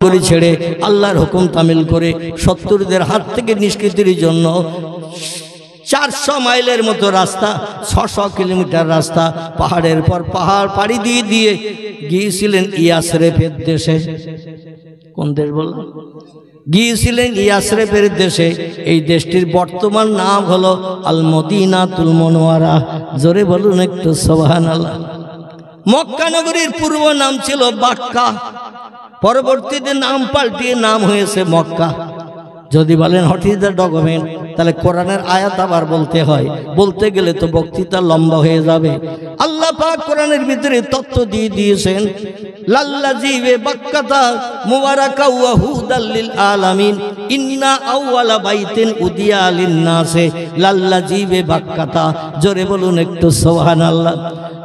করে ছেড়ে আল্লাহর হুকুম তামিল করে শত্রুদের হাত থেকে নিষ্কৃতির জন্য 400 মাইলের মতো রাস্তা, 600 কিলোমিটার রাস্তা, পাহাড়ের পর পাহাড় পাড়ি দিয়ে দিয়ে গিয়েছিলেন ইয়াসরিফের দেশে। কোন দেশ বললাম? গিয়েছিলেন ইয়াসরিফের দেশে। এই দেশটির বর্তমান নাম হলো আল মদিনাতুল মুনাওয়ারা। জোরে বলুন একটু সুবহানাল্লাহ। মক্কা নগরীর পূর্ব নাম ছিল বাক্কা, পরবর্তীতে নাম পাল্টিয়ে নাম হয়েছে মক্কা। যদি বলেন হোয়াট ইজ দ্য ডকুমেন্ট, তাহলে কোরআনের আয়াত আবার বলতে হয়, বলতে গেলে তো বক্তৃতা লম্বা হয়ে যাবে। আল্লাহ পাক কোরআনের ভিতরে তথ্য দিয়ে দিয়েছেন, লাল্লাযী বে বাক্কাতা মুবারাকা ওয়া হুদাল লিল আলামিন ইন্না আউওয়ালা বাইতিন উদিয়া লিন নাসে লাল্লাযী বে বাক্কাতা। জোরে বলুন একটু সুবহানাল্লাহ।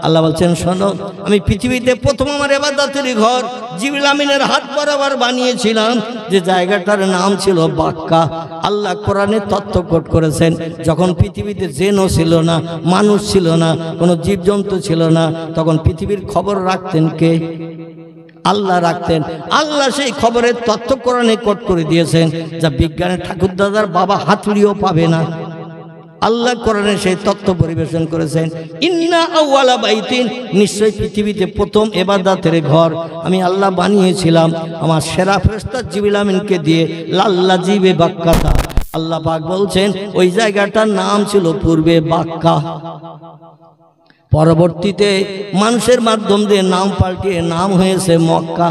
আল্লাহ বলছেন, শোনো, আমি পৃথিবীতে প্রথম আমার ইবাদতের ঘর জিবরিল আমিনের হাত বরাবর বানিয়েছিলাম, যে জায়গাটার নাম ছিল বাক্কা। আল্লাহ কোরআনে তথ্য কোট করেছেন, যখন পৃথিবীতে জিনও ছিল না, মানুষ ছিল না, কোনো জীবজন্তু ছিল না, তখন পৃথিবীর খবর রাখতেন কে? আল্লাহ রাখতেন। আল্লাহ সেই খবরের তথ্য কোরআনে কোট করে দিয়েছেন, যা বিজ্ঞানের ঠাকুরদাদার বাবা হাতুড়িও পাবে না। আল্লাহ কোরআনে সেই তথ্য পরিবেশন করেছেন, ইন্না আউওয়ালা বাইতিন, নিশ্চয় পৃথিবীতে প্রথম ইবাদতের ঘর আমি আল্লাহ বানিয়েছিলাম আমার সেরা ফেরেশতা জিবরিল আমিনকে দিয়ে, লাল্লাযী বে বাক্কাতা। আল্লাহ পাক বলছেন ওই জায়গাটার নাম ছিল পূর্বে বাক্কা, পরবর্তীতে মানুষের মাধ্যম দিয়ে নাম পাল্টিয়ে নাম হয়েছে মক্কা।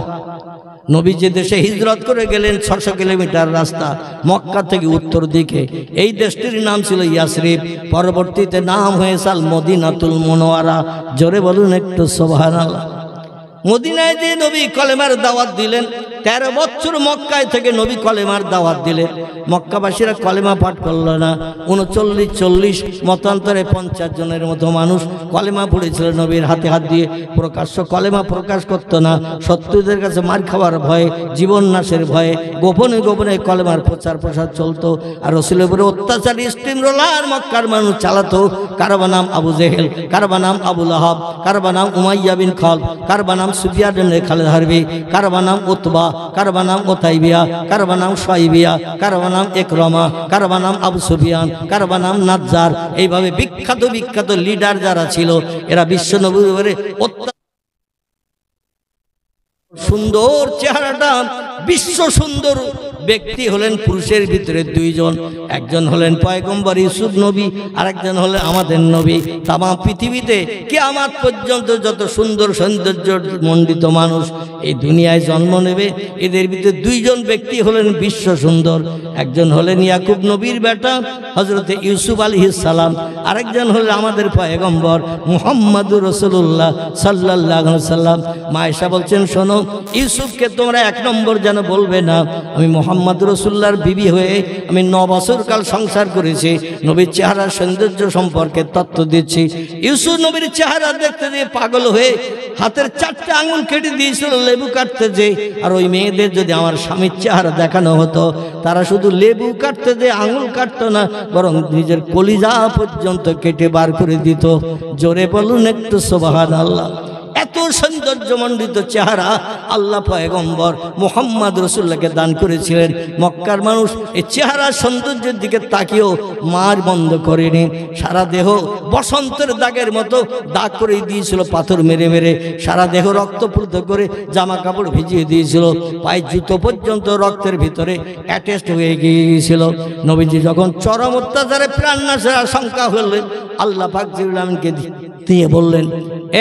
নবী যে দেশে হিজরত করে গেলেন 600 কিলোমিটার রাস্তা মক্কা থেকে উত্তর দিকে, এই দেশটির নাম ছিল ইয়াসরিফ, পরবর্তীতে নাম হয়েছে আল মদিনাতুল মুনাওয়ারা। জোরে বলুন একটু সুবহানাল্লাহ। মদিনায় যে নবী কলেমার দাওয়াত দিলেন, 13 বছর মক্কায় থেকে নবী কলেমার দাওয়াত দিলেন, মক্কাবাসীরা কলেমা পাঠ করল না। 39-40 মতান্তরে 50 জনের মতো মানুষ কলেমা পড়েছিল নবীর হাতে হাত দিয়ে। প্রকাশ্য কলেমা প্রকাশ করত না, শত্রুদের কাছে মার খাওয়ার ভয়ে, জীবন নাশের ভয়ে গোপনে গোপনে কলেমার প্রচার প্রসার চলতো। আর রাসূলের উপরে অত্যাচার স্টিম রোলার মক্কার মানুষ চালাতো। কারো নাম আবু জেহেল, কারো নাম আবু লাহাব, কারো নাম উমাইয়া বিন খালদ, কারো নাম সুফিয়ান ইবনে খালিদ হারবি, কারো নাম উতবা, কারো নাম ওতাইবিয়া, কারো নাম শাইবিয়া, কারো নাম ইকরামা, কারো নাম আবু সুফিয়ান, কারো নাম নাজ্জার। এইভাবে বিখ্যাত বিখ্যাত লিডার যারা ছিল, এরা বিশ্ব নবীর উপরে সুন্দর চেহারাটা, বিশ্ব সুন্দর ব্যক্তি হলেন পুরুষের ভিতরে 2 জন, একজন হলেন পয়গম্বর ইউসুফ নবী, আর একজন হলেন আমাদের নবী। তাম পৃথিবীতে কিয়ামত পর্যন্ত যত সুন্দর সৌন্দর্য মণ্ডিত মানুষ এই দুনিয়ায় জন্ম নেবে, এদের ভিতরে 2 জন ব্যক্তি হলেন বিশ্ব সুন্দর। একজন হলেন ইয়াকুব নবীর বেটা হযরতে ইউসুফ আলাইহিস সালাম, আরেকজন হলেন আমাদের পয়গম্বর মুহাম্মদুর রাসূলুল্লাহ সাল্লাল্লাহু আলাইহি সাল্লাম। মা আয়েশা বলছেন, শোনো, ইউসুফকে তোমরা 1 নম্বর যেন বলবে না, আমি মুহাম্মদ রাসূলুল্লাহর বিবি হয়ে আমি 9 বছর কাল সংসার করেছি, নবীর চেহারা সৌন্দর্য সম্পর্কে তথ্য দিচ্ছি। ইউসুফ নবীর চেহারা দেখতে দিয়ে পাগল হয়ে হাতের 4টে আঙুল কেটে দিয়েছিল লেবু কাটতে যে। আর ওই মেয়েদের যদি আমার স্বামীর চেহারা দেখানো হতো, তারা শুধু লেবু কাটতে যে আঙুল কাটতো না, বরং নিজের কলিজা পর্যন্ত কেটে বার করে দিত। জোরে বলুন একটু সুবহানাল্লাহ। এত সৌন্দর্যমণ্ডিত চেহারা আল্লাহ পয়গম্বর মুহাম্মদ রাসূলুল্লাহকে দান করেছিলেন। মক্কার মানুষ এই চেহারা সৌন্দর্যের দিকে তাকিয়েও মার বন্ধ করেনি। সারা দেহ বসন্তের দাগের মতো দাগ করে দিয়েছিল, পাথর মেরে মেরে সারা দেহ রক্তপ্লুত করে জামা কাপড় ভিজিয়ে দিয়েছিল, পায়ের জুতো পর্যন্ত রক্তের ভিতরে অ্যাটাচড হয়ে গিয়েছিল। নবীজি যখন চরম অত্যাচারে প্রাণ নাশের আশঙ্কা হলেন, আল্লাহ পাক জিবরিল আমিনকে দিয়ে বললেন,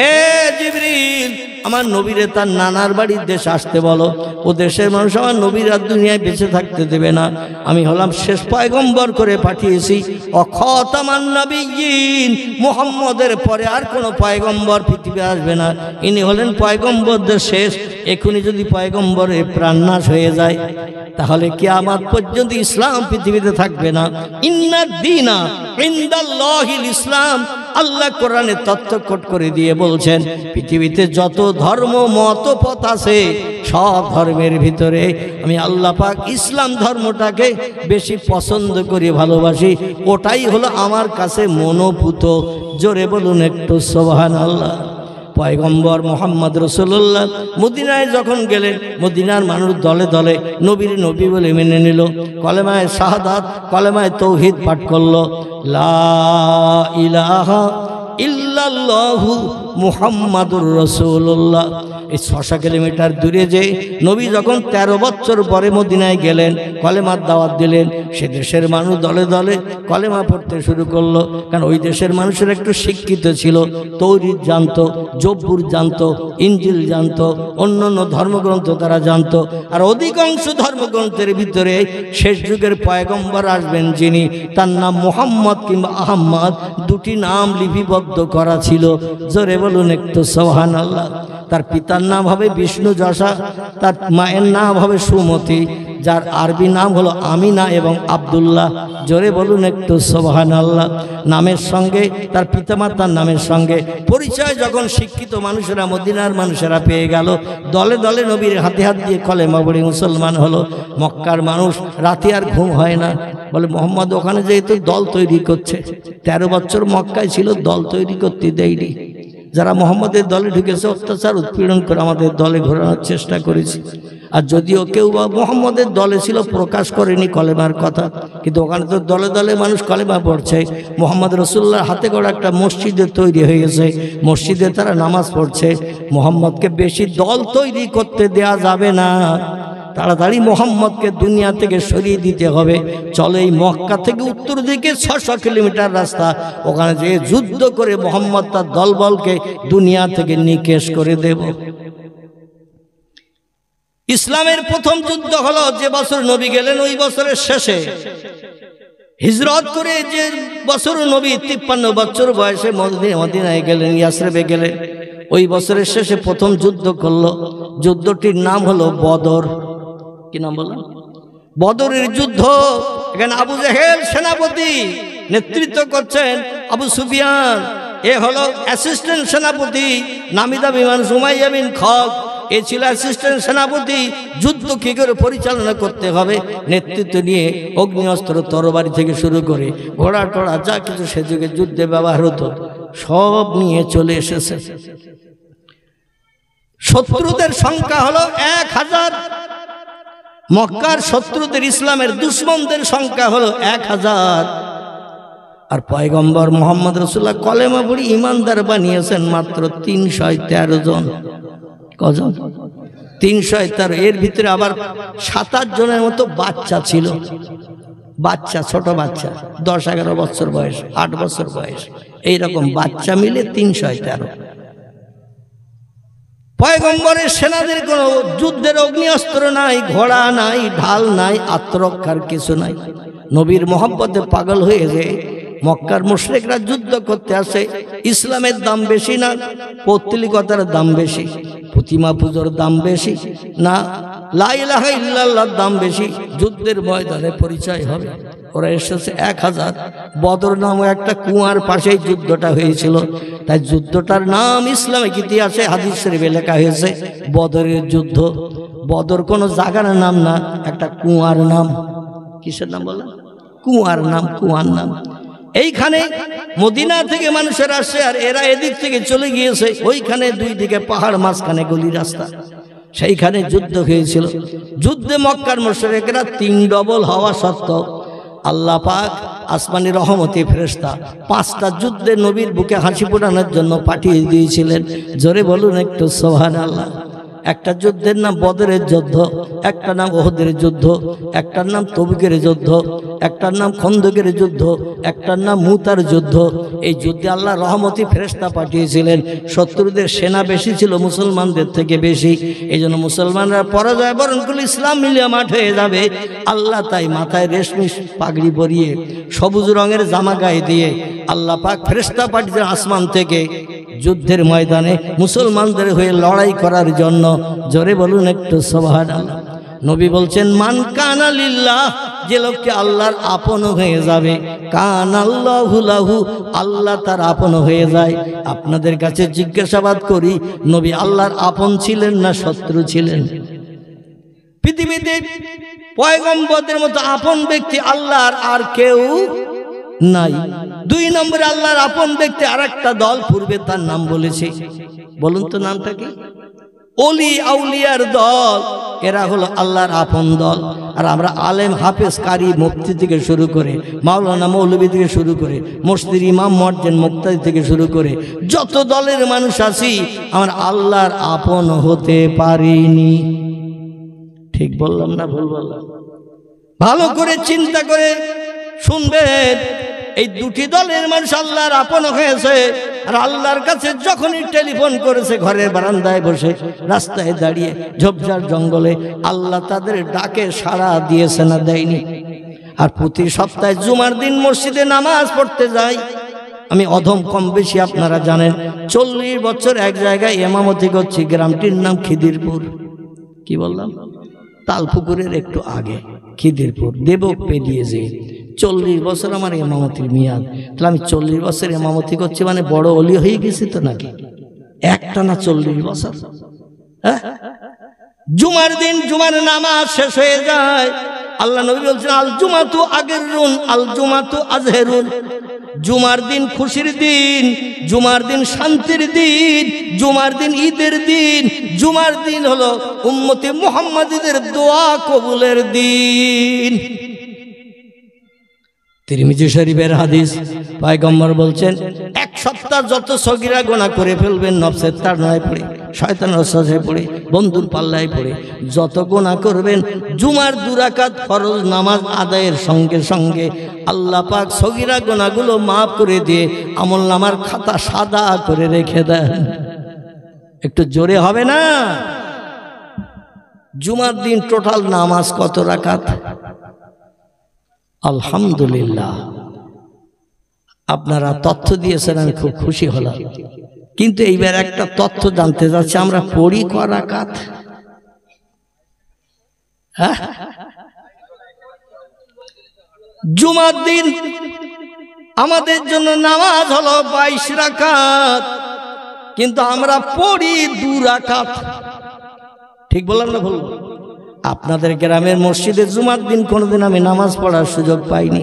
এ জিবরিল, আমার নবীরে তার নানার বাড়ির দেশে আসতে বলো। ও দেশের মানুষ আমার নবীর আর দুনিয়ায় বেঁচে থাকতে দেবে না। আমি হলাম শেষ পয়গম্বর করে পাঠিয়েছি, খাতামান নবিয়্যিন, মুহাম্মদের পরে আর কোনো পয়গম্বর পৃথিবী আসবে না। ইনি হলেন পয়গম্বরদের শেষ। এখনই যদি পয়গম্বরের প্রাণনাশ হয়ে যায়, তাহলে কিয়ামত পর্যন্ত ইসলাম পৃথিবীতে থাকবে না। ইন্নাদ দীনা ইনদাল্লাহিল ইসলাম। আল্লাহ কোরআনে তথ্য কোট করে দিয়ে বলছেন, পৃথিবীতে যত ধর্ম মত পথ আছে, সব ধর্মের ভিতরে আমি আল্লাহ পাক ইসলাম ধর্মটাকে বেশি পছন্দ করি, ভালোবাসি। ওটাই হলো আমার কাছে মনোভূত। জোরে বলুন একটু সুবহানাল্লাহ। পয়গম্বর মুহাম্মদ রাসূলুল্লাহ মদিনায় যখন গেলেন, মদিনার মানুষ দলে দলে নবীর নবী বলে মেনে নিল, কলেমায়ে শাহাদাত কলেমায়ে তাওহীদ পাঠ করলো, লা ইলাহা ইল্লাল্লাহু মুহাম্মাদুর রাসূলুল্লাহ। এই 600 কিলোমিটার দূরে যে নবী যখন 13 বছর পরে মদিনায় গেলেন, কলেমার দাওয়াত দিলেন, সে দেশের মানুষ দলে দলে কলেমা পড়তে শুরু করলো। কারণ ওই দেশের মানুষের একটু শিক্ষিত ছিল, তৌরিত জানতো, জব্বুর জানতো, ইঞ্জিল জানতো, অন্যান্য ধর্মগ্রন্থ তারা জানতো। আর অধিকাংশ ধর্মগ্রন্থের ভিতরে শেষ যুগের পয়গম্বর আসবেন যিনি, তার নাম মুহাম্মদ কিংবা আহম্মদ, দুটি নাম লিপিবদ্ধ করা ছিল। জোরে বলুন একটু সুবহানাল্লাহ। তার পিতার নাম হবে বিষ্ণু যশা, তার মায়ের নাম হবে সুমতি, যার আরবি নাম হলো আমিনা এবং আব্দুল্লাহ। জোরে বলুন একটু সুবহানাল্লাহ। নামের সঙ্গে তার পিতামাতার নামের সঙ্গে পরিচয় যখন শিক্ষিত মানুষেরা, মদিনার মানুষেরা পেয়ে গেল, দলে দলে নবীর হাতে হাত দিয়ে কলেমা পড়ে মুসলমান হলো। মক্কার মানুষ রাতে আর ঘুম হয় না, বলে মোহাম্মদ ওখানে যেহেতু দল তৈরি করছে। 13 বছর মক্কায় ছিল, দল তৈরি করতে দেয়নি। যারা মোহাম্মদের দলে ঢুকেছে অত্যাচার উৎপীড়ন করে আমাদের দলে ঘোরানোর চেষ্টা করেছে। আর যদিও কেউ বা মোহাম্মদের দলে ছিল, প্রকাশ করেনি কলেমার কথা, কিন্তু ওখানে তো দলে দলে মানুষ কলেমা পড়ছে। মোহাম্মদ রসুল্লাহর হাতে করে একটা মসজিদে তৈরি হয়ে গেছে, মসজিদে তারা নামাজ পড়ছে। মোহাম্মদকে বেশি দল তৈরি করতে দেয়া যাবে না, তাড়াতাড়ি মোহাম্মদকে দুনিয়া থেকে সরিয়ে দিতে হবে। চলো এই মক্কা থেকে উত্তর দিকে 600 কিলোমিটার রাস্তা, ওখানে যে যুদ্ধ করে মোহাম্মদ তার দলবলকে দুনিয়া থেকে নিকেশ করে দেব। ইসলামের প্রথম যুদ্ধ হলো যে বছর নবী গেলেন, ওই বছরের শেষে হিজরত করে যে বছর নবী 53 বছর বয়সে মদিনায় গেলেন, ইয়াসরিবে গেলেন, ওই বছরের শেষে প্রথম যুদ্ধ করলো। যুদ্ধটির নাম হলো বদর। কি নাম বললাম? বদরের যুদ্ধ। এখানে আবু জেহেল সেনাপতি, নেতৃত্ব করছেন আবু সুফিয়ান, এ হলো অ্যাসিস্ট্যান্ট সেনাপতি। নামি দামি মানুষ উমাইয়া বিন খালদ, এ ছিল অ্যাসিস্ট্যান্ট সেনাপতি। যুদ্ধ কী করে পরিচালনা করতে হবে নেতৃত্ব নিয়ে অগ্নিঅস্ত্র, তরবারি থেকে শুরু করে ঘোড়া টোড়া যা কিছু সে যুগে যুদ্ধে ব্যবহার হতো সব নিয়ে চলে এসেছে। শত্রুদের সংখ্যা হলো 1000। মক্কার শত্রুদের, ইসলামের দুশমনদের সংখ্যা হলো 1000। আর পয়গম্বর মুহাম্মদ রাসূলুল্লাহ কলেমা পড়ে ইমানদার বানিয়েছেন মাত্র 313 জন। কজন? 313। এর ভিতরে আবার 7-8 জনের মতো বাচ্চা ছিল, বাচ্চা, ছোট বাচ্চা, 10-11 বছর বয়স, 8 বছর বয়স, এইরকম বাচ্চা মিলে 313। পয়গম্বরের সেনাদের কোনো যুদ্ধের অগ্নিঅস্ত্র নাই, ঘোড়া নাই, ঢাল নাই, আত্মরক্ষার কিছু নাই। নবীর মহব্বতে পাগল হয়ে যে মক্কার মুশরিকরা যুদ্ধ করতে আসে। ইসলামের দাম বেশি না, পৌত্তলিকতার দাম বেশি, প্রতিমা পুজোর দাম বেশি না, লা ইলাহা ইল্লাল্লাহর দাম বেশি। যুদ্ধের ময়দানে পরিচয় হবে। ওরা এসেছে 1000। বদর নামে একটা কুয়ার পাশেই যুদ্ধটা হয়েছিল, তাই যুদ্ধটার নাম ইসলামিক ইতিহাসে হাদিস শরীফে লেখা হয়েছে বদরের যুদ্ধ। বদর কোনো জায়গার নাম না, একটা কুয়ার নাম। কিসের নাম বললাম? কুয়ার নাম, কুয়ার নাম। এইখানে মদিনা থেকে মানুষের আসে, আর এরা এদিক থেকে চলে গিয়েছে। ওইখানে দুই দিকে পাহাড়, মাঝখানে গলি রাস্তা, সেইখানে যুদ্ধ হয়েছিল। যুদ্ধে মক্কার মুশরিকরা 3 ডবল হওয়া সত্ত্বেও আল্লাহ পাক আসমানি রহমতি ফেরেশতা 5টা যুদ্ধে নবীর বুকে হাসি ফোটানোর জন্য পাঠিয়ে দিয়েছিলেন। জোরে বলুন একটু সুবহানাল্লাহ। একটা যুদ্ধের নাম বদরের যুদ্ধ, একটা নাম ওহদের যুদ্ধ, একটার নাম তবুকের যুদ্ধ, একটার নাম খন্দকের যুদ্ধ, একটার নাম মুতার যুদ্ধ। এই যুদ্ধে আল্লাহ রহমতি ফেরেশতা পাঠিয়েছিলেন। শত্রুদের সেনা বেশি ছিল মুসলমানদের থেকে বেশি, এই জন্য মুসলমানরা পরাজয় বরণ করলে ইসলাম মিলিয়ে মাঠ হয়ে যাবে। আল্লাহ তাই মাথায় রেশমি পাগড়ি পরিয়ে সবুজ রঙের জামা গায়ে দিয়ে আল্লাহ পাক ফেরেশতা পাঠিয়েছেন আসমান থেকে যুদ্ধের ময়দানে মুসলমানদের হয়ে লড়াই করার জন্য। জোরে বলুন একটু সুবহানাল্লাহ। নবী বলছেন, মান কানা লিল্লাহ, যে লোককে আল্লাহর আপন হয়ে যাবে, কানাল্লাহু লাহু, আল্লাহ তার আপন হয়ে যায়। আপনাদের কাছে জিজ্ঞাসাবাদ করি, নবী আল্লাহর আপন ছিলেন না শত্রু ছিলেন? পৃথিবীতে পয়গম্বরদের মতো আপন ব্যক্তি আল্লাহর আর কেউ নাই। 2 নম্বরে আল্লাহর আপন ব্যক্তি আরেকটা দল পূর্বে তার নাম বলেছে, বলুন তো নামটা কি? ওলি আউলিয়ার দল, এরা হলো আল্লাহর আপন দল। আর আমরা আলেম হাফেজ কারি মুফতি থেকে শুরু করে, মাওলানা মৌলবী থেকে শুরু করে, মসজিদের ইমাম মুয়াজ্জিন মুক্তাদি থেকে শুরু করে যত দলের মানুষ আছি, আমরা আল্লাহর আপন হতে পারিনি। ঠিক বললাম না ভুল বললাম? ভালো করে চিন্তা করে শুনবেন, এই দুটি দলের মানুষ আল্লাহর আপন হয়েছে। আর আল্লাহর কাছে যখনই টেলিফোন করেছে, ঘরের বারান্দায় বসে, রাস্তায় দাঁড়িয়ে, ঝোপঝাড় জঙ্গলে, আল্লাহ তাদের ডাকে সাড়া দিয়েছে না দেয়নি? আর প্রতি সপ্তাহে জুমার দিন মসজিদে নামাজ পড়তে যাই আমি, অধম কম বেশি আপনারা জানেন। 40 বছর এক জায়গায় ইমামতি করছি, গ্রামটির নাম খিদিরপুর। কি বললাম? তালপুকুরের একটু আগে খিদিরপুর, দেবক পেরিয়ে যে 40 বছর আমার ইমামতির মেয়াদ। তাহলে আমি 40 বছর ইমামতি করছি, মানে বড় অলি হয়ে গেছি তো নাকি? একটানা 40 বছর। হ্যাঁ, জুমার দিন জুমার নামাজ শেষ হয়ে যায়, আল্লাহ নবী বলছেন আল জুমাতু আগেরুন আল জুমাতু আজহেরুন। জুমার দিন খুশির দিন, জুমার দিন শান্তির দিন, জুমার দিন ঈদের দিন, জুমার দিন হলো উম্মতে মুহাম্মাদীদের দোয়া কবুলের দিন। তিরমিজি শরীফের হাদিস, পয়গম্বর বলছেন এক সপ্তাহ যত সগীরা গুনাহ করে ফেলবেন, নফসের তাড়নায় পড়ে, শয়তানের ওয়াসওয়াসায় পড়ে, বন্ধুর পাল্লায় পড়ে যত গুনাহ করবেন, জুমার 2 রাকাত ফরজ নামাজ আদায়ের সঙ্গে সঙ্গে আল্লাহ পাক সগীরা গুনাহগুলো মাফ করে দিয়ে আমলনামার খাতা সাদা করে রেখে দেন। একটু জোরে হবে না? জুমার দিন টোটাল নামাজ কত রাকাত? আলহামদুলিল্লাহ, আপনারা তথ্য দিয়েছেন, আমি খুব খুশি হলাম। কিন্তু এইবার একটা তথ্য জানতে যাচ্ছি, আমরা পড়ি ক রাকাত? হ্যাঁ, জুমার দিন আমাদের জন্য নামাজ হলো 22 রাকাত, কিন্তু আমরা পড়ি 2 রাকাত। ঠিক বললাম না ভুল? আপনাদের গ্রামের মসজিদে জুমার দিন কোনোদিন আমি নামাজ পড়ার সুযোগ পাইনি,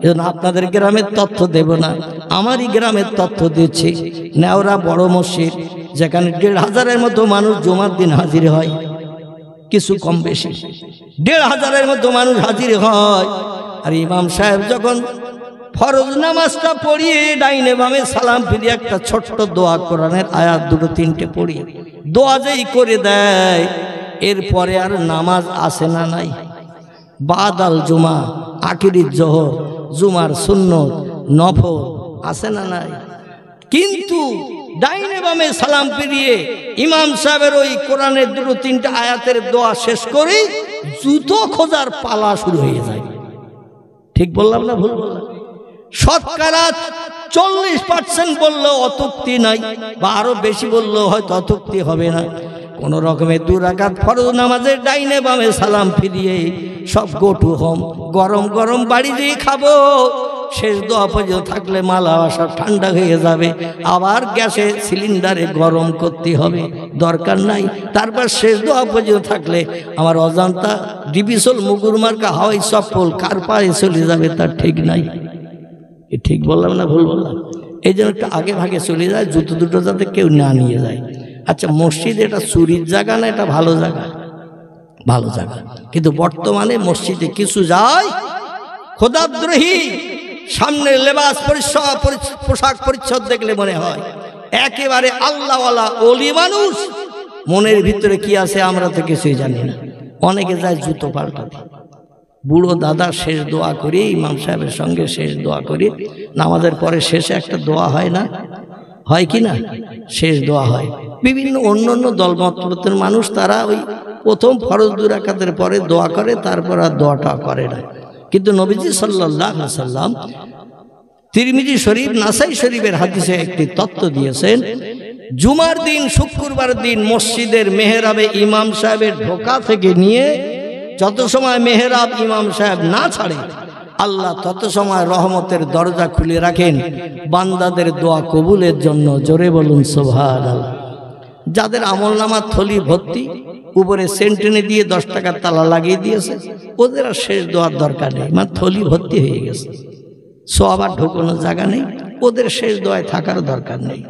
এজন্য আপনাদের গ্রামের তথ্য দেব না, আমারই গ্রামের তথ্য দিচ্ছি। নেওরা বড় মসজিদ, যেখানে 1,500-এর মতো মানুষ জুমার দিন হাজির হয়, কিছু কম বেশি 1,500-এর মতো মানুষ হাজির হয়। আর ইমাম সাহেব যখন ফরজ নামাজটা পড়িয়ে ডাইনে বামে সালাম ফিরিয়ে একটা ছোট্ট দোয়া, কোরআনের আয়াত 2-3টে পড়িয়ে দোয়া যেই করে দেয়, এরপরে আর নামাজ আসে না নাই? বাদাল জুমা, আখিরির জোহর, জুমার সুন্নত, নফল আসে না নাই? কিন্তু ডাইনে বামে সালাম ফিরিয়ে ইমাম সাহেবের ওই কোরআনের 2-3টে আয়াতের দোয়া শেষ করে জুতো খোঁজার পালা শুরু হয়ে যায়। ঠিক বললাম না ভুল বললাম? শতকরা 40% বললেও অতুক্তি নাই, বা আরো বেশি বললেও হয়তো অতুক্তি হবে না। কোন রকমের 2 রাকাত ফরজ নামাজের ডাইনে বামে সালাম ফিরিয়ে সব গো টু হোম, গরম গরম বাড়ি দিয়ে খাবো। শেষ দোয়া পর্যন্ত থাকলে মালা আসা ঠান্ডা হয়ে যাবে, আবার গ্যাসে সিলিন্ডারে গরম করতে হবে, দরকার নাই। তারপর শেষ দোয়া পর্যন্ত থাকলে আমার অজান্তা ডিবিসল মুগুর মার্কা হাওয়াই চপ্পল কার পায়ে চলে যাবে তার ঠিক নাই। ঠিক বললাম না ভুল বললাম? এই জন্য একটু আগে ভাগে চলে যায়, জুতো দুটো যাতে কেউ না নিয়ে যায়। আচ্ছা, মসজিদ এটা চুরির জায়গা না? এটা ভালো জায়গা, ভালো জায়গা। কিন্তু বর্তমানে মসজিদে কিছু যায় খোদাদ্রোহী, সামনে লেবাস পোশাক পরিচ্ছদ দেখলে মনে হয় একেবারে আল্লাহওয়ালা ওলি মানুষ, মনের ভিতরে কি আছে আমরা তো কিছুই জানি না। অনেকে যায় জুতো পাল্টাতে। বুড়ো দাদা শেষ দোয়া করি, ইমাম সাহেবের সঙ্গে শেষ দোয়া করি, নামাজের পরে শেষে একটা দোয়া হয় না? হয় কি না? শেষ দোয়া হয়। বিভিন্ন অন্য দলমতের মানুষ তারা ওই প্রথম ফরজ 2 রাকাতের পরে দোয়া করে, তারপর আর দোয়াটা করে না। কিন্তু নবীজি সাল্লাল্লাহু আলাইহি সাল্লাম তিরমিজি শরীফ, নাসাই শরীফের হাদিসে একটি তথ্য দিয়েছেন, জুমার দিন, শুক্রবার দিন মসজিদের মেহরাবে ইমাম সাহেবের ঢোকা থেকে নিয়ে যত সময় মেহরাব ইমাম সাহেব না ছাড়ে, আল্লাহ তত সময় রহমতের দরজা খুলে রাখেন বান্দাদের দোয়া কবুলের জন্য। জোরে বলুন সুবহানাল্লাহ। যাদের আমলনামার থলি ভর্তি, উপরে সেন্টেনে দিয়ে 10 টাকার তালা লাগিয়ে দিয়েছে, ওদের আর শেষ দোয়ার দরকার নেই, মানে থলি ভর্তি হয়ে গেছে, সব আর ঢোকানোর জায়গা নেই, ওদের শেষ দোয়ায় থাকার দরকার নেই।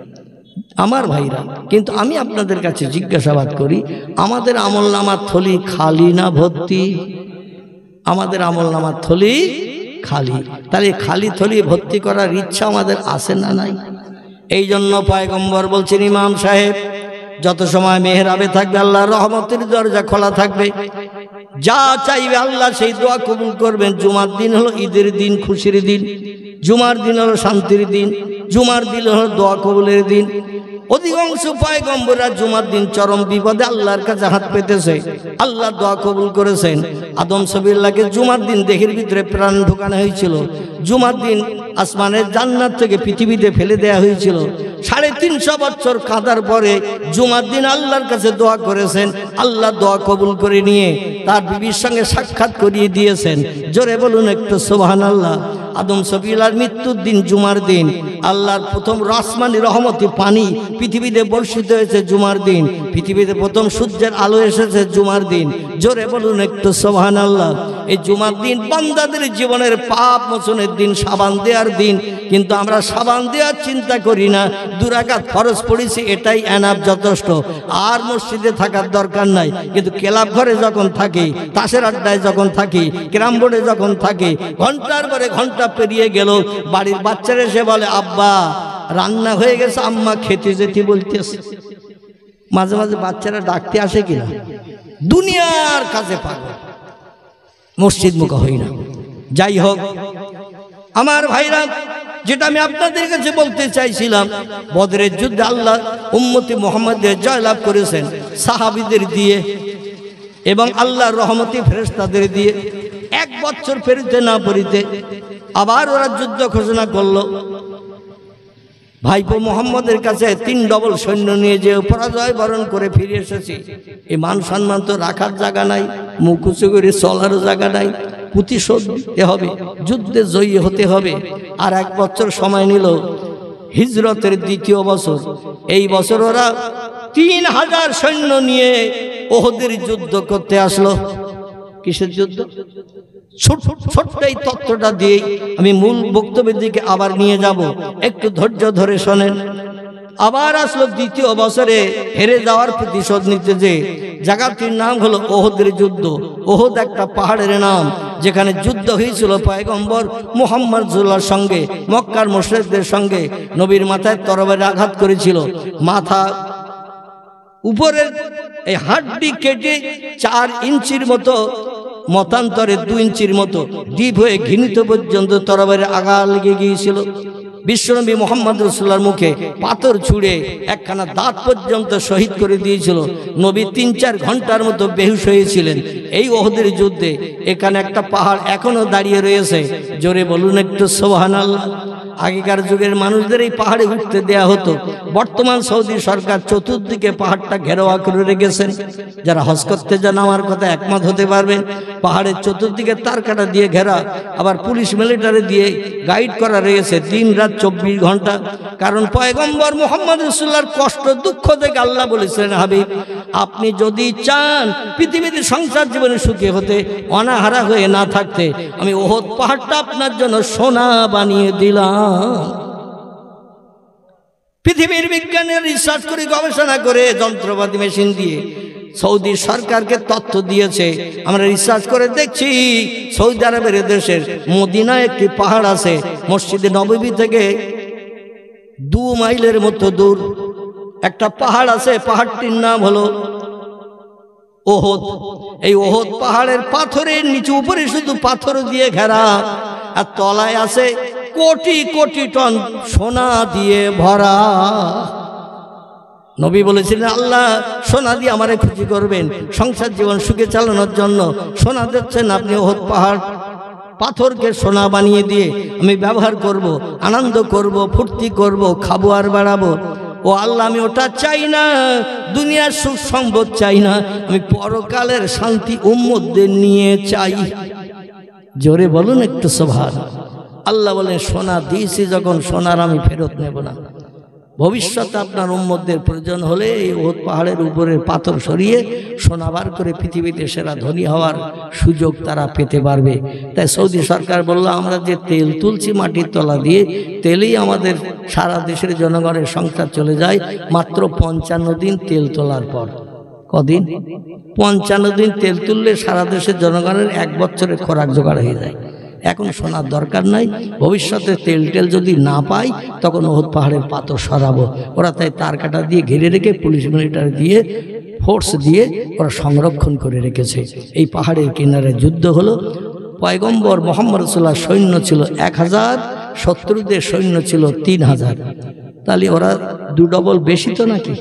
আমার ভাইরা। কিন্তু আমি আপনাদের কাছে জিজ্ঞাসাবাদ করি, আমাদের আমলনামার থলি খালি না ভর্তি? আমাদের আমলনামার থলি খালি। তাহলে খালি থলি ভর্তি করার ইচ্ছা আমাদের আছে না নাই? এই জন্য পয়গম্বর বলছেন, ইমাম সাহেব যত সময় মেহরাবে থাকবে আল্লাহর রহমতের দরজা খোলা থাকবে, যা চাইবে আল্লাহ সেই দোয়া কবুল করবেন। জুমার দিন হলো ঈদের দিন, খুশির দিন। জুমার দিন হলো শান্তির দিন। জুমার দিন হলো দোয়া কবুলের দিন। অধিকাংশ পয়গম্বররা জুমার দিন চরম বিপদে আল্লাহর কাছে হাত পেতেছে, আল্লাহ দোয়া কবুল করেছেন। আদম সবিল্লাহকে জুমার দিন দেহের ভিতরে প্রাণ ঢোকানো হয়েছিল। জুমার দিন আসমানের জান্নাত থেকে পৃথিবীতে ফেলে দেয়া হয়েছিল। 350 বছর কাঁদার পরে জুমার দিন আল্লাহর কাছে দোয়া করেছেন, আল্লাহ দোয়া কবুল করে নিয়ে তার বিবির সঙ্গে সাক্ষাৎ করিয়ে দিয়েছেন। জোরে বলুন একটু সুবহানাল্লাহ। আদম সফিলার মৃত্যুর দিন জুমার দিন আল্লাহর প্রথম আসমানি রহমতি পানি পৃথিবীতে বর্ষিত হয়েছে জুমার দিন। পৃথিবীতে প্রথম সূর্যের আলো এসেছে জুমার দিন। জোরে বলুন একটু সুবহানাল্লাহ। এই জুমার দিন বান্দাদের জীবনের পাপ মোচনের দিন, সাবান দেওয়ার দিন। কিন্তু আমরা সাবান দেওয়ার চিন্তা করি না। 2 রাকাত ফরজ পড়েছি, এটাই এনাফ, যথেষ্ট। আর মসজিদে থাকার দরকার নাই। কিন্তু ক্লাব ঘরে যখন থাকি, তাসের আড্ডায় যখন থাকি, ক্যারাম বোর্ডে যখন থাকি, ঘন্টার পরে ঘন্টা পেরিয়ে গেল, বাড়ির বাচ্চারা এসে বলে, আব্বা রান্না হয়ে গেছে, আম্মা খেতে যেতে বলতেছে। মাঝে মাঝে বাচ্চারা ডাকতে আসে কিনা, দুনিয়ার কাছে পাগল, মসজিদ মুখা হই না। যাই হোক আমার ভাইরা, যেটা আমি আপনাদের কাছে বলতে চাইছিলাম, বদরের যুদ্ধে আল্লাহ উম্মতি মুহাম্মাদের জয়লাভ করেছেন সাহাবীদের দিয়ে এবং আল্লাহর রহমতি ফেরেশতাদের দিয়ে। 1 বছর পেরিতে না পেরিতে আবার ওরা যুদ্ধ ঘোষণা করলো। ভাইপো মোহাম্মদের কাছে 3 ডবল সৈন্য নিয়ে যে পরাজয় বরণ করে ফিরে এসেছি। এই মান সম্মান তো রাখার জায়গা নাই, মুখ উঁচু করে চলার জায়গা নাই। প্রতিশোধ দিতে হবে, যুদ্ধে জয়ী হতে হবে। আর 1 বছর সময় নিল, হিজরতের 2য় বছর। এই বছর ওরা 3000 সৈন্য নিয়ে ওহদের যুদ্ধ করতে আসলো। কিসের যুদ্ধ? ছোট্ট এই তত্ত্বটা দিয়ে আমি মূল বক্তব্যের দিকে আবার নিয়ে যাব, একটু ধৈর্য ধরে শোনেন। আবার আসলো 2য় বছরে হেরে যাওয়ার প্রতিশোধ নিতে। যে জায়গাটির নাম হলো ওহদের যুদ্ধ। ওহদ একটা পাহাড়ের নাম, যেখানে যুদ্ধ হয়েছিল পয়গম্বর মুহাম্মদ সাল্লাল্লাহু সঙ্গে, মক্কার মুশরিকদের সঙ্গে। নবীর মাথায় তরবারি আঘাত করেছিল, মাথা উপরের এই হাড্ডি কেটে 4 ইঞ্চির মতো, মতান্তরে 2 ইঞ্চির মতো ডিপ হয়ে ঘৃণিত পর্যন্ত তরবারির আঘাত লেগে গিয়েছিল। বিশ্বনবী মুহাম্মদ রাসূলুল্লাহর মুখে পাথর ছুঁড়ে একখানা দাঁত পর্যন্ত শহীদ করে দিয়েছিল। নবী 3-4 ঘন্টার মতো বেহুশ হয়েছিলেন এই ওহদের যুদ্ধে। এখানে একটা পাহাড় এখনো দাঁড়িয়ে রয়েছে। জোরে বলুন একটু সুবহানাল্লাহ। আগেকার যুগের মানুষদের এই পাহাড়ে উঠতে দেয়া হতো। বর্তমান সৌদি সরকার চতুর্দিকে পাহাড়টা ঘেরাওয়া করে রেখেছেন। যারা হজ করতে যান আমার কথা একমত হতে পারবেন। পাহাড়ের চতুর্দিকে তার কাটা দিয়ে ঘেরা, আবার পুলিশ মিলিটারি দিয়ে গাইড করা রয়েছে দিন রাত 24 ঘন্টা। কারণ পয়গম্বর মুহাম্মদ রাসূলুল্লাহর কষ্ট দুঃখ থেকে আল্লাহ বলেছিলেন, হাবিব আপনি যদি চান পৃথিবীতে সংসার জীবনে সুখী হতে, অনাহারা হয়ে না থাকতে, আমি ওহদ পাহাড়টা আপনার জন্য সোনা বানিয়ে দিলাম। পৃথিবীর বিজ্ঞানের রিসার্চ করে, গবেষণা করে, যন্ত্রপাতি মেশিন দিয়ে সৌদি সরকারকে তথ্য দিয়েছে। আমরা রিসার্চ করে দেখছি, সৌদি আরবের দেশের মদিনায় একটি পাহাড় আছে, মসজিদে নববী থেকে 2 মাইলের মতো দূর একটা পাহাড় আছে। পাহাড়টির নাম হলো ওহদ। এই ওহদ পাহাড়ের পাথরের নিচে, উপরে শুধু পাথর দিয়ে ঘেরা, আর তলায় আছে কোটি কোটি টন সোনা দিয়ে ভরা। নবী বলেছিলেন, আল্লাহ সোনা দিয়ে আমারে খুশি করবেন, সংসার জীবন সুখে চালানোর জন্য সোনা দিচ্ছেন আপনি। ওহদ পাহাড় পাথরকে সোনা বানিয়ে দিয়ে আমি ব্যবহার করব, আনন্দ করব, ফুর্তি করব, খাবো আর বাড়াবো। ও আল্লাহ, আমি ওটা চাই না, দুনিয়ার সুখ সম্পদ চাই না, আমি পরকালের শান্তি উম্মতদের নিয়ে চাই। জোরে বলুন একটু সুবহানাল্লাহ। আল্লাহ বলেন, সোনা দিয়েছি যখন, সোনার আমি ফেরত নেব না। ভবিষ্যতে আপনার উম্মতদের প্রয়োজন হলে এই ওহদ পাহাড়ের উপরের পাথর সরিয়ে সোনাবার করে পৃথিবীতে সেরা ধনী হওয়ার সুযোগ তারা পেতে পারবে। তাই সৌদি সরকার বলল, আমরা যে তেল তুলছি মাটির তলা দিয়ে, তেলেই আমাদের সারা দেশের জনগণের সংসার চলে যায় মাত্র 55 দিন তেল তোলার পর। কদিন? 55 দিন তেল তুললে সারা দেশের জনগণের 1 বছরের খোরাক জোগাড় হয়ে যায়। এখন শোনার দরকার নাই, ভবিষ্যতে তেল টেল যদি না পাই তখন ওহদ পাহাড়ের পাথর সরাবো। ওরা তাই তার কাটা দিয়ে ঘিরে রেখে পুলিশ মিলিটারি দিয়ে ফোর্স দিয়ে ওরা সংরক্ষণ করে রেখেছে। এই পাহাড়ের কিনারে যুদ্ধ হলো। পয়গম্বর মুহাম্মদ রাসূলুল্লাহ সৈন্য ছিল 1000, শত্রুদের সৈন্য ছিল 3000। তাহলে ওরা 2 ডবল বেশি তো নাকি?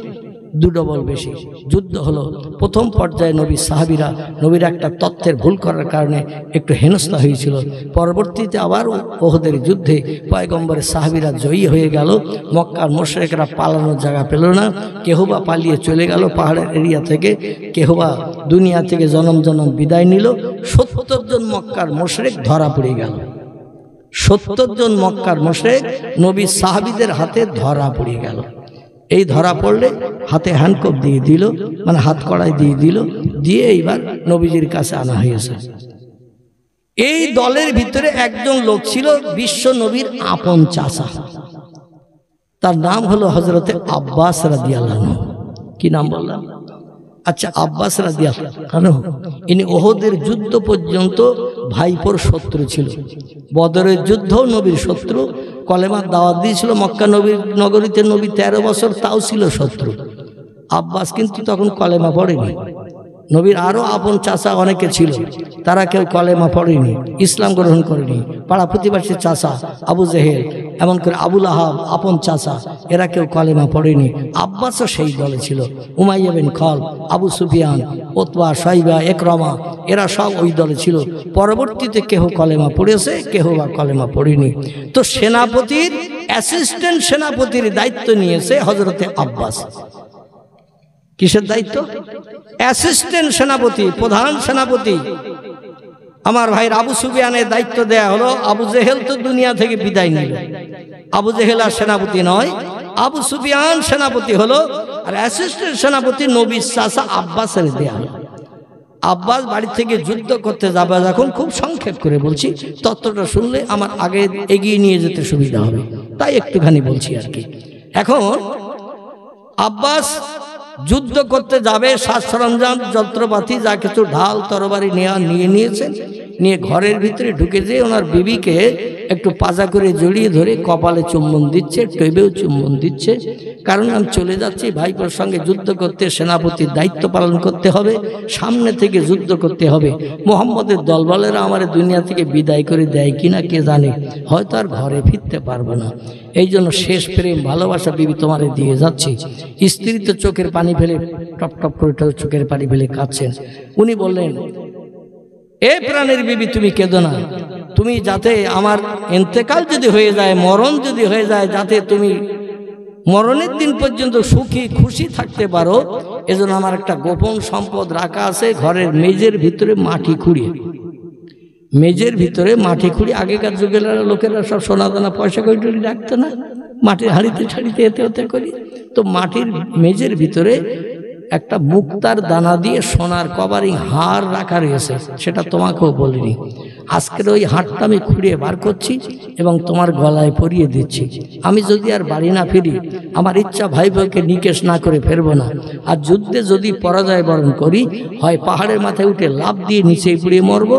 2 ডবল বেশি। যুদ্ধ হলো। প্রথম পর্যায়ে নবী সাহাবীরা নবীর একটা তথ্যের ভুল করার কারণে একটু হেনস্থা হয়েছিল। পরবর্তীতে আবার ওহদের যুদ্ধে পয়গম্বরের সাহাবীরা জয়ী হয়ে গেল। মক্কার মুশরিকরা পালানোর জায়গা পেল না, কেহ বা পালিয়ে চলে গেল পাহাড়ের এরিয়া থেকে, কেহ বা দুনিয়া থেকে জনম জনম বিদায় নিল। 70 জন মক্কার মুশরিক ধরা পড়ে গেল। 70 জন মক্কার মুশরিক নবী সাহাবীদের হাতে ধরা পড়ে গেল। এই ধরা পড়লে হাতে হ্যান্ডকাফ দিয়ে দিল, মানে হাত কড়াই দিয়ে দিল, দিয়ে এইবার নবীজির কাছে আনা হয়েছে। এই দলের ভিতরে একজন লোক ছিল বিশ্ব নবীর আপন চাচা, তার নাম হলো হযরতে আব্বাস রাদিয়াল্লাহু আনহু। কি নাম বললাম? আচ্ছা, আব্বাস রাদিয়াল্লাহু আনহু ইনি ওহদের যুদ্ধ পর্যন্ত ভাইপোর শত্রু ছিল। বদরের যুদ্ধও নবীর শত্রু। কলেমার দাওয়াত দিয়েছিল মক্কা নবীর নগরীতে নবী 13 বছর, তাও ছিল শত্রু। আব্বাস কিন্তু তখন কলেমা পড়েনি। নবীর আরও আপন চাচা অনেকে ছিল, তারা কেউ কলেমা পড়েনি, ইসলাম গ্রহণ করেনি। পাড়া প্রতিবেশীর চাচা আবু জেহেল, এমন করে আবুল আহাব আপন চাচা, এরা কেউ কলেমা পড়েনি। আব্বাসও সেই দলে ছিল। উমাইয়া বিন খালদ, আবু সুফিয়ান, উতবা, শাইবা, ইকরামা, এরা সব ওই দলে ছিল। পরবর্তীতে কেহ কলেমা পড়েছে, কেহ বা কলেমা পড়েনি। তো সেনাপতির অ্যাসিস্ট্যান্ট সেনাপতির দায়িত্ব নিয়েছে হযরতে আব্বাস। কিসের দায়িত্ব? অ্যাসিস্ট্যান্ট সেনাপতি, প্রধান সেনাপতি। আমার ভাইয়ের আবু সুফিয়ানের দায়িত্ব দেয়া হলো। আবু জেহেল তো দুনিয়া থেকে বিদায় নিল, আবু জেহেল আর সেনাপতি নয়, আবু সুফিয়ান সেনাপতি হলো। আর অ্যাসিস্ট্যান্ট সেনাপতি নবীর চাচা আব্বাসের দেয়া হলো। আব্বাস বাড়ি থেকে যুদ্ধ করতে যাবে যখন, খুব সংক্ষেপ করে বলছি, তত্ত্বটা শুনলে আমার আগে এগিয়ে নিয়ে যেতে সুবিধা হবে, তাই একটুখানি বলছি আর কি। এখন আব্বাস যুদ্ধ করতে যাবে, সাজ সরঞ্জাম যন্ত্রপাতি যা কিছু ঢাল তরবারি নিয়ে নিয়েছেন, নিয়ে ঘরের ভিতরে ঢুকে যেয়ে ওনার বিবিকে একটু পাজা করে জড়িয়ে ধরে কপালে চুম্বন দিচ্ছে, টেবেও চুম্বন দিচ্ছে। কারণ আমি চলে যাচ্ছি ভাইপোর সঙ্গে যুদ্ধ করতে, সেনাপতির দায়িত্ব পালন করতে হবে, সামনে থেকে যুদ্ধ করতে হবে। মুহাম্মদের দলবলেরা আমার দুনিয়া থেকে বিদায় করে দেয় কিনা কে জানে, হয়তো আর ঘরে ফিরতে পারবো না। এই জন্য শেষ প্রেম ভালোবাসা বিবি তোমারে দিয়ে যাচ্ছি। স্ত্রী তো চোখের পানি ফেলে টপ টপ করে চোখের পানি ফেলে কাঁদছেন। উনি বললেন, এ প্রাণের বিবি তুমি কেঁদো না, তুমি যাতে আমার ইন্তেকাল যদি হয়ে যায়, মরণ যদি হয়ে যায়, যাতে তুমি মরণের দিন পর্যন্ত সুখী খুশি থাকতে পারো, এজন্য আমার একটা গোপন সম্পদ রাখা আছে ঘরের মেজের ভিতরে মাটি খুঁড়িয়ে। মেজের ভিতরে মাটি খুঁড়ি, আগেকার যুগের লোকেরা সব সোনা দানা পয়সা করি রাখতো না, মাটির হাঁড়িতে ঠাড়িতে এতে ওতে করি। তো মাটির মেজের ভিতরে একটা মুক্তার দানা দিয়ে সোনার কভারিং হার রাখা রয়েছে, সেটা তোমাকেও বলিনি। আজকের ওই হারটা আমি খুঁড়িয়ে বার করছি এবং তোমার গলায় পরিয়ে দিচ্ছি। আমি যদি আর বাড়ি না ফিরি, আমার ইচ্ছা ভাই বোনকে নিকেশ না করে ফেরবো না। আর যুদ্ধে যদি পরাজয় বরণ করি, হয় পাহাড়ের মাথায় উঠে লাফ দিয়ে নিচে পুড়িয়ে মরবো,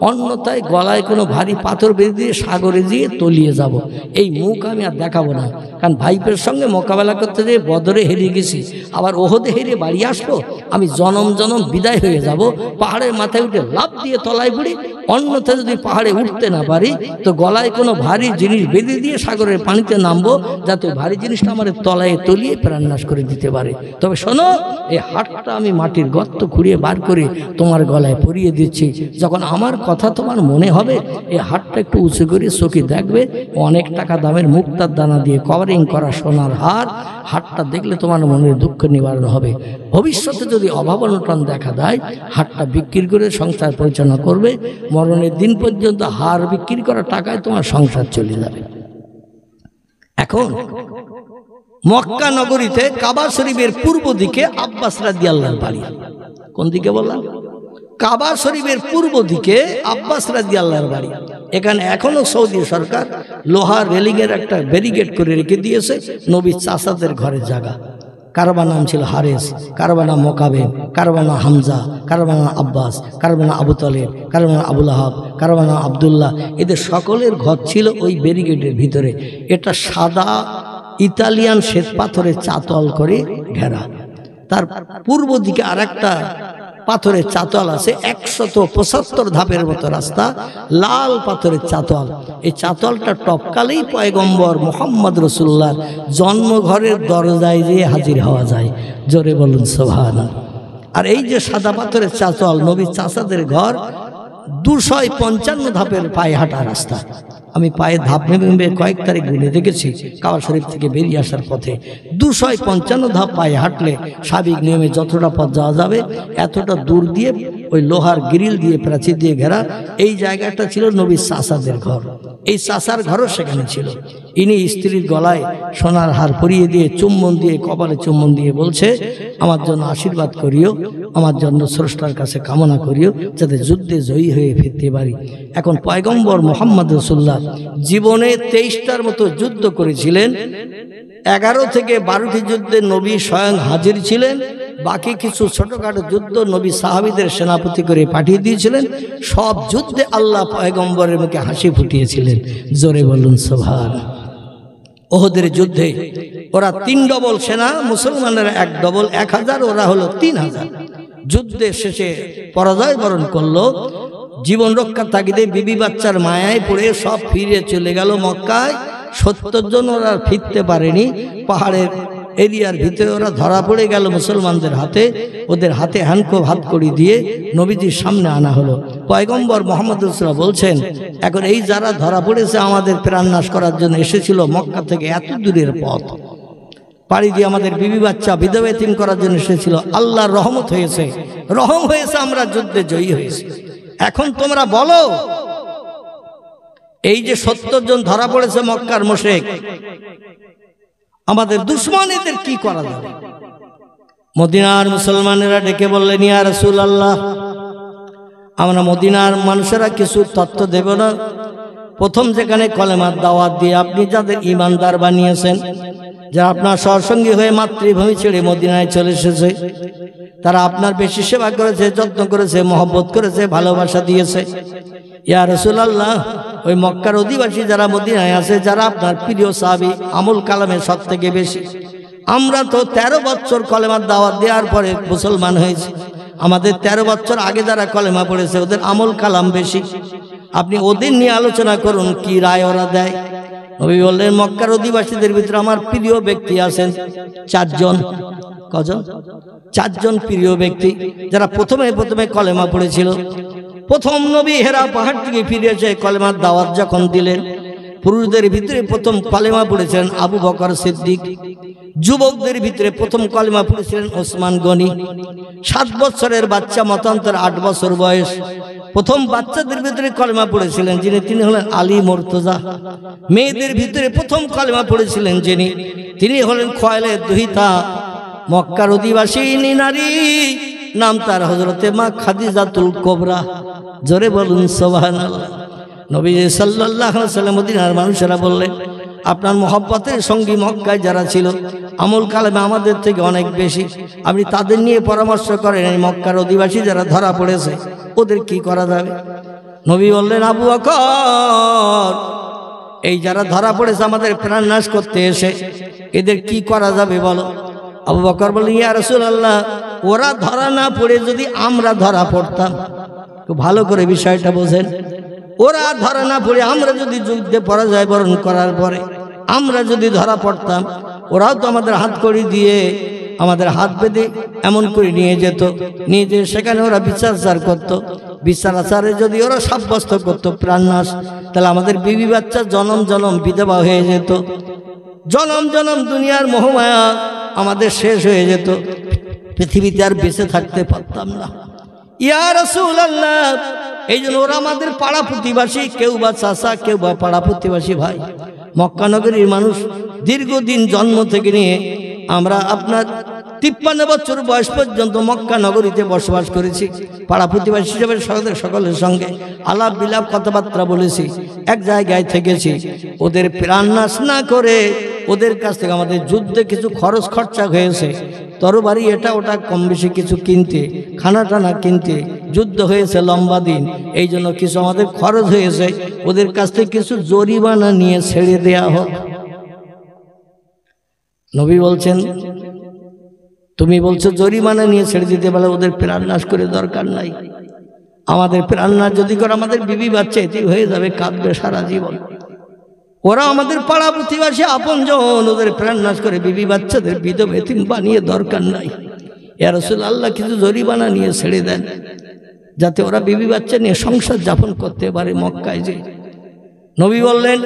অন্যথায় গলায় কোনো ভারী পাথর বেঁধে দিয়ে সাগরে দিয়ে তলিয়ে যাব। এই মুখ আমি আর দেখাবো না, কারণ ভাইপের সঙ্গে মোকাবেলা করতে যেয়ে বদরে হেরে গেছি, আবার ওহদে হেরে বাড়ি আসবো, আমি জনম জনম বিদায় হয়ে যাব। পাহাড়ের মাথায় উঠে লাফ দিয়ে তলায় পড়ি, অন্যথা যদি পাহাড়ে উঠতে না পারি তো গলায় কোনো ভারী জিনিস বেঁধে দিয়ে সাগরের পানিতে নামবো, যাতে ভারী জিনিসটা আমার তলায় তলিয়ে প্রাণনাশ করে দিতে পারে। তবে শোনো, এই হাটটা আমি মাটির গর্ত খুঁড়িয়ে বার করে তোমার গলায় পরিয়ে দিচ্ছি। যখন আমার কথা তোমার মনে হবে, এই হাটটা একটু উঁচু করে চোখে দেখবে, অনেক টাকা দামের মুক্তার দানা দিয়ে কভারিং করা সোনার হার, হাটটা দেখলে তোমার মনের দুঃখ নিবারণ হবে। ভবিষ্যতে যদি অভাব অনটন দেখা দেয়, হাটটা বিক্রি করে সংসার পরিচালনা করবে। মরণের দিন পর্যন্ত হার বিক্রি করা টাকায় তোমার সংসার চলে যাবে। এখন মক্কা নগরীতে কাবা শরীফের পূর্ব দিকে আব্বাস রাদিয়াল্লাহর বাড়ি। কোন দিকে বললাম? কাবা শরীফের পূর্ব দিকে আব্বাস রাদিয়াল্লাহর বাড়ি। এখানে এখনো সৌদি সরকার লোহার রেলিংয়ের একটা ব্যারিকেড করে রেখে দিয়েছে, নবীর চাচাদের ঘরের জায়গা। কারবা নাম ছিল হারেস, কারবা নাম মোকাবেব, কারবা নাম হামজা, কারবা নাম আব্বাস, কারবা নাম আবু তালেব, কারবা নাম আবুল আহাব, কারবা নাম আবদুল্লাহ। এদের সকলের ঘর ছিল ওই ব্যারিকেডের ভিতরে। এটা সাদা ইতালিয়ান শ্বেত পাথরের চাতল করে ঘেরা। তার পূর্ব দিকে আর একটা পাথরের চাতল আছে, 175 ধাপের মতো রাস্তা, লাল পাথরের চাতল। এই চাতলটা টপকালেই পয়গম্বর মুহাম্মদ রাসূলুল্লাহর জন্মঘরের দরজায় যেয়ে হাজির হওয়া যায়। জোরে বলুন সুবহানাল্লাহ। আর এই যে সাদা পাথরের চাতল, নবীর চাচাদের ঘর, 255 ধাপের পায়ে হাঁটা রাস্তা। আমি পায়ে ধাপ নেমে কয়েক তারিখ গুনে দেখেছি কাবা শরীফ থেকে বেরিয়ে আসার পথে। 255 ধাপ পায়ে হাঁটলে স্বাভাবিক নিয়মে যতটা পথ যাওয়া যাবে এতটা দূর দিয়ে ওই লোহার গ্রিল দিয়ে প্রাচীর দিয়ে ঘেরা এই জায়গাটা ছিল নবীর চাচাদের ঘর। এই চাচার ঘরও সেখানে ছিল। ইনি স্ত্রীর গলায় সোনার হার পরিয়ে দিয়ে চুম্বন দিয়ে, কপালে চুম্বন দিয়ে বলছে, আমার জন্য আশীর্বাদ করিও, আমার জন্য স্রষ্টার কাছে কামনা করিও যাতে যুদ্ধে জয়ী হয়ে ফিরতে পারি। এখন পয়গম্বর মুহাম্মদ রাসূলুল্লাহ জীবনে 23টার মতো যুদ্ধ করেছিলেন। 11 থেকে 12টি যুদ্ধে নবী স্বয়ং হাজির ছিলেন। বাকি কিছু ছোটখাটো যুদ্ধ নবী সাহাবীদের সেনাপতি করে পাঠিয়ে দিয়েছিলেন। সব যুদ্ধে আল্লাহ পয়গম্বরের মুখে হাসি ফুটিয়েছিলেন। জোরে বলুন সুবহানাল্লাহ। ওহদের যুদ্ধে ওরা 3 ডবল সেনা, মুসলমানেরা 1 ডবল, 1000, ওরা হলো 3000। যুদ্ধের শেষে পরাজয় বরণ করলো। জীবন রক্ষার তাগিদে বিবি বাচ্চার মায়ায় পড়ে সব ফিরে চলে গেল মক্কায়। 70 জন ওরা ফিরতে পারেনি। পাহাড়ের এরিয়ার ভিতরে ওরা ধরা পড়ে গেল মুসলমানদের হাতে। ওদের হাতে হ্যান্ডকোপ হাত করি দিয়ে নবীজির সামনে আনা হলো। পয়গম্বর মুহাম্মদ রাসূলুল্লাহ বলছেন, এখন এই যারা ধরা পড়েছে আমাদের প্রাণনাশ করার জন্য এসেছিল, মক্কা থেকে এত দূরের পথ পাড়ি দিয়ে আমাদের বিবি বাচ্চা বিধবা এতিম করার জন্য এসেছিল, আল্লাহর রহমত হয়েছে, রহম হয়েছে, আমরা যুদ্ধে জয়ী হয়েছি। এখন তোমরা বলো, এই যে 70 জন ধরা পড়েছে মক্কার মুশরিক, আমাদের দুশমন, এদের কি করা যাবে? মদিনার মুসলমানেরা ডেকে বললেন, ইয়া রাসূলুল্লাহ, আমরা মদিনার মানুষেরা কিছু তথ্য দেব না। প্রথম যেখানে কলেমার দাওয়াত দিয়ে আপনি যাদের ইমানদার বানিয়েছেন, যারা আপনার সহসঙ্গী হয়ে মাতৃভূমি ছেড়ে মদিনায় চলে এসেছে, তারা আপনার বেশি সেবা করেছে, যত্ন করেছে, মহব্বত করেছে, ভালোবাসা দিয়েছে। ইয়া রাসূলুল্লাহ, ওই মক্কার অধিবাসী যারা মদিনায় আছে, যারা আপনার প্রিয় সাহাবী, আমল কালামে সব থেকে বেশি। আমরা তো 13 বছর কলেমার দাওয়াত দেওয়ার পরে মুসলমান হয়েছি। আমাদের 13 বছর আগে যারা কলেমা পড়েছে ওদের আমল কালাম বেশি। আপনি ওদের নিয়ে আলোচনা করুন, কি রায় ওরা দেয়। নবী বললেন, মক্কার অধিবাসীদের ভিতরে আমার প্রিয় ব্যক্তি আছেন 4 জন। কজন? 4 জন প্রিয় ব্যক্তি, যারা প্রথমে কলেমা পড়েছিল। প্রথম নবী হেরা পাহাড় থেকে ফিরে এসে কলেমার দাওয়াত যখন দিলেন, পুরুষদের ভিতরে প্রথম কলেমা পড়েছিলেন আবু বকর সিদ্দিক। যুবকদের ভিতরে প্রথম কলেমা পড়েছিলেন ওসমান গনি। 7 বছরের বাচ্চা, মতান্তর 8 বছর বয়স। প্রথম বাচ্চাদের ভিতরে কলেমা পড়েছিলেন তিনি হলেন আলী মুর্তজা। মেয়েদের ভিতরে প্রথম কলেমা পড়েছিলেন তিনি হলেন খোয়াইলেদ দুহিতা। মক্কার অধিবাসী নারী, নাম তার হযরতে মা খাদিজাতুল কুবরা। জোরে বলুন সুবহানাল্লাহ। নবী সাল্লাল্লাহু আলাইহি ওয়াসাল্লাম মদিনার মানুষেরা বললেন, আপনার মহব্বতের সঙ্গী মক্কায় যারা ছিল, আমল কালামে আমাদের থেকে অনেক বেশি, আপনি তাদের নিয়ে পরামর্শ করেন। এই মক্কার অধিবাসী যারা ধরা পড়েছে ওদের কি করা যাবে? নবী বললেন, আবু বকর, এই যারা ধরা পড়েছে আমাদের প্রাণ নাশ করতে এসে, এদের কি করা যাবে বলো? আবু বকর বললেন, ইয়া রাসূলুল্লাহ, ওরা ধরা না পড়ে যদি আমরা ধরা পড়তাম। খুব ভালো করে বিষয়টা বোঝেন। ওরা ধরা না পড়ে আমরা যদি যুদ্ধে পরাজয় বরণ করার পরে আমরা যদি ধরা পড়তাম, ওরাও তো আমাদের হাত কড়ি দিয়ে আমাদের হাত বেঁধে এমন করে নিয়ে যেত। নিয়ে যেয়ে সেখানে ওরা বিচার করত। বিচার আচারে যদি ওরা সাব্যস্ত করতো প্রাণনাশ, তাহলে আমাদের বিবি বাচ্চা জনম জনম বিধবা হয়ে যেত। জনম জনম দুনিয়ার মোহমায়া আমাদের শেষ হয়ে যেত। পৃথিবীতে আর বেঁচে থাকতে পারতাম না। ইয়া রাসূলুল্লাহ, এই জন্য ওরা আমাদের পাড়া প্রতিবাসী, কেউ বা চাচা, কেউ বা পাড়া প্রতিবাসী ভাই। মক্কা নগরীর মানুষ দীর্ঘদিন জন্ম থেকে নিয়ে আমরা আপনার 53 বছর বয়স পর্যন্ত মক্কা নগরীতে বসবাস করেছি। পাড়া প্রতিবেশী হিসেবে সকলের সঙ্গে আলাপ বিলাপ কথাবার্তা বলেছি, এক জায়গায় থেকেছি। ওদের প্রাণ নাশ না করে ওদের কাছ থেকে আমাদের যুদ্ধে কিছু খরচ খরচা হয়েছে, তরবারি এটা ওটা কম বেশি কিছু কিনতে, খানা টানা কিনতে, যুদ্ধ হয়েছে লম্বা দিন, এই জন্য কিছু আমাদের খরচ হয়েছে। ওদের কাছ থেকে কিছু জরিমানা নিয়ে ছেড়ে দেয়া হোক। নবী বলছেন, তুমি বলছো জরিমানা নিয়ে ছেড়ে দিতে পারলে, ওদের প্রাণ নাশ করে দরকার নাই। আমাদের প্রাণ নাশ যদি করে আমাদের বিবি বাচ্চা এটি হয়ে যাবে, কাঁদবে সারা জীবন। ওরা আমাদের পাড়া প্রতিবেশী আপনজন, ওদের প্রাণ নাশ করে বিবি বাচ্চাদের বিধবা এতিম বানিয়ে দরকার নাই। ইয়া রাসূলুল্লাহ, কিছু জরিমানা নিয়ে ছেড়ে দেন যাতে ওরা বিবি বাচ্চা নিয়ে সংসার যাপন করতে পারে মক্কায়। যে নবী বললেন,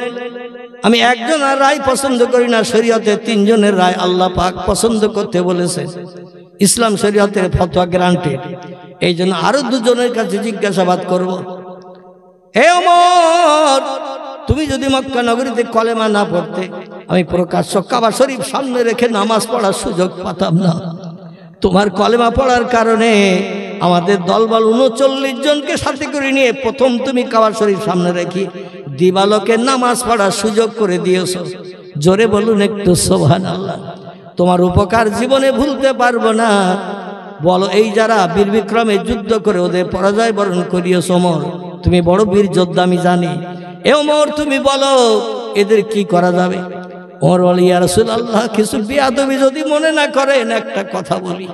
আমি একজন আর রায় পছন্দ করি না, শরীয়তে 3 জনের রায় আল্লাহ পাক পছন্দ করতে বলেছে। ইসলাম শরীয়তের ফতোয়া গ্রান্টেড। এই জন্য আরো 2 জনের কাছে জিজ্ঞাসাবাদ করব। হে ওমর, তুমি যদি মক্কা নগরীতে কলেমা না পড়তে, আমি প্রকাশ্য কাবা শরীফ সামনে রেখে নামাজ পড়ার সুযোগ পাতাম না। তোমার কলেমা পড়ার কারণে আমাদের দলবল 39 জনকে সাথে করে নিয়ে প্রথম তুমি কাবা শরীফ সামনে রেখে দিবালোকে নামাজ পড়ার সুযোগ করে দিয়েছ। জোরে বলুন একটু সুবহানাল্লাহ। তোমার উপকার জীবনে ভুলতে পারবো না। বলো, এই যারা বীর বিক্রমে যুদ্ধ করে ওদের পরাজয় বরণ করিয়েছ ওমর, তুমি বড় বীর যোদ্ধা আমি জানি। এ ওমর, তুমি বলো এদের কি করা যাবে? ওমর বলে, ইয়া রাসূলুল্লাহ, কিছু বেয়াদবি যদি মনে না করেন একটা কথা বলি।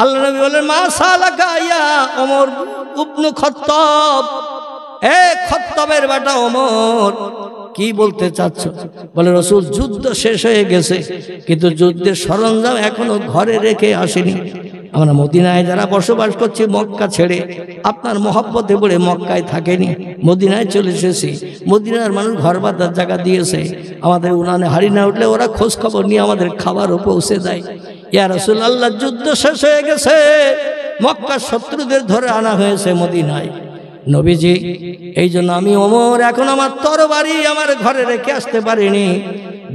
আল্লাহ নবী বলেন, মা সালাকা ইয়া ওমর ইবনে খাত্তাব, এ খাত্তাবের বেটা ওমর, কি বলতে চাচ্ছ? বলে, রাসূল, যুদ্ধ শেষ হয়ে গেছে কিন্তু যুদ্ধের সরঞ্জাম এখনো ঘরে রেখে আসেনি। আমরা মদিনায় যারা বসবাস করছি মক্কা ছেড়ে, আপনার মহব্বতে পড়ে মক্কায় থাকেনি, মদিনায় চলে এসেছি। মদিনার মানুষ ঘর বাঁধার জায়গা দিয়েছে, আমাদের উনানে হাড়ি না উঠলে ওরা খোঁজ খবর নিয়ে আমাদের খাবারও পৌঁছে দেয়। ইয়া রাসূলুল্লাহ, যুদ্ধ শেষ হয়ে গেছে, মক্কার শত্রুদের ধরে আনা হয়েছে মদিনায়। নবীজি, এই জন্য আমি ওমর এখন আমার তরবারি আমার ঘরে রেখে আসতে পারিনি,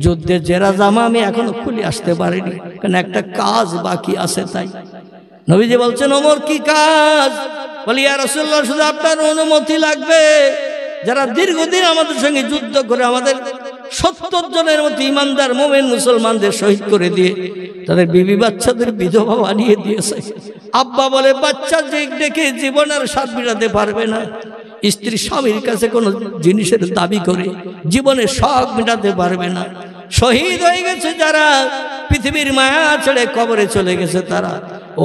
যুদ্ধের জেরা জামা আমি এখনো খুলে আসতে পারিনি, কারণ একটা কাজ বাকি আছে। তাই নবীজি বলছেন, ওমর কি কাজ? বলি, ইয়া রাসূলুল্লাহ, শুধু আপনার অনুমতি লাগবে। যারা দীর্ঘদিন আমাদের সঙ্গে যুদ্ধ করে আমাদের 70 জনের মতো ইমানদার মুমিন মুসলমানদের শহীদ করে দিয়ে তাদের বিবি বাচ্চাদের বিধবা বানিয়ে দিয়েছে। আব্বা বলে, বাচ্চা দেখে জীবন আর স্বাদ মেটাতে পারবে না। স্ত্রী স্বামীর কাছে কোনো জিনিসের দাবি করে জীবনের শখ মেটাতে পারবে না। শহীদ হয়ে গেছে যারা, পৃথিবীর মায়া ছেড়ে কবরে চলে গেছে তারা,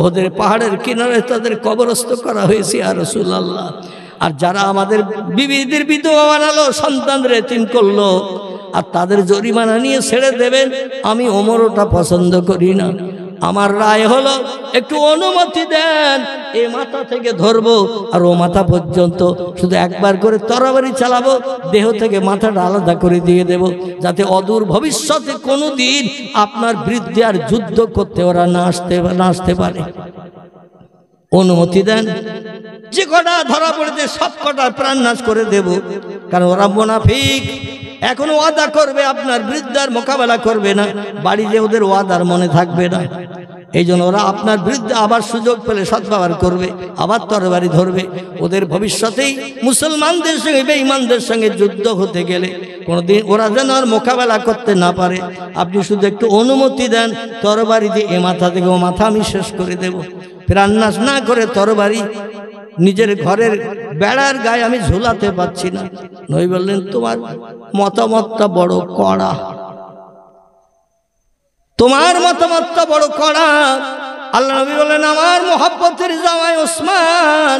ওদের পাহাড়ের কিনারে তাদের কবরস্থ করা হয়েছে ইয়া রাসূলুল্লাহ। আর যারা আমাদের বিবিদের বিধবা বানালো, সন্তানদের এতিম করলো, আর তাদের জরিমানা নিয়ে ছেড়ে দেবেন, আমি ওমর ওটা পছন্দ করি না। আমার রায় হলো, একটু অনুমতি দেন, এ মাথা থেকে ধরবো আর ও মাথা পর্যন্ত শুধু একবার করে তরবারি চালাবো, দেহ থেকে মাথাটা আলাদা করে দিয়ে দেব, যাতে অদূর ভবিষ্যতে কোনো দিন আপনার বিরুদ্ধে আর যুদ্ধ করতে ওরা না আসতে পারে। অনুমতি দেন। যে কটা ধরা পড়েছে সব কটা প্রাণ নাশ করে দেব, কারণ ওরা মুনাফিক। এখনো ওয়াদা করবে আপনার বিরুদ্ধে মোকাবেলা করবে না, বাড়ি যে ওদের ওয়াদার মনে থাকবে না। এই জন্য ওরা আপনার বিরুদ্ধে আবার সুযোগ পেলে সদ্ব্যবহার করবে, আবার তরবারি ধরবে। ওদের ভবিষ্যতেই মুসলমানদের সঙ্গে বেঈমানদের সঙ্গে যুদ্ধ হতে গেলে কোনোদিন ওরা যেন আর মোকাবেলা করতে না পারে। আপনি শুধু একটু অনুমতি দেন, তরবারি দিয়ে এ মাথা থেকে ও মাথা আমি শেষ করে দেব। প্রাণ নাশ না করে তরবারি নিজের ঘরের বেড়ার গায়ে আমি ঝুলাতে পারছি না। নবী বললেন, তোমার মতামতটা বড় কড়া, তোমার মতামতটা বড় কড়া। আল্লাহ নবী বললেন, আমার মহব্বতের জামাই ওসমান,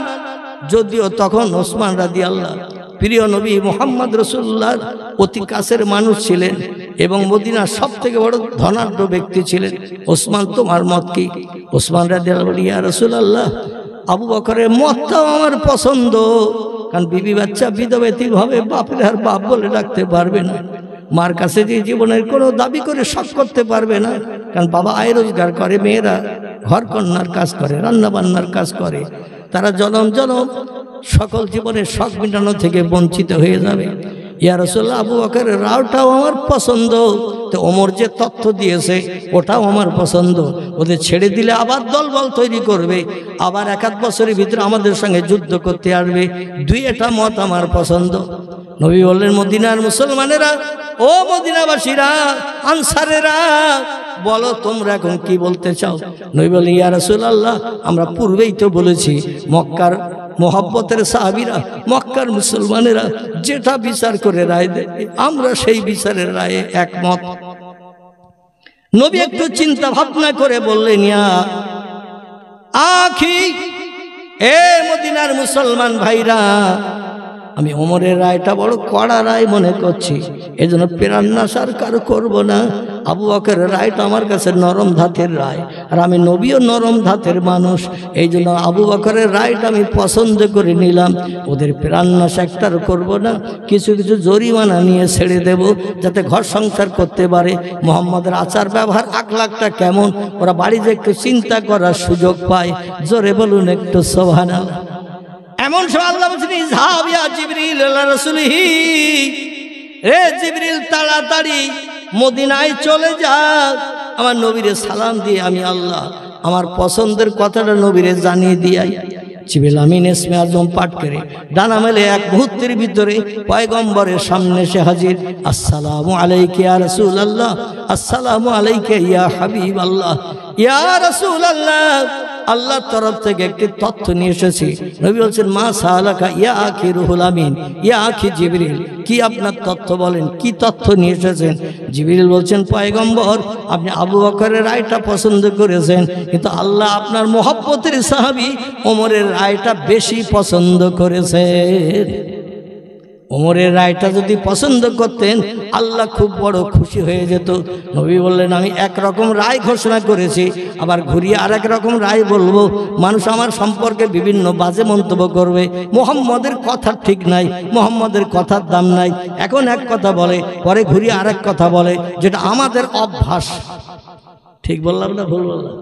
যদিও তখন ওসমান রাদিয়াল্লাহু প্রিয় নবী মুহাম্মদ রাসূলুল্লাহ অতি কাছের মানুষ ছিলেন এবং মদিনার সবথেকে বড় ধনাঢ্য ব্যক্তি ছিলেন। ওসমান, তোমার মত কি? ওসমান রাদিয়াল্লাহু ইয়া রাসূলুল্লাহ, আবু বকরের মতটাও আমার পছন্দ, কারণ বিবি বাচ্চা বিধবেতিক হবে, বাপের আর বাপ বলে ডাকতে পারবে না, মার কাছে যে জীবনের কোনো দাবি করে শখ করতে পারবে না, কারণ বাবা আয় রোজগার করে, মেয়েরা ঘর কন্যার কাজ করে, রান্না বান্নার কাজ করে, তারা জনম জনম সকল জীবনের শখ মেটানো থেকে বঞ্চিত হয়ে যাবে। ইয়া রাসূলুল্লাহ, আবু বকরের রাওটাও আমার পছন্দ, তো ওমর যে তথ্য দিয়েছে ওটাও আমার পছন্দ। ওদের ছেড়ে দিলে আবার দলবল তৈরি করবে, আবার 1-1 বছরের ভিতরে আমাদের সঙ্গে যুদ্ধ করতে আসবে। দুইটা মত আমার পছন্দ। নবী বললেন, মদিনার মুসলমানেরা, ও মদিনাবাসীরা, আনসারেরা, বলো তোমরা এখন কি বলতে চাও? নবী বললেন, ইয়া রাসূলুল্লাহ, আমরা পূর্বেই তো বলেছি, মক্কার মোহাব্বতের সাহাবীরা, মক্কার মুসলমানেরা যেটা বিচার করে রায় দেয়, আমরা সেই বিচারের রায়ে একমত। নবী একটু চিন্তা ভাবনা করে বললেন, ইয়া আখি, এ মদিনার মুসলমান ভাইরা, আমি ওমরের রায়টা বড় কড়া রায় মনে করছি, এজন্য প্রাণনাশ কারো করব না। আবু বকরের রায়টা আমার কাছে নরম ধাতের রায়, আর আমি নবীও নরম ধাতের মানুষ, এই জন্য আবু বকরের রায়টা আমি পছন্দ করে নিলাম। ওদের প্রাণনাশ একটার করব না, কিছু কিছু জরিমানা নিয়ে ছেড়ে দেব, যাতে ঘর সংসার করতে পারে। মোহাম্মদের আচার ব্যবহার আখলাকটা কেমন, ওরা বাড়িতে একটু চিন্তা করার সুযোগ পায়। জোরে বলুন একটু সুবহানাল্লাহ। এমন সময় আল্লাহ বলছেন, ইযহাব ইয়া জিবরিল ইলা রাসূলিহি, রে জিবরিল তাড়াতাড়ি মদিনায় চলে যা, আমার নবীরে সালাম দিয়ে আমি আল্লাহ আমার পছন্দের কথাটা নবীরে জানিয়ে দিয়াই। জিবরিল আমিন ইসমে আজম পাঠ করে ডানা মেলে এক মুহূর্তের ভিতরে পয়গম্বরের সামনে সে হাজির। আসসালামু আলাইকা ইয়া রাসূলুল্লাহ, আসসালামু আলাইকা ইয়া হাবিবাল্লাহ, ইয়া রাসূলুল্লাহ, আল্লাহর তরফ থেকে একটি তথ্য নিয়ে এসেছি। নবী বলছেন, মা সালাকা ইয়া আখি রুহুল আমিন, ইয়া আখি জিবরিল, কি আপনার তথ্য বলেন, কি তথ্য নিয়ে এসেছেন? জিবরিল বলছেন, পয়গম্বর, আপনি আবু বকরের রায়টা পছন্দ করেছেন, কিন্তু আল্লাহ আপনার মহব্বতের সাহাবী ওমরের রায়টা বেশি পছন্দ করেছেন। ওমরের রায়টা যদি পছন্দ করতেন আল্লাহ খুব বড় খুশি হয়ে যেত। নবী বললেন, আমি একরকম রায় ঘোষণা করেছি, আবার ঘুরিয়ে আরেক রকম রায় বলবো, মানুষ আমার সম্পর্কে বিভিন্ন বাজে মন্তব্য করবে। মুহাম্মদের কথা ঠিক নাই, মুহাম্মদের কথার দাম নাই। এখন এক কথা বলে, পরে ঘুরিয়ে আরেক কথা বলে, যেটা আমাদের অভ্যাস। ঠিক বললাম না ভুল বললাম?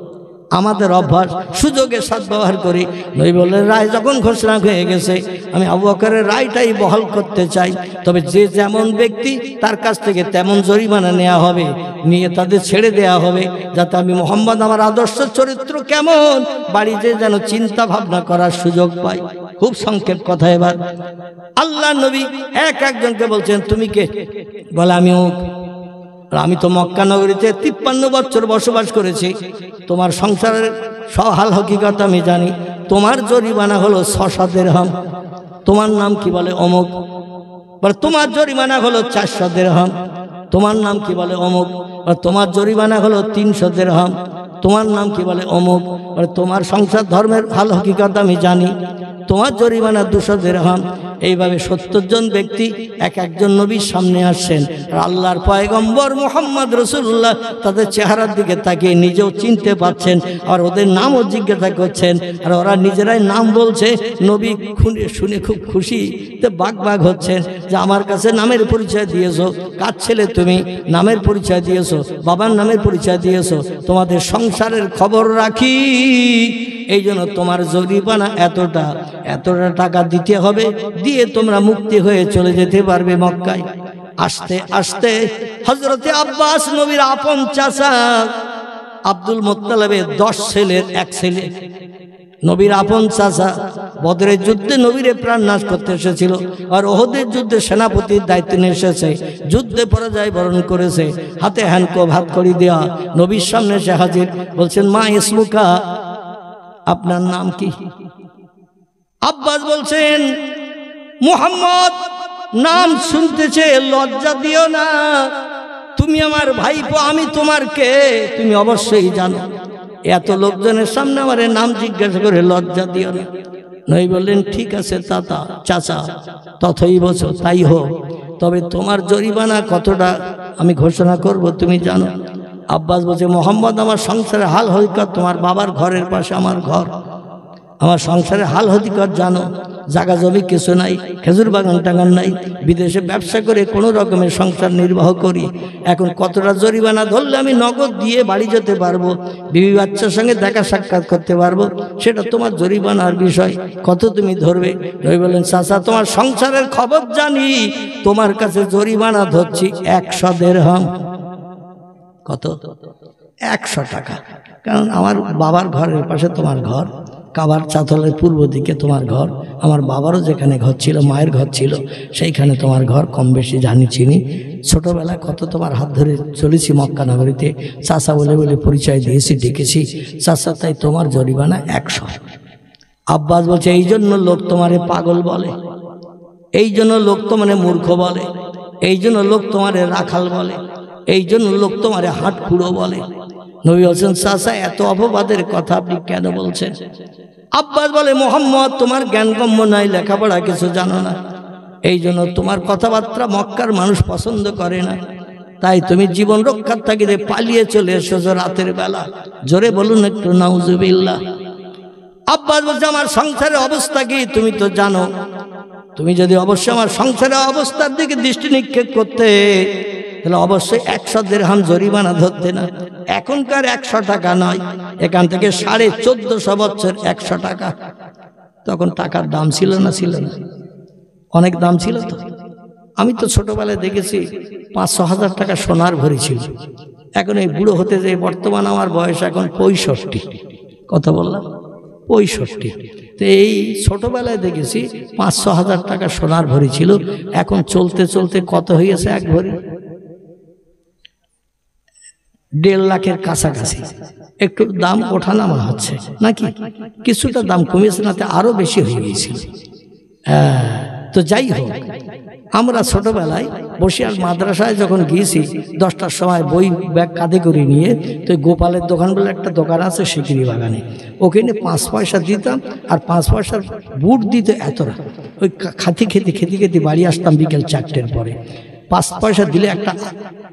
আমাদের অভ্যাস, সুযোগে সদ্ব্যবহার করি। নবী বললেন, রায় যখন ঘোষণা হয়ে গেছে, আমি আবু বকরের রায়টাই বহাল করতে চাই। তবে যে যেমন ব্যক্তি তার কাছ থেকে তেমন জরিমানা নেওয়া হবে, নিয়ে তাদের ছেড়ে দেওয়া হবে, যাতে আমি মুহাম্মদ আমার আদর্শ চরিত্র কেমন বাড়িতে যেন চিন্তা ভাবনা করার সুযোগ পাই। খুব সংক্ষেপ কথা। এবার আল্লাহ নবী একজনকে বলছেন, তুমি কে? বলে, আমি তো মক্কা নগরীতে 53 বছর বসবাস করেছি, তোমার সংসারের সহাল হকিকত আমি জানি। তোমার জরিমানা হলো 600 দিরহাম। তোমার নাম কি? বলে অমুক। বলে, তোমার জরিমানা হলো 400 দিরহাম। তোমার নাম কি? বলে অমুক। তোমার জরিমানা হলো 300 দিরহাম। তোমার নাম কি? বলে অমুক। বলে, তোমার সংসার ধর্মের হাল হকিকত আমি জানি, তোমার জরিমানা 200 দিরহাম। এইভাবে 70 জন ব্যক্তি একজন নবীর সামনে আসছেন, আর আল্লাহর পয়গম্বর মুহাম্মদ রাসূলুল্লাহ তাদের চেহারার দিকে তাকিয়ে নিজেও চিনতে পাচ্ছেন, আর ওদের নামও জিজ্ঞাসা করছেন, আর ওরা নিজেরাই নাম বলছে। নবী শুনে খুব খুশি, বাগ হচ্ছেন যে আমার কাছে নামের পরিচয় দিয়েছো, কার ছেলে তুমি, নামের পরিচয় দিয়েছো, বাবার নামের পরিচয় দিয়েছো, তোমাদের সংসারের খবর রাখি, এই জন্য তোমার জরিমানা এতটা টাকা দিতে হবে, দিয়ে তোমরা মুক্তি হয়ে চলে যেতে পারবে মক্কায়। আস্তে আস্তে হযরতে আব্বাস, নবীর আপন চাচা, আব্দুল মুত্তালিবের 10 ছেলের এক ছেলে, নবীর আপন চাচা, বদরের যুদ্ধে নবীরে প্রাণ নাশ করতে এসেছিল, আর ওহদের যুদ্ধে সেনাপতির দায়িত্ব নিয়ে এসেছে, যুদ্ধে পরাজয় বরণ করেছে, হাতে হ্যান্ডকাফ হাত করি দেওয়া, নবীর সামনে সে হাজির। বলছেন, মা ইসমুকা, আপনার নাম কি? আব্বাস বলছেন, মুহাম্মদ। নাম শুনতেছে, লজ্জা দিও না, তুমি আমার ভাইপো, আমি তোমার কে তুমি অবশ্যই জানো। এত লোকজনের সামনে আমার নাম জিজ্ঞাসা করে লজ্জা দিও না। নবী বললেন, ঠিক আছে চাচা, তথই বলছো, তাই হোক, তবে তোমার জরিমানা কতটা আমি ঘোষণা করব, তুমি জানো। আব্বাস বলছে, মুহাম্মদ, আমার সংসারের হাল হকিকত, তোমার বাবার ঘরের পাশে আমার ঘর, আমার সংসারের হাল হকিকত জানো। জায়গা জমি কিছু নাই, খেজুর বাগান টাগান নাই, বিদেশে ব্যবসা করে কোনো রকমের সংসার নির্বাহ করি। এখন কতটা জরিমানা ধরলে আমি নগদ দিয়ে বাড়ি যেতে পারবো, বিবি বাচ্চার সঙ্গে দেখা সাক্ষাৎ করতে পারবো, সেটা তোমার জরিমানার বিষয়, কত তুমি ধরবে? নবী বলেন, চাচা তোমার সংসারের খবর জানি, তোমার কাছে জরিমানা ধরছি 100 দিরহাম। কত? 100 টাকা। কারণ আমার বাবার ঘরের পাশে তোমার ঘর, কাবার চাতলের পূর্ব দিকে তোমার ঘর, আমার বাবারও যেখানে ঘর ছিল, মায়ের ঘর ছিল, সেইখানে তোমার ঘর, কম বেশি জানি চিনি। ছোটোবেলায় কত তোমার হাত ধরে চলেছি মক্কা নগরীতে, চাচা বলে বলে পরিচয় দিয়েছি, ডেকেছি চাচা, তাই তোমার জরিমানা 100। আব্বাস বলছে, এই জন্য লোক তোমারে পাগল বলে, এই জন্য লোক তোমারে মূর্খ বলে, এই জন্য লোক তোমারে রাখাল বলে, এই জন্য লোক তোমারে হাটখুড়ো বলে। নবী বলছেন, চাচা এত অপবাদের কথা আপনি কেন বলছেন? আব্বাস বলে, মোহাম্মদ তোমার জ্ঞানগম্য নাই, লেখাপড়া কিছু জানো না, এই জন্য তোমার কথাবার্তা মক্কার মানুষ পছন্দ করে না, তাই তুমি জীবন রক্ষার তাগিদে পালিয়ে চলে এসেছো রাতের বেলা। জোরে বলুন একটু নাউজুবিল্লাহ। আব্বাস বলছে, আমার সংসারের অবস্থা কি তুমি তো জানো, তুমি যদি অবশ্যই আমার সংসারের অবস্থার দিকে দৃষ্টি নিক্ষেপ করতে, তাহলে অবশ্যই 100 দিরহাম জরিমানা ধরতে না। এখনকার 100 টাকা নয়, এখান থেকে 1450 বছর 100 টাকা। তখন টাকার দাম ছিল না? ছিল না, অনেক দাম ছিল। তো আমি তো ছোটবেলায় দেখেছি 500 হাজার টাকা সোনার ভরি ছিল। এখন এই বুড়ো হতে যে বর্তমান আমার বয়স এখন 65। কথা বললাম 65। তো এই ছোটবেলায় দেখেছি 500 হাজার টাকা সোনার ভরি ছিল। এখন চলতে চলতে কত হয়েছে এক ভরি? 1.5 লাখের কাছাকাছি। একটু দাম ওঠানামা হচ্ছে নাকি, কিছুটা দাম কমেছে, না আরো বেশি হয়ে গিয়েছিল। তো যাই হোক, আমরা ছোটবেলায় বসিয়ার মাদ্রাসায় যখন গিয়েছি 10টার সময় বই ব্যাগ কাঁধে করে নিয়ে, তো গোপালের দোকান বলে একটা দোকান আছে শিকিরি বাগানে, ওখানে 5 পয়সা দিতাম, আর 5 পয়সার বুট দিত এতটা। ওই খেতে বাড়ি আসতাম বিকেল 4টের পরে। 5 পয়সা দিলে একটা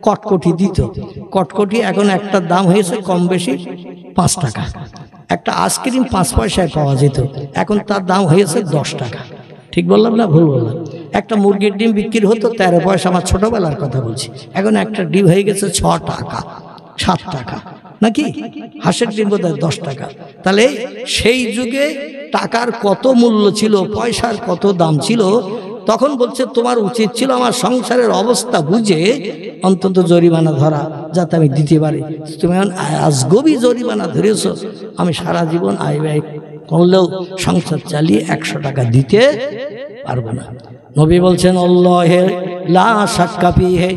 কটকটি দিত। কটকটি এখন একটা দাম হয়েছে কম বেশি 5 টাকা। একটা আইসক্রিম 5 পয়সায় পাওয়া যেত, এখন তার দাম হয়েছে 10 টাকা। ঠিক বললাম না ভুল বললাম? একটা মুরগির ডিম বিক্রি হতো 13 পয়সা, আমার ছোটবেলার কথা বলছি। এখন একটা ডিম হয়ে গেছে 6 টাকা 7 টাকা, নাকি? হাঁসের ডিম বোধহয় 10 টাকা। তাহলে সেই যুগে টাকার কত মূল্য ছিল, পয়সার কত দাম ছিল। তখন বলছে, তোমার উচিত ছিল আমার সংসারের অবস্থা বুঝে অন্তত জরিমানা ধরা, যাতে আমি দিতে পারি। তুমি আজগবি জরিমানা ধরেছ, আমি সারা জীবন আয় ব্যয় করলেও সংসার চালিয়ে 100 টাকা দিতে পারবো না। নবী বলছেন, আল্লাহে লা শাক্কা ফিহি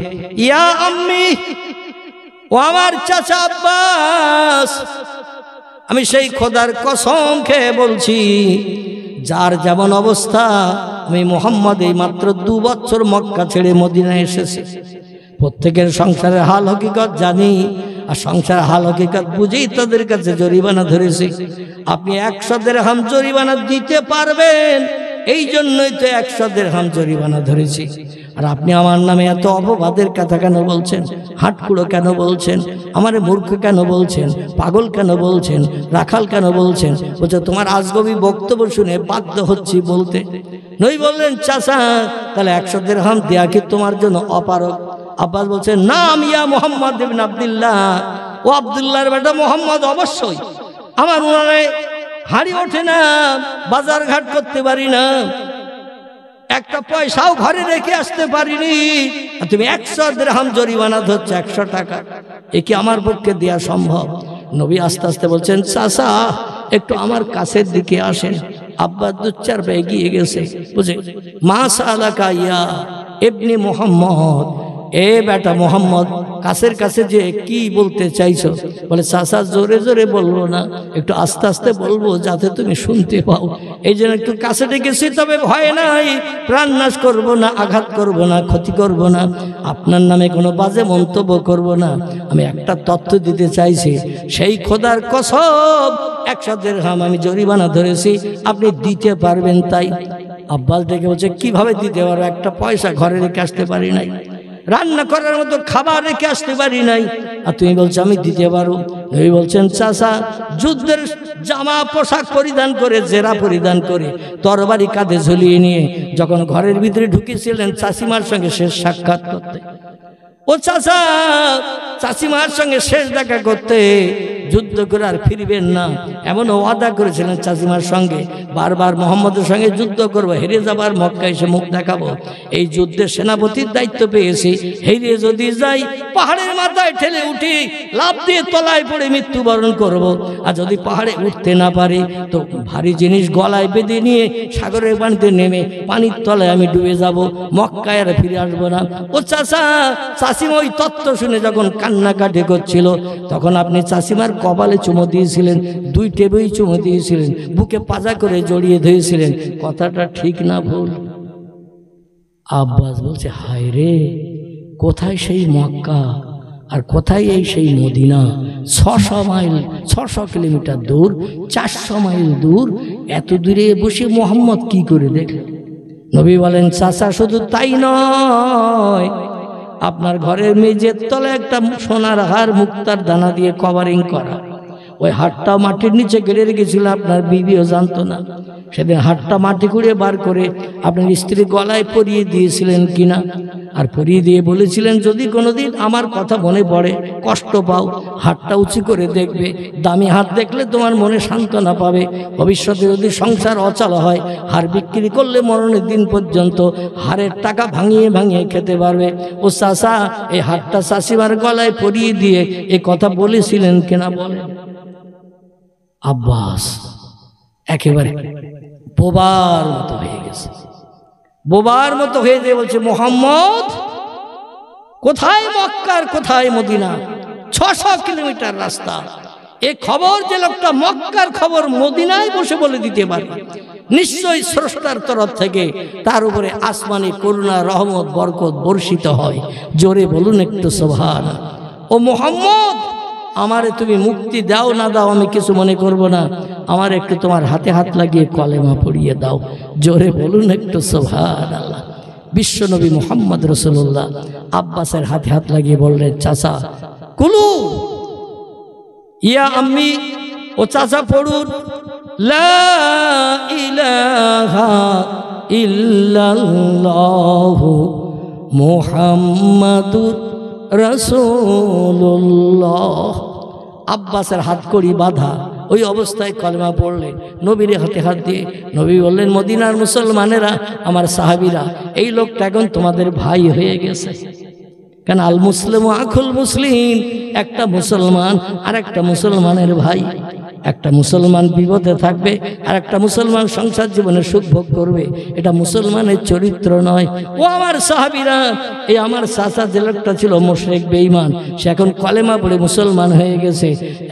ইয়া আম্মি, ও আমার চাচা আব্বাস, আমি সেই খোদার কসম খেয়ে বলছি, যার যেমন অবস্থা, আমি মুহাম্মদ এই মাত্র 2 বছর মক্কা ছেড়ে মদিনায় এসেছি। প্রত্যেকের সংসারের হাল হকিকত জানি, আর সংসার হাল হকিকত বুঝেই তাদের কাছে জরিমানা ধরেছি। আপনি 100 দিরহাম জরিমানা দিতে পারবেন, এই জন্যই তো 100 দিরহাম জরিমানা ধরেছি। আর আপনি আমার নামে এত অপবাদের কথা কেন বলছেন? হাটকুড়ো কেন বলছেন? আমারে মূর্খ কেন বলছেন? পাগল কেন বলছেন? রাখাল কেন বলছেন? বলছে, তোমার আজগবি বক্তব্য শুনে বাধ্য হচ্ছি বলতে। নই বললেন, চাচা তাহলে 100 দিরহাম দেয়া কি তোমার জন্য অপারক? আব্বাস বলছেন, নাম ইয়া মুহাম্মদ ইবনে আব্দুল্লাহ, ও আব্দুল্লাহর বেটা মুহাম্মদ, অবশ্যই। আমার উনারে হাড়ি ওঠে না, বাজার ঘাট করতে পারি না, একটা পয়সাও ঘরে রেখে আসতে পারিনি, আর তুমি 100 দিরহাম জরিমানা ধরছো 100 টাকা, এ কি আমার পক্ষে দেয়া সম্ভব? নবী আস্তে আস্তে বলছেন, চাচা একটু আমার কাছের দিকে আসেন। আব্বাস 2-4 পা এগিয়ে গেছে। বুঝে, মাশাআল্লাহ ইয়া ইবনে মুহাম্মদ, এ বেটা মোহাম্মদ, কাছের কাছে যে কি বলতে চাইছো? বলে, চাচা জোরে জোরে বলবো না, একটু আস্তে আস্তে বলবো যাতে তুমি শুনতে পাও, এই জন্য একটু কাছে ডেকেছি। তবে ভয় নাই, প্রাণ নাশ করবো না, আঘাত করবো না, ক্ষতি করবো না, আপনার নামে কোনো বাজে মন্তব্য করবো না। আমি একটা তথ্য দিতে চাইছি, সেই খোদার কসম 100 দিরহাম আমি জরিমানা ধরেছি, আপনি দিতে পারবেন? তাই আব্বাস ডেকে বলছে, কিভাবে দিতে পারবো? একটা পয়সা ঘরে রেখে আসতে পারি নাই। রান্না করার মতো খাবার রেখে আসতে পারি নাই, আর তুমি বলছো আমি দিতে পারো। নবী বলছেন চাচা যুদ্ধের জামা পোশাক পরিধান করে, জেরা পরিধান করে, তরবারি কাঁধে ঝুলিয়ে নিয়ে যখন ঘরের ভিতরে ঢুকেছিলেন চাচিমার সঙ্গে শেষ সাক্ষাৎ করতে, ও চাচা চাচিমার সঙ্গে শেষ দেখা করতে, যুদ্ধ করে আর ফিরবেন না এমন ওয়াদা করেছিলেন চাচিমার সঙ্গে, বারবার মোহাম্মদের সঙ্গে যুদ্ধ করবো, হেরে যাবার মক্কা এসে মুখ দেখাবো, এই যুদ্ধের সেনাপতির দায়িত্ব পেয়েছি, হেরে যদি যাই পাহাড়ের মাথায় ঠেলে উঠি, লাফ দিয়ে তলায় পড়ে মৃত্যুবরণ করব, আর যদি পাহাড়ে উঠতে না পারি তো ভারী জিনিস গলায় বেঁধে নিয়ে সাগরের পানিতে নেমে পানির তলায় আমি ডুবে যাব, মক্কায় আর ফিরে আসবো না। ও চাচা চাচিমা ওই তত্ত্ব শুনে যখন কান্নাকাটি করছিল, তখন আপনি চাচিমার কপালে চুমো দিয়েছিলেন, 2 টেবিল চুমো দিয়েছিলেন, বুকে পাজা করে জড়িয়ে ধরেছিলেন, কথাটা ঠিক না ভুল? আব্বাস বলছে হায় রে, কোথায় সেই মক্কা আর কোথায় এই সেই মদিনা, 600 মাইল 600 কিলোমিটার দূর, 400 মাইল দূর, এত দূরে বসে মোহাম্মদ কি করে দেখল? নবী বলেন চাচা শুধু তাই নয়, আপনার ঘরের মেঝের তলে একটা সোনার হার মুক্তার দানা দিয়ে কভারিং করা, ওই হাটটা মাটির নিচে গেড়ে রেখেছিল, আপনার বিবিও জানতো না। সেদিন হাটটা মাটি খুঁড়ে বার করে আপনার স্ত্রী গলায় পরিয়ে দিয়েছিলেন কিনা, আর পরিয়ে দিয়ে বলেছিলেন যদি কোনোদিন আমার কথা মনে পড়ে, কষ্ট পাও, হাতটা উঁচু করে দেখবে, দামি হাত দেখলে তোমার মনে সান্ত্বনা পাবে, ভবিষ্যতে যদি সংসার অচল হয় হার বিক্রি করলে মরণের দিন পর্যন্ত হারের টাকা ভাঙিয়ে ভাঙিয়ে খেতে পারবে। ও চাচা এই হাতটা চাচিমার গলায় পরিয়ে দিয়ে এ কথা বলেছিলেন কিনা বলেন? আব্বাস একেবারে বোবার মতো হয়ে গেছে, বোবার মতো হয়ে যায়, বলছে মোহাম্মদ কোথায় মক্কার কোথায় মদিনা, 600 কিলোমিটার রাস্তা, এ খবর যে লোকটা মক্কার খবর মদিনায় বসে বলে দিতে পারে, নিশ্চয়ই স্রষ্টার তরফ থেকে তার উপরে আসমানি করুণা রহমত বরকত বর্ষিত হয়। জোরে বলুন একটু সুবহানাল্লাহ। ও মোহাম্মদ আমারে তুমি মুক্তি দাও না দাও আমি কিছু মনে করব না, আমার একটু তোমার হাতে হাত লাগিয়ে কলেমা পড়িয়ে দাও। জোরে বলুন একটু সুবহানাল্লাহ। বিশ্বনবী মুহাম্মদ রাসূলুল্লাহ আব্বাসের হাতে হাত লাগিয়ে বললেন চাচা কুলু ইয়া আম্মি, ও চাচা পড়ুন লা ইলাহা ইল্লাল্লাহু মুহাম্মাদুর রাসূলুল্লাহ। আব্বাসের হাত কড়ি বাঁধা, ওই অবস্থায় কলেমা পড়লেন, নবীর হাতে হাত দিয়ে নবী বললেন মদিনার মুসলমানেরা, আমার সাহাবীরা, এই লোকটা এখন তোমাদের ভাই হয়ে গেছে। কেন আল মুসলিম আখুল মুসলিম, একটা মুসলমান আর একটা মুসলমানের ভাই, একটা মুসলমান বিপদে থাকবে আর একটা মুসলমান সংসার জীবনে সুখ ভোগ করবে, এটা মুসলমানের চরিত্র নয়। ও আমার সাহাবীরা, এই আমার চাচা যে লোকটা ছিল মুশরিক বেঈমান, সে এখন কলেমা পড়ে মুসলমান হয়ে গেছে।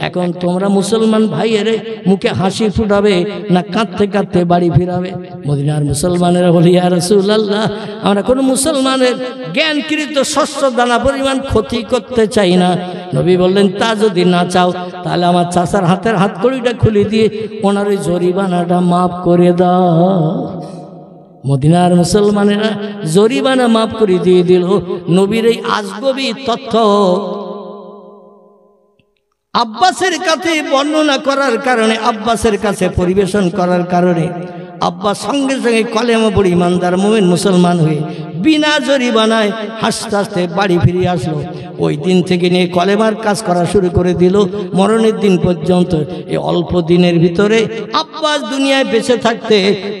এখন তোমরা মুসলমান ভাইয়ের মুখে হাসি ফুটাবে না কাঁদতে কাঁদতে বাড়ি ফিরাবে? মদিনার মুসলমানেরা বলি ইয়া রাসূলুল্লাহ, আমরা কোনো মুসলমানের জ্ঞানকৃত শস্য দানা পরিমাণ ক্ষতি করতে চাই না। নবী বললেন তা যদি না চাও তাহলে আমার চাচার হাতের হাত কড়িটা খুলে দিয়ে ওনার ওই জরিমানাটা মাফ করে দাও। মদিনার মুসলমানেরা জরিমানা মাফ করে দিয়ে দিল। নবীর এই আজগবি তথ্য আব্বাসের কাছে বর্ণনা করার কারণে, আব্বাসের কাছে পরিবেশন করার কারণে আব্বাস সঙ্গে সঙ্গে কলেমা পড়ে ইমানদার মুমিন মুসলমান হয়ে বিনা জরিমানায় হাসতে হাসতে বাড়ি ফিরে আসলো। ওই দিন থেকে নিয়ে কলেমার কাজ করা শুরু করে দিল মরণের দিন পর্যন্ত। এই অল্প দিনের ভিতরে আব্বাস দুনিয়ায় বেঁচে থাকতে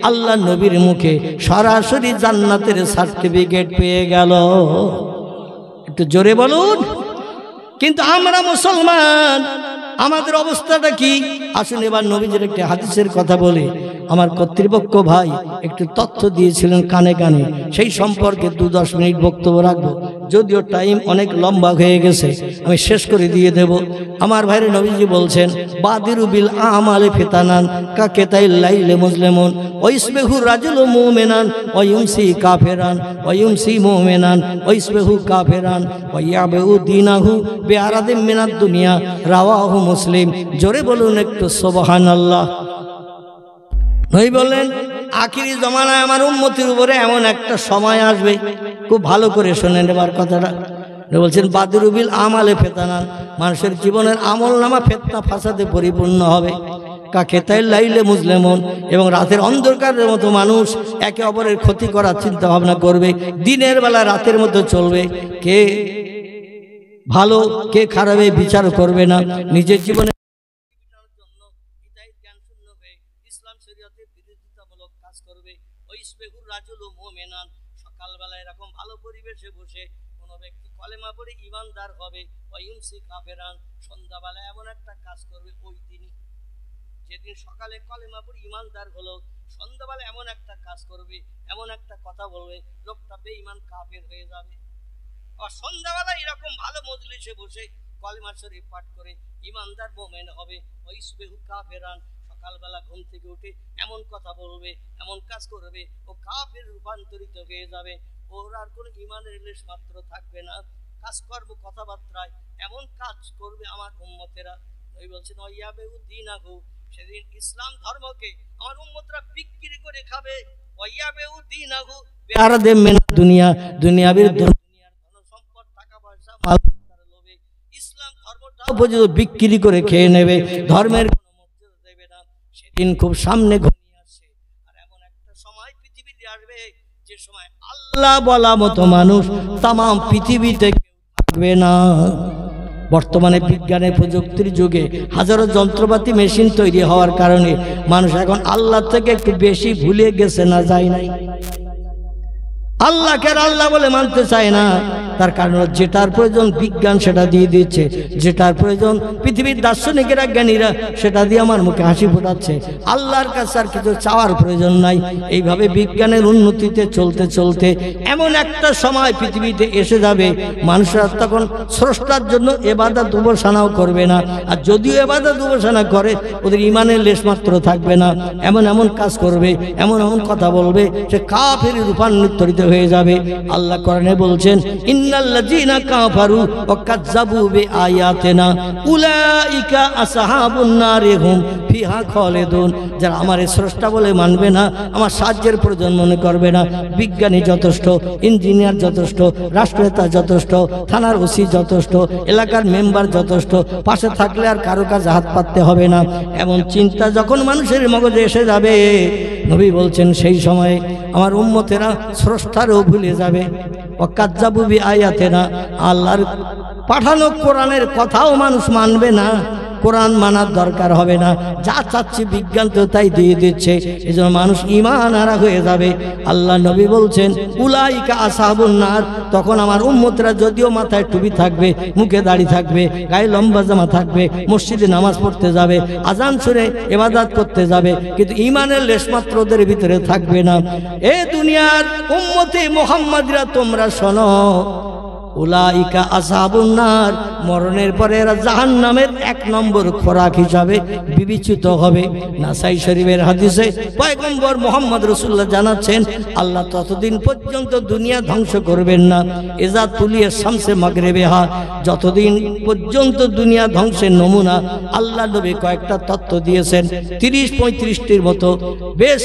আল্লাহ নবীর মুখে সরাসরি জান্নাতের সার্টিফিকেট পেয়ে গেল। একটু জোরে বলুন। কিন্তু আমরা মুসলমান, আমাদের অবস্থাটা কি? আসুন এবার নবীজির একটি হাদিসের কথা বলে, আমার কর্তৃপক্ষ ভাই একটু তথ্য দিয়েছিলেন কানে কানে, সেই সম্পর্কে 2-10 মিনিট বক্তব্য রাখবো। যদিও টাইম অনেক লম্বা হয়ে গেছে, আমি শেষ করে দিয়ে দেব। আমার ভাইরে নবীজি বলছেন বাদিরু বিল আমালে ফিতানান কাকেতাইল লাইলে মুসলিমুন ওয়াইসবিহু রাজুলু মুমিনান ওয়ায়ুমসি কাফিরান ওয়ায়ুমসি মুমিনান ওয়াইসবিহু কাফিরান ওয়ায়াবু দীনাহু বিআরাদিম মিনাদ দুনিয়া, রাওয়াহু মুসলিম। জোরে বলুন একটু সুবহানাল্লাহ। নবী বলেন আখিরি জমানায় আমার উম্মতির উপরে এমন একটা সময় আসবে, খুব ভালো করে শোনেন এবার কথাটা। বলছেন বাদরুবিল আমালে ফেতানান, মানুষের জীবনের আমল নামা ফেতনা ফাসাদে পরিপূর্ণ হবে। কাকে তাই লাইলে মুসলিমন, এবং রাতের অন্ধকারের মতো মানুষ একে অপরের ক্ষতি করার চিন্তা ভাবনা করবে, দিনের বেলা রাতের মতো চলবে, কে ভালো কে খারাপে বিচার করবে না, নিজের জীবনে সকালবেলা এরকম ভালো পরিবেশে বসে কোনো ব্যক্তি কলেমা পড়ে ঈমানদার হবে, সন্ধ্যাবেলা এমন একটা কাজ করবে, ওই দিনই যেদিন সকালে কলেমা পড়ে ঈমানদার হলো, সন্ধ্যাবেলা এমন একটা কাজ করবে, এমন একটা কথা বলবে, লোকটা বেঈমান কাফের হয়ে যাবে। আর সন্ধ্যাবেলা এরকম ভালো মজলিসে বসে কলেমা শরীফ পাঠ করে ঈমানদার মুমিন হবে, ওয়াইসবিহু কাফেরান, সকালবেলা ঘুম থেকে উঠে এমন কথা বলবে, এমন কাজ করবে, ও কাফের রূপান্তরিত হয়ে যাবে, ওর আর কোনো ঈমানের লেশ মাত্র থাকবে না। কাজকর্ম কথাবার্তায় এমন কাজ করবে আমার উম্মতেরা, ওই বলছেন ওয়াইয়াবিউ দীনাহু, সেদিন ইসলাম ধর্মকে আমার উম্মতরা বিক্রি করে খাবে। ওয়াইয়াবিউ দীনাহু বিআরদি মিন দুনিয়া, দুনিয়াবির দুনিয়ার ধন সম্পদ টাকা পয়সা মাল লোভে ইসলাম ধর্মটাও পর্যন্ত বিক্রি করে খেয়ে নেবে, ধর্মের কোনো মর্যাদা দেবে না। সেদিন খুব সামনে ঘনিয়ে আসছে, আর এমন একটা সময় পৃথিবীতে আসবে যে সময় আল্লাহ বলা মতো মানুষ তাম পৃথিবীতে কেউ থাকবে না। বর্তমানে বিজ্ঞানের প্রযুক্তির যুগে হাজারো যন্ত্রপাতি মেশিন তৈরি হওয়ার কারণে মানুষ এখন আল্লাহ থেকে একটু বেশি ভুলে গেছে না, যায় নাই, আল্লাহকে আর আল্লাহ বলে মানতে চায় না। তার কারণ যেটার প্রয়োজন বিজ্ঞান সেটা দিয়ে দিচ্ছে, যেটার প্রয়োজন পৃথিবীর দার্শনিকেরা জ্ঞানীরা সেটা দিয়ে আমার মুখে হাসি ফোটাচ্ছে, আল্লাহর কাছে আর কিছু চাওয়ার প্রয়োজন নাই। এইভাবে বিজ্ঞানের উন্নতিতে চলতে চলতে এমন একটা সময় পৃথিবীতে এসে যাবে মানুষরা তখন স্রষ্টার জন্য ইবাদত উপাসনাও করবে না, আর যদিও ইবাদত উপাসনা করে ওদের ঈমানের লেশমাত্র থাকবে না। এমন এমন কাজ করবে, এমন এমন কথা বলবে, সে কাফের রূপান্তরিত হয়ে যাবে। আল্লাহ কোরআনে বলছেন ইন্নাল্লাযীনা কাফারু ওয়া কাযযাবু বিআয়াতিনা উলাইকা আসহাবুন নারি হুম ফিহা খালিদুন, যারা আমার স্রষ্টা বলে মানবে না, আমার সাহায্যের প্রয়োজন মনে করবে না, বিজ্ঞানী যথেষ্ট, ইঞ্জিনিয়ার যথেষ্ট, রাষ্ট্রনেতা যথেষ্ট, থানার ওসি যথেষ্ট, এলাকার মেম্বার যথেষ্ট, পাশে থাকলে আর কারো কাছে হাত পাততে হবে না, এমন চিন্তা যখন মানুষের মগজে এসে যাবে, নবী বলছেন সেই সময়ে আমার উম্মতেরা স্রষ্টারও ভুলে যাবে। ওয়াকাযযাবু বিআয়াতিনা, আল্লাহর পাঠানো কোরআনের কথাও মানুষ মানবে না, কোরআন মানার দরকার হবে না, যা চাচ্ছি বিজ্ঞান তো তাই দিয়ে দিচ্ছে, এই জন্য মানুষ ঈমান হারা হয়ে যাবে। আল্লাহ নবী বলছেন উলাইকা আসহাবুন নার, তখন আমার উম্মতরা যদিও মাথায় টুপি থাকবে, মুখে দাড়ি থাকবে, গায়ে লম্বা জামা থাকবে, মসজিদে নামাজ পড়তে যাবে, আজান শুনে ইবাদত করতে যাবে, কিন্তু ঈমানের লেশমাত্র ওদের ভিতরে থাকবে না। এ দুনিয়ার উম্মতে মুহাম্মাদিরা তোমরা শোনো, উলাইকা আসহাবুন নার, মরণের পরে এরা জাহান্নামের 1 নম্বর খোরাক হিসাবে বিবেচিত হবে। নাসাই শরীফের হাদিসে পয়গম্বর মুহাম্মদ রাসূলুল্লাহ জানাচ্ছেন আল্লাহ ততদিন পর্যন্ত দুনিয়া ধ্বংস করবেন না, ইজা তুলিয়া শামসে মাগরিবিহা, যতদিন পর্যন্ত দুনিয়া ধ্বংসের নমুনা আল্লাহ নবী কয়েকটা তত্ত্ব দিয়েছেন, 30-35টির মতো, বেশ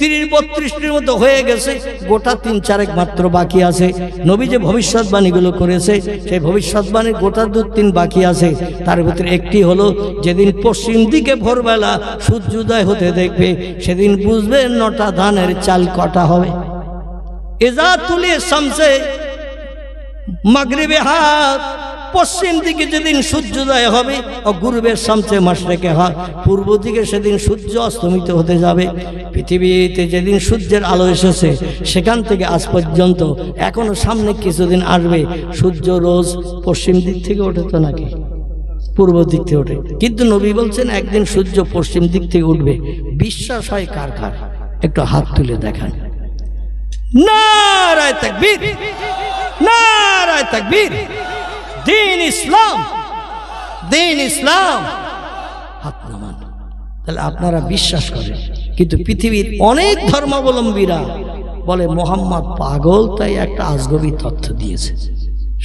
30-32টির মতো হয়ে গেছে, গোটা 3-4 মাত্র বাকি আছে। নবী যে ভবিষ্যৎবাণীগুলো করেছে সেই ভবিষ্যৎবাণীর গোটা 2-3 বাকি আছে। তার ভিতরে একটি হলো যেদিন পশ্চিম দিকে ভোরবেলা সূর্যোদয় হতে দেখবে সেদিন বুঝবে 9টা ধানের চাল কটা হবে। ইজা তুলিয়া শামসে মাগরিবিহা, পশ্চিম দিকে যেদিন সূর্যোদয় হবে, ও গুরুবের শামসে মাশরিকে হয়, পূর্ব দিকে সেদিন সূর্য অস্তমিত হতে যাবে। পৃথিবীতে যেদিন সূর্যের আলো এসেছে সেখান থেকে আজ পর্যন্ত এখনো সামনে কিছুদিন আসবে সূর্য রোজ পশ্চিম দিক থেকে ওঠে তো নাকি পূর্ব দিক থেকে ওঠে, কিন্তু নবী বলছেন একদিন সূর্য পশ্চিম দিক থেকে উঠবে। বিশ্বাস হয় কার কার? একটু হাত তুলে দেখান। নারায়ে তাকবীর, নারায়ে তাকবীর, দিন ইসলাম, দিন ইসলাম, হাত নামান। তাহলে আপনারা বিশ্বাস করেন, কিন্তু পৃথিবীর অনেক ধর্মাবলম্বীরা বলে মোহাম্মদ পাগল, তাই একটা আজগবি তথ্য দিয়েছে।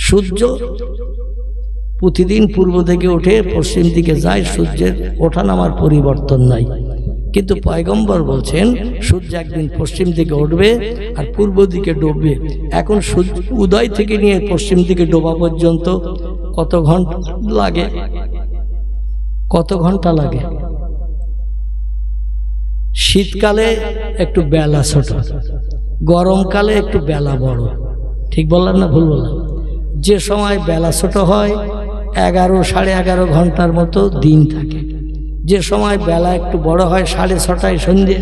সূর্য প্রতিদিন পূর্ব দিকে ওঠে, পশ্চিম দিকে যায়, সূর্যের ওঠানামার পরিবর্তন নাই। কিন্তু পয়গম্বর বলছেন সূর্য একদিন পশ্চিম দিকে উঠবে আর পূর্ব দিকে ডুববে। এখন সূর্য উদয় থেকে নিয়ে পশ্চিম দিকে ডোবা পর্যন্ত কত ঘন্টা লাগে? কত ঘন্টা লাগে? শীতকালে একটু বেলা ছোট, গরমকালে একটু বেলা বড়। ঠিক বললাম না ভুল বললাম? যে সময় বেলা ছোট হয় 11 সাড়ে 11 ঘন্টার মতো দিন থাকে। যে সময় বেলা একটু বড় হয় 6:30 সন্ধ্যে,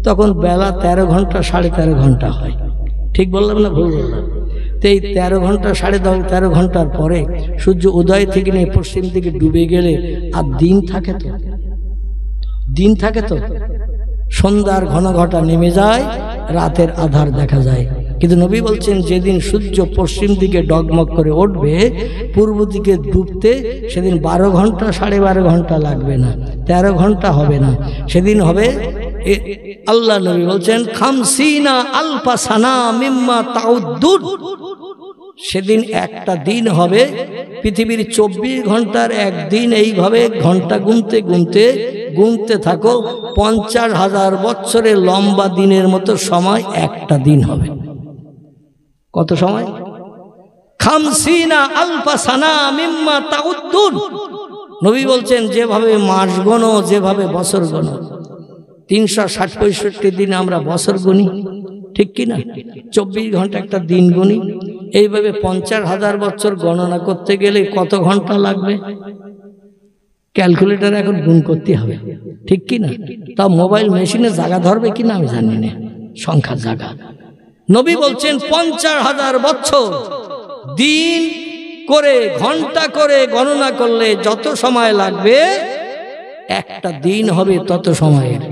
তখন বেলা 13 ঘন্টা 13.5 ঘন্টা হয়। ঠিক বললাম না ভুল বললাম? তো এই 13 ঘন্টা 13.5 ঘন্টার পরে সূর্য উদয় থেকে নিয়ে পশ্চিম দিকে ডুবে গেলে আর দিন থাকে তো? দিন থাকে তো? সন্ধ্যার ঘন ঘটা নেমে যায়, রাতের আধার দেখা যায়। কিন্তু নবী বলছেন যেদিন সূর্য পশ্চিম দিকে ডগমগ করে উঠবে, পূর্ব দিকে ডুবতে সেদিন 12 ঘন্টা 12.5 ঘন্টা লাগবে না, 13 ঘন্টা হবে না, সেদিন হবে আল্লাহ নবী বলছেন খামসিনা আলফা সানা মিম্মা তাউদ্দুন। সেদিন একটা দিন হবে পৃথিবীর 24 ঘন্টার একদিন। এইভাবে ঘন্টা গুনতে গুনতে গুনতে থাকো, 50,000 বছরের লম্বা দিনের মতো সময় একটা দিন হবে। কত সময়? খামসিনা আলফা সানা মিম্মা তাউদ্দুন। নবী বলছেন যেভাবে মাস গণো, যেভাবে বছর গণো, 360-65 দিন আমরা বছর গুনি, ঠিক কিনা? 24 ঘন্টা একটা দিন গুনি। এইভাবে 50,000 বছর গণনা করতে গেলে কত ঘন্টা লাগবে? ক্যালকুলেটর এখন গুণ করতে হবে, ঠিক কিনা? তা মোবাইল মেশিনে জায়গা ধরবে কিনা আমি জানি না, সংখ্যা জায়গা। নবী বলছেন 50,000 বছর দিন করে ঘন্টা করে গণনা করলে যত সময় লাগবে একটা দিন হবে তত সময়ের।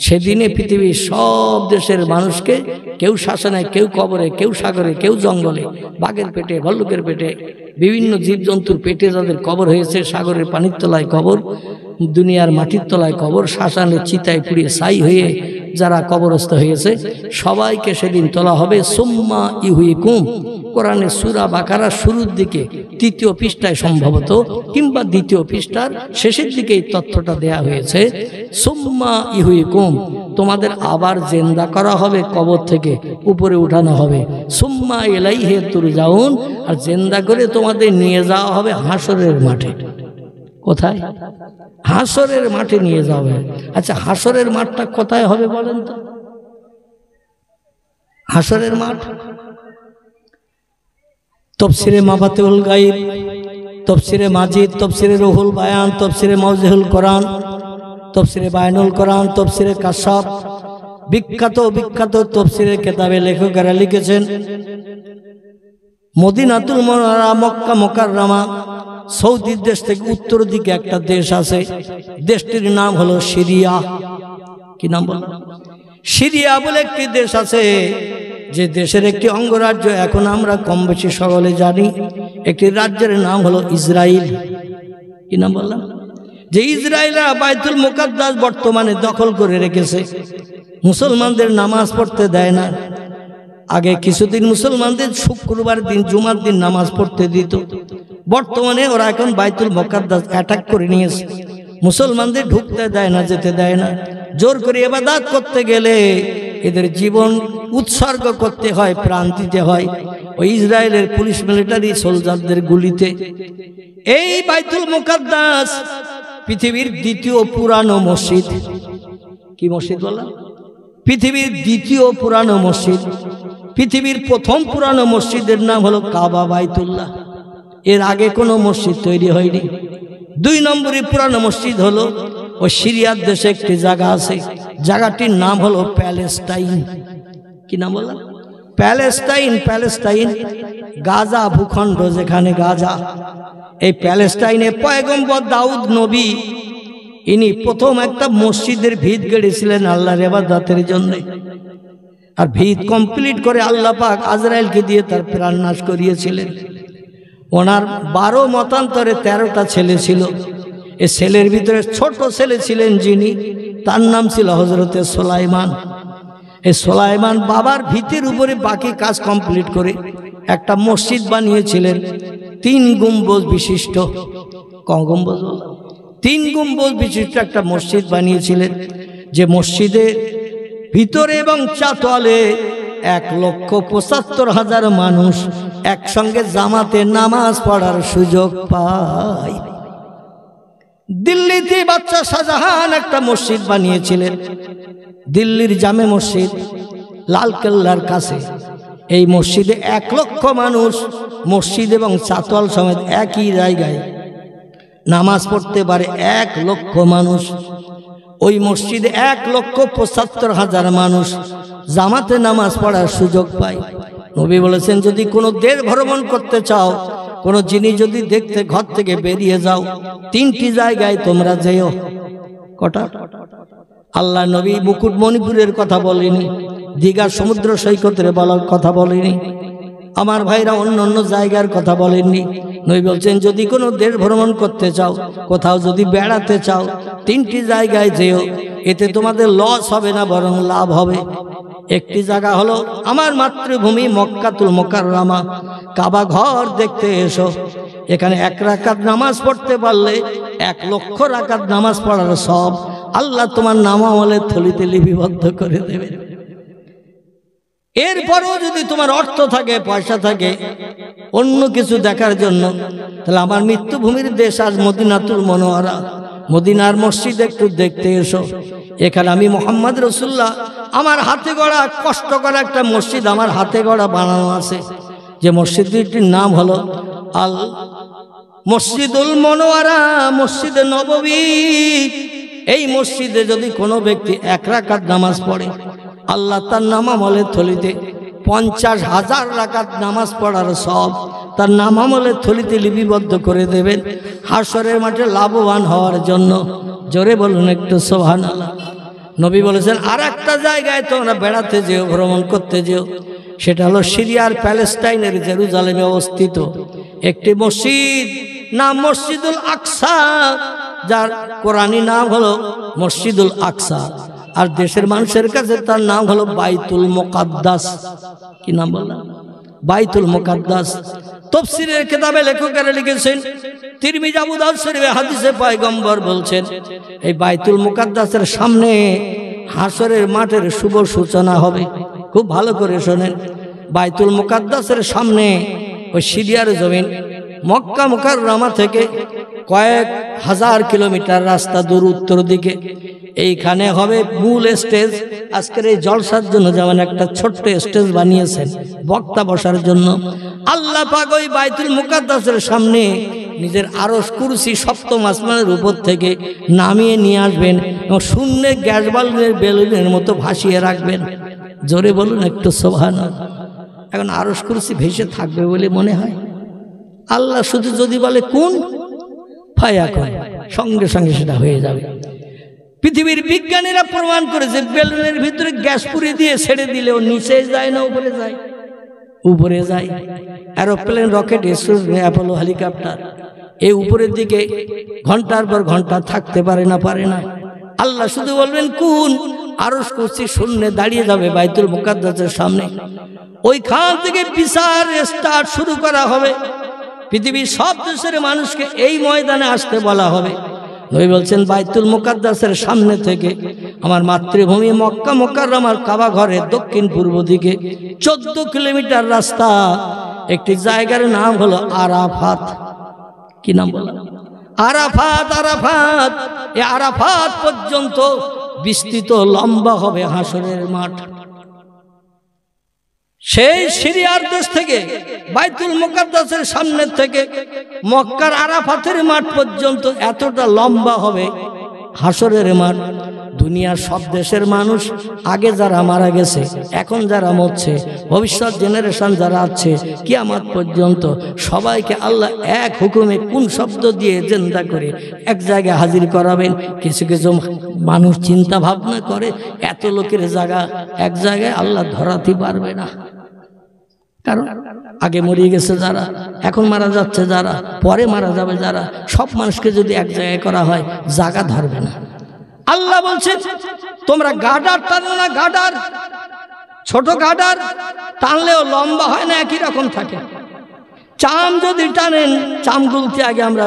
সেদিনে পৃথিবীর সব দেশের মানুষকে কেউ শাসনে, কেউ কবরে, কেউ সাগরে, কেউ জঙ্গলে, বাঘের পেটে, ভাল্লুকের পেটে, বিভিন্ন জীবজন্তুর পেটে যাদের কবর হয়েছে, সাগরের পানির তলায় কবর, দুনিয়ার মাটির তলায় কবর, শ্মশানের চিতায় পুড়িয়ে ছাই হয়ে যারা কবরস্থ হয়েছে সবাইকে সেদিন তোলা হবে। সুম্মা ইউহিকুম, কোরআনের সূরা বাকারা শুরুর দিকে 3য় পৃষ্ঠায় সম্ভবত, কিংবা 2য় পৃষ্ঠার শেষের দিকে এই তথ্যটা দেয়া হয়েছে। সুম্মা ইউহিকুম, তোমাদের আবার জিন্দা করা হবে, কবর থেকে উপরে উঠানো হবে। সুম্মা ইলাইহি তুরজাউন, আর জিন্দা করে তোমাদের নিয়ে যাওয়া হবে হাসরের মাঠে। কোথায়? হাসরের মাঠে নিয়ে যাওয়া হবে। আচ্ছা, হাসরের মাঠটা কোথায় হবে বলেন তো? হাসরের মাঠ তাফসীরে মাফাতিহুল গায়ব, তাফসীরে মাজিদ, তাফসীরে রুহুল বায়ান, তাফসীরে মাওজিহুল কোরআন, তাফসীরে বায়ানুল কোরআন, তাফসীরে কাশাফ, বিখ্যাত বিখ্যাত তাফসীরের কিতাবে লেখকেরা লিখেছেন মদিনাতুল মুনাওয়ারা, মক্কা মুকাররমা, সৌদি দেশ থেকে উত্তর দিকে একটা দেশ আছে, দেশটির নাম হলো সিরিয়া। কি নাম বল? সিরিয়া বলে একটি দেশ আছে, যে দেশের একটি অঙ্গরাজ্য এখন আমরা কম বেশি সকলে জানি। একটি রাজ্যের নাম হলো ইসরায়েল। কি নাম বললাম? যে ইসরায়েলরা বাইতুল মুকাদ্দাস বর্তমানে দখল করে রেখেছে, মুসলমানদের নামাজ পড়তে দেয় না। আগে কিছুদিন মুসলমানদের শুক্রবার দিন, জুমার দিন নামাজ পড়তে দিত। বর্তমানে ওরা এখন বাইতুল মুকাদ্দাস অ্যাটাক করে নিয়েছে, মুসলমানদের ঢুকতে দেয় না, যেতে দেয় না। জোর করে ইবাদত করতে গেলে এদের জীবন উৎসর্গ করতে হয়, প্রাণ দিতে হয় ওই ইসরায়েলের পুলিশ মিলিটারি সোলজারদের গুলিতে। এই বাইতুল মুকাদ্দাস পৃথিবীর 2য় পুরানো মসজিদ। কি মসজিদ বললাম? পৃথিবীর 2য় পুরানো মসজিদ। পৃথিবীর প্রথম পুরানো মসজিদের নাম হলো কাবা বাইতুল্লাহ। এর আগে কোনো মসজিদ তৈরি হয়নি। 2 নম্বরে পুরানো মসজিদ হলো ওই সিরিয়ার দেশে একটি জায়গা আছে, জায়গাটির নাম হলো প্যালেস্টাইন। কি নাম বললাম? প্যালেস্টাইন। প্যালেস্টাইন গাজা ভূখণ্ড, যেখানে গাজা। এই প্যালেস্টাইনে পয়গম্বর দাউদ নবী ইনি প্রথম একটা মসজিদের ভিত গড়েছিলেন আল্লাহর ইবাদতের জন্য। আর ভিত কমপ্লিট করে আল্লাহ পাক আজরাইলকে দিয়ে তার প্রাণনাশ করিয়েছিলেন। ওনার 12 মতান্তরে 13টা ছেলে ছিল। এই ছেলের ভিতরে ছোট ছেলে ছিলেন যিনি, তার নাম ছিল হযরতে সুলাইমান। এই সুলাইমান বাবার ভিতের উপরে বাকি কাজ কমপ্লিট করে একটা মসজিদ বানিয়েছিলেন, 3 গম্বুজ বিশিষ্ট। কম গম্বুজ? 3 গম্বুজ বিশিষ্ট একটা মসজিদ বানিয়েছিলেন। যে মসজিদের ভিতরে এবং চাতোয়ালে 1,75,000 মানুষ একসঙ্গে জামাতে নামাজ পড়ার সুযোগ পায়। দিল্লিতে বাদশা শাহজাহান একটা মসজিদ বানিয়েছিলেন, দিল্লির জামে মসজিদ, লালকেল্লার কাছে। এই মসজিদে 1,00,000 মানুষ মসজিদ এবং চাতোয়াল সমেত একই জায়গায় নামাজ পড়তে পারে। 1,00,000 মানুষ ওই মসজিদে 1,75,000 মানুষ জামাতে নামাজ পড়ার সুযোগ পায়। নবী বলেছেন, যদি কোনো দেশ ভ্রমণ করতে চাও, কোনো জিনিস যদি দেখতে ঘর থেকে বেরিয়ে যাও, 3টি জায়গায় তোমরা যেও। কটা? আল্লাহ নবী মুকুটমণিপুরের কথা বলেনি, দীঘা সমুদ্র সৈকতের বলার কথা বলেনি, আমার ভাইরা অন্য অন্য জায়গার কথা বলেননি। নবী বলছেন, যদি কোনো দেশ ভ্রমণ করতে চাও, কোথাও যদি বেড়াতে চাও, 3টি জায়গায় যেও, এতে তোমাদের লস হবে না, বরং লাভ হবে। একটি জায়গা হলো আমার মাতৃভূমি মক্কাতুল মুকাররমা, কাবা ঘর দেখতে এসো। এখানে 1 রাকাত নামাজ পড়তে পারলে 1,00,000 রাকাত নামাজ পড়ার সব আল্লাহ তোমার নামামলের থলিতে লিপিবদ্ধ করে দেবে। এরপরেও যদি তোমার অর্থ থাকে, পয়সা থাকে অন্য কিছু দেখার জন্য, তাহলে আমার মৃত্যুভূমির দেশ আজ মদিনাতুল মুনাওয়ারা, মদিনার মসজিদ একটু দেখতে এসো। এখানে আমি মুহাম্মদ রাসূলুল্লাহ আমার হাতে গড়া, কষ্ট করা একটা মসজিদ আমার হাতে গড়া বানানো আছে, যে মসজিদটির নাম হলো আল মসজিদুল মুনাওয়ারা, মসজিদে নববী। এই মসজিদে যদি কোনো ব্যক্তি 1 রাকাত নামাজ পড়ে, আল্লাহ তার নামামলের থলিতে 50,000 রাকাত নামাজ পড়ার সব তার নামামলের থলিতে লিপিবদ্ধ করে দেবেন, হাসরের মাঠে লাভবান হওয়ার জন্য। জোরে বলুন একটু সুবহানাল্লাহ। নবী বলেছেন, আর একটা জায়গায় তোমরা বেড়াতে যেও, ভ্রমণ করতে যেও, সেটা হলো সিরিয়ার প্যালেস্টাইনের জেরুজালেমে অবস্থিত একটি মসজিদ, নাম মসজিদুল আকসা, যার কোরআনী নাম হলো মসজিদুল আকসা, আর দেশের মানুষের কাছে তার নাম হলো বাইতুল মুকাদ্দাস। কি নাম বললাম? বাইতুল মুকাদ্দাস। তাফসীরের কিতাবে লেখকেরা লিখেছেন, তিরমিজি, আবু দাউদ শরীফে হাদিসে পয়গম্বর বলছেন, এই বাইতুল মুকাদ্দাসের সামনে হাসরের মাঠের শুভ সূচনা হবে। খুব ভালো করে শোনেন, বাইতুল মুকাদ্দাসের সামনে ওই সিরিয়ার জমিন মক্কা মুকাররমা থেকে কয়েক হাজার কিলোমিটার রাস্তা দূর উত্তর দিকে, এইখানে হবে মূল স্টেজ। আজকের এই জলসার জন্য যেমন একটা ছোট্ট স্টেজ বানিয়েছেন বক্তা বসার জন্য, আল্লাহ পাক ওই বাইতুল মুকাদ্দাসের সামনে নিজের আরশ কুরসি 7ম আসমানের উপর থেকে নামিয়ে নিয়ে আসবেন এবং শূন্যে গ্যাস বাল্বের বেলুনের মতো ভাসিয়ে রাখবেন। জোরে বলুন একটু সুবহানাল্লাহ। এখন আরশ কুরসি ভেসে থাকবে বলে মনে হয়? আল্লাহ শুধু যদি বলে কোন ফায়াকুন, সঙ্গে সঙ্গে সেটা হয়ে যাবে। পৃথিবীর বিজ্ঞানীরা প্রমাণ করেছে, বেলুনের ভিতরে গ্যাস পুরে দিয়ে ছেড়ে দিলেও নিচে যায় না, উপরে যায়? উপরে যায়। এরোপ্লেন, রকেট, অ্যাপোলো হেলিকপ্টার এই উপরের দিকে ঘন্টার পর ঘন্টা থাকতে পারে না, পারে না। আল্লাহ শুধু বলবেন কোন, আরশ কুরসি শূন্যে দাঁড়িয়ে যাবে বাইতুল মুকাদ্দাসের সামনে। ওইখান থেকে বিচার স্টার্ট শুরু করা হবে। পৃথিবীর সব দেশের মানুষকে এই ময়দানে আসতে বলা হবে। নবী বলছেন, বাইতুল মুকাদ্দাসের সামনে থেকে আমার মাতৃভূমি মক্কা মুকাররমার কাবা ঘরের দক্ষিণ পূর্ব দিকে 14 কিলোমিটার রাস্তা, একটি জায়গার নাম হলো আরাফাত। কি নাম বললাম? আরাফাত। আরাফাত, এই আরাফাত পর্যন্ত বিস্তৃত লম্বা হবে হাসরের মাঠ। সেই সিরিয়ার দেশ থেকে বাইতুল মুকাদ্দাসের সামনে থেকে মক্কার আরাফাতের মাঠ পর্যন্ত এতটা লম্বা হবে হাসরের মাঠ। দুনিয়ার সব দেশের মানুষ, আগে যারা মারা গেছে, এখন যারা মরছে, ভবিষ্যৎ জেনারেশন যারা আছে কিয়ামত পর্যন্ত, সবাইকে আল্লাহ এক হুকুমে কোন শব্দ দিয়ে জিন্দা করে এক জায়গায় হাজির করাবেন। কিছু কিছু মানুষ চিন্তা ভাবনা করে, এত লোকের জায়গা এক জায়গায় আল্লাহ ধরাতে পারবে না, কারণ আগে মরিয়ে গেছে যারা, এখন মারা যাচ্ছে যারা, পরে মারা যাবে যারা, সব মানুষকে যদি এক জায়গায় করা হয় জায়গা ধরবে না। আল্লাহ বলছেন, তোমরা গাডার টানো না, গাডার, ছোট গাডার টানলেও লম্বা হয় না, একই রকম থাকে। চাম যদি টানেন, চাম গুলতে আগে আমরা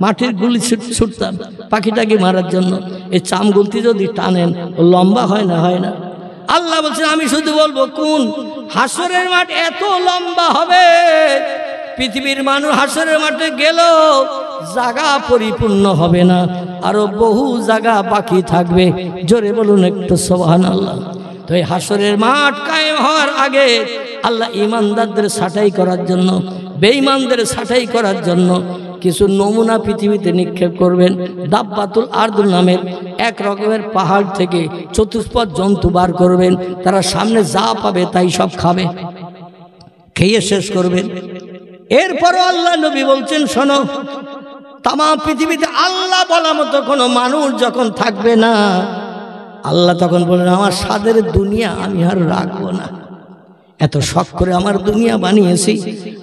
মাটির গুলি ছুটতাম পাখিটাকে মারার জন্য, এই চাম গুলতি যদি টানেন ও লম্বা হয় না, হয় না? আল্লাহ বলছেন আমি শুধু বলবো কোন হাসরের মাঠ এত লম্বা হবে, পৃথিবীর মানুষ হাসরের মাঠে গেল জায়গা পরিপূর্ণ হবে না, আরো বহু জায়গা বাকি থাকবে। জোরে বলুন একটু সুবহানাল্লাহ। তো এই হাসরের মাঠ কায়েম হওয়ার আগে আল্লাহ ইমানদারদের ছাঁটাই করার জন্য, বেঈমানদের ছাঁটাই করার জন্য কিছু নমুনা পৃথিবীতে নিক্ষেপ করবেন। দাব্বাতুল আরদ নামের এক রকমের পাহাড় থেকে চতুষ্পদ জন্তু বার করবেন, তারা সামনে যা পাবে তাই সব খাবে, খেয়ে শেষ করবেন। এরপরও আল্লাহ নবী বলছেন শোনো, তাম পৃথিবীতে আল্লাহ বলা মতো কোনো মানুষ যখন থাকবে না, আল্লাহ তখন বলেন আমার স্বাদের দুনিয়া আমি আর রাখবো না। এত শখ করে আমার দুনিয়া বানিয়েছি,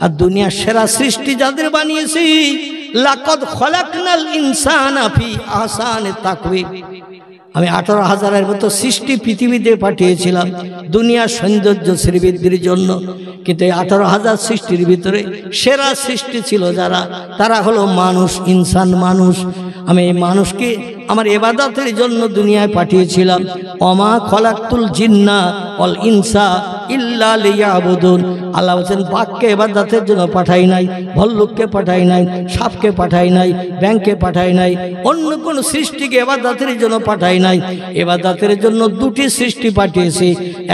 আর দুনিয়া সেরা সৃষ্টি যাদের বানিয়েছি, লাকাদ খলাকনাল ইনসানা ফি আহসানি তাকওয়িম। আমি 18,000-এর মতো সৃষ্টি পৃথিবীতে পাঠিয়েছিলাম দুনিয়ার সৌন্দর্য শ্রীবৃদ্ধির জন্য, কিন্তু এই 18,000 সৃষ্টির ভিতরে সেরা সৃষ্টি ছিল যারা, তারা হলো মানুষ, ইনসান, মানুষ। আমি এই মানুষকে আমার ইবাদতের জন্য দুনিয়ায় পাঠিয়েছিলাম। ওমা খলাকতুল জিন্না ওয়াল ইনসা ইল্লা লিয়াবুদুন। আল্লাহ বলেন বাঘকে ইবাদতের জন্য পাঠাই নাই, ভল্লুককে পাঠাই নাই, সাপকে পাঠাই নাই, ব্যাংকে পাঠাই নাই, অন্য কোন সৃষ্টিকে ইবাদতের জন্য পাঠাই নাই। ইবাদতের জন্য দুটি সৃষ্টি পাঠিয়েছি,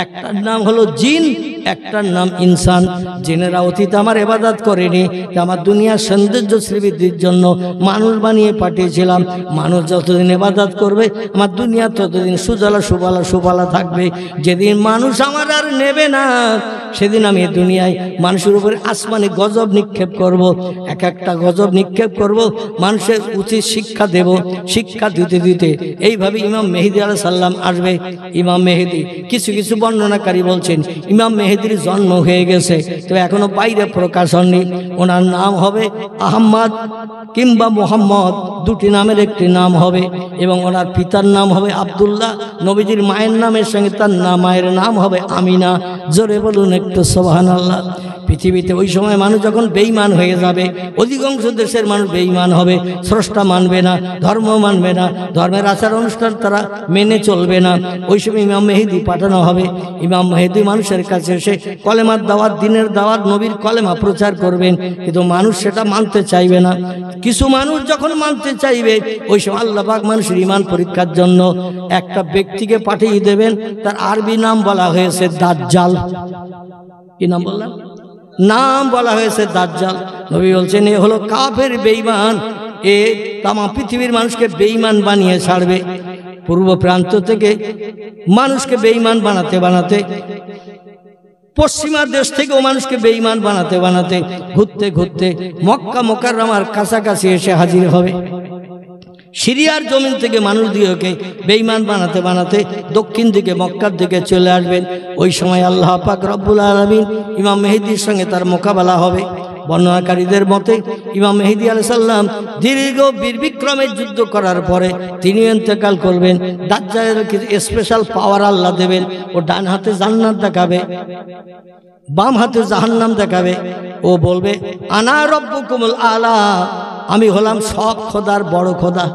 একটার নাম হলো জিন, একটার নাম ইনসান। জিনেরা অতীত আমার ইবাদত করেনি, আমার দুনিয়ার সৌন্দর্য শ্রীবৃদ্ধির জন্য মানুষ বানিয়ে পাঠিয়েছিলাম। মানুষ যতদিন ইবাদত করবে আমার দুনিয়া ততদিন সুজলা সুফলা সুফলা থাকবে। যেদিন মানুষ আমার আর নেবে না, সেদিন আমি দুনিয়ায় মানুষের উপরে আসমানে গজব নিক্ষেপ করব, এক একটা গজব নিক্ষেপ করব, মানুষের উচিত শিক্ষা দেব। শিক্ষা দিতে দিতে এইভাবে ইমাম মেহেদী আলাইহিস সালাম আসবে। ইমাম মেহেদী কিছু কিছু বর্ণনাকারী বলছেন ইমাম মেহেদীর জন্ম হয়ে গেছে, তো এখনো বাইরে প্রকাশ হয়নি। ওনার নাম হবে আহমদ কিংবা মোহাম্মদ, দুটি নামের একটি নাম হবে, এবং ওনার পিতার নাম হবে আব্দুল্লাহ। নবীজির মায়ের নামের সঙ্গে তার মায়ের নাম হবে আমিনা। জোরে বলুন একটু সুবহানাল্লাহ। পৃথিবীতে ওই সময় মানুষ যখন বেঈমান হয়ে যাবে, অধিকাংশ দেশের মানুষ বেঈমান হবে, স্রষ্টা মানবে না, ধর্ম মানবে না, ধর্মের আচার অনুষ্ঠান তারা মেনে চলবে না। ওই সময় ইমাম মেহেদী পাঠানো হবে। ইমাম মেহেদী মানুষের কাছে এসে কলেমার দাওয়াত, দিনের দাওয়াত, নবীর কলেমা প্রচার করবেন, কিন্তু মানুষ সেটা মানতে চাইবে না। কিছু মানুষ যখন মানতে চাইবে, ওই সময় আল্লাহ পাক মানুষের ঈমান পরীক্ষার জন্য একটা ব্যক্তিকে পাঠিয়ে দেবেন। তার আরবি নাম বলা হয়েছে দাজ্জাল। কি নাম বললাম? নাম বলা হয়েছে দাজ্জাল। নবী বলছেন এ হলো কাফের, বেঈমান। এ তাম পৃথিবীর মানুষকে বেঈমান বানিয়ে ছাড়বে। পূর্ব প্রান্ত থেকে মানুষকে বেঈমান বানাতে বানাতে, পশ্চিমা দেশ থেকেও মানুষকে বেঈমান বানাতে বানাতে, ঘুরতে ঘুরতে মক্কা মুকাররমার কাছাকাছি এসে হাজির হবে। সিরিয়ার জমিন থেকে মানুষ দিয়েকে বেঈমান বানাতে বানাতে দক্ষিণ দিকে মক্কার দিকে চলে আসবেন। ওই সময় আল্লাহ পাক রব্বুল আলামিন ইমাম মেহেদীর সঙ্গে তার মোকাবেলা হবে। বর্ণনাকারীদের মতে ইমাম মেহেদী আলাইহিস সালাম দীর্ঘ বীরবিক্রমের যুদ্ধ করার পরে তিনি ইন্তেকাল করবেন। দাজ্জালের স্পেশাল পাওয়ার আল্লাহ দেবেন। ও ডান হাতে জান্নাত দেখাবে, বাম হাতে জাহান্নাম দেখাবে। ও বলবে আনা রব্বুকুমুল আলা, আমি হলাম সব খোদার বড় খোদা।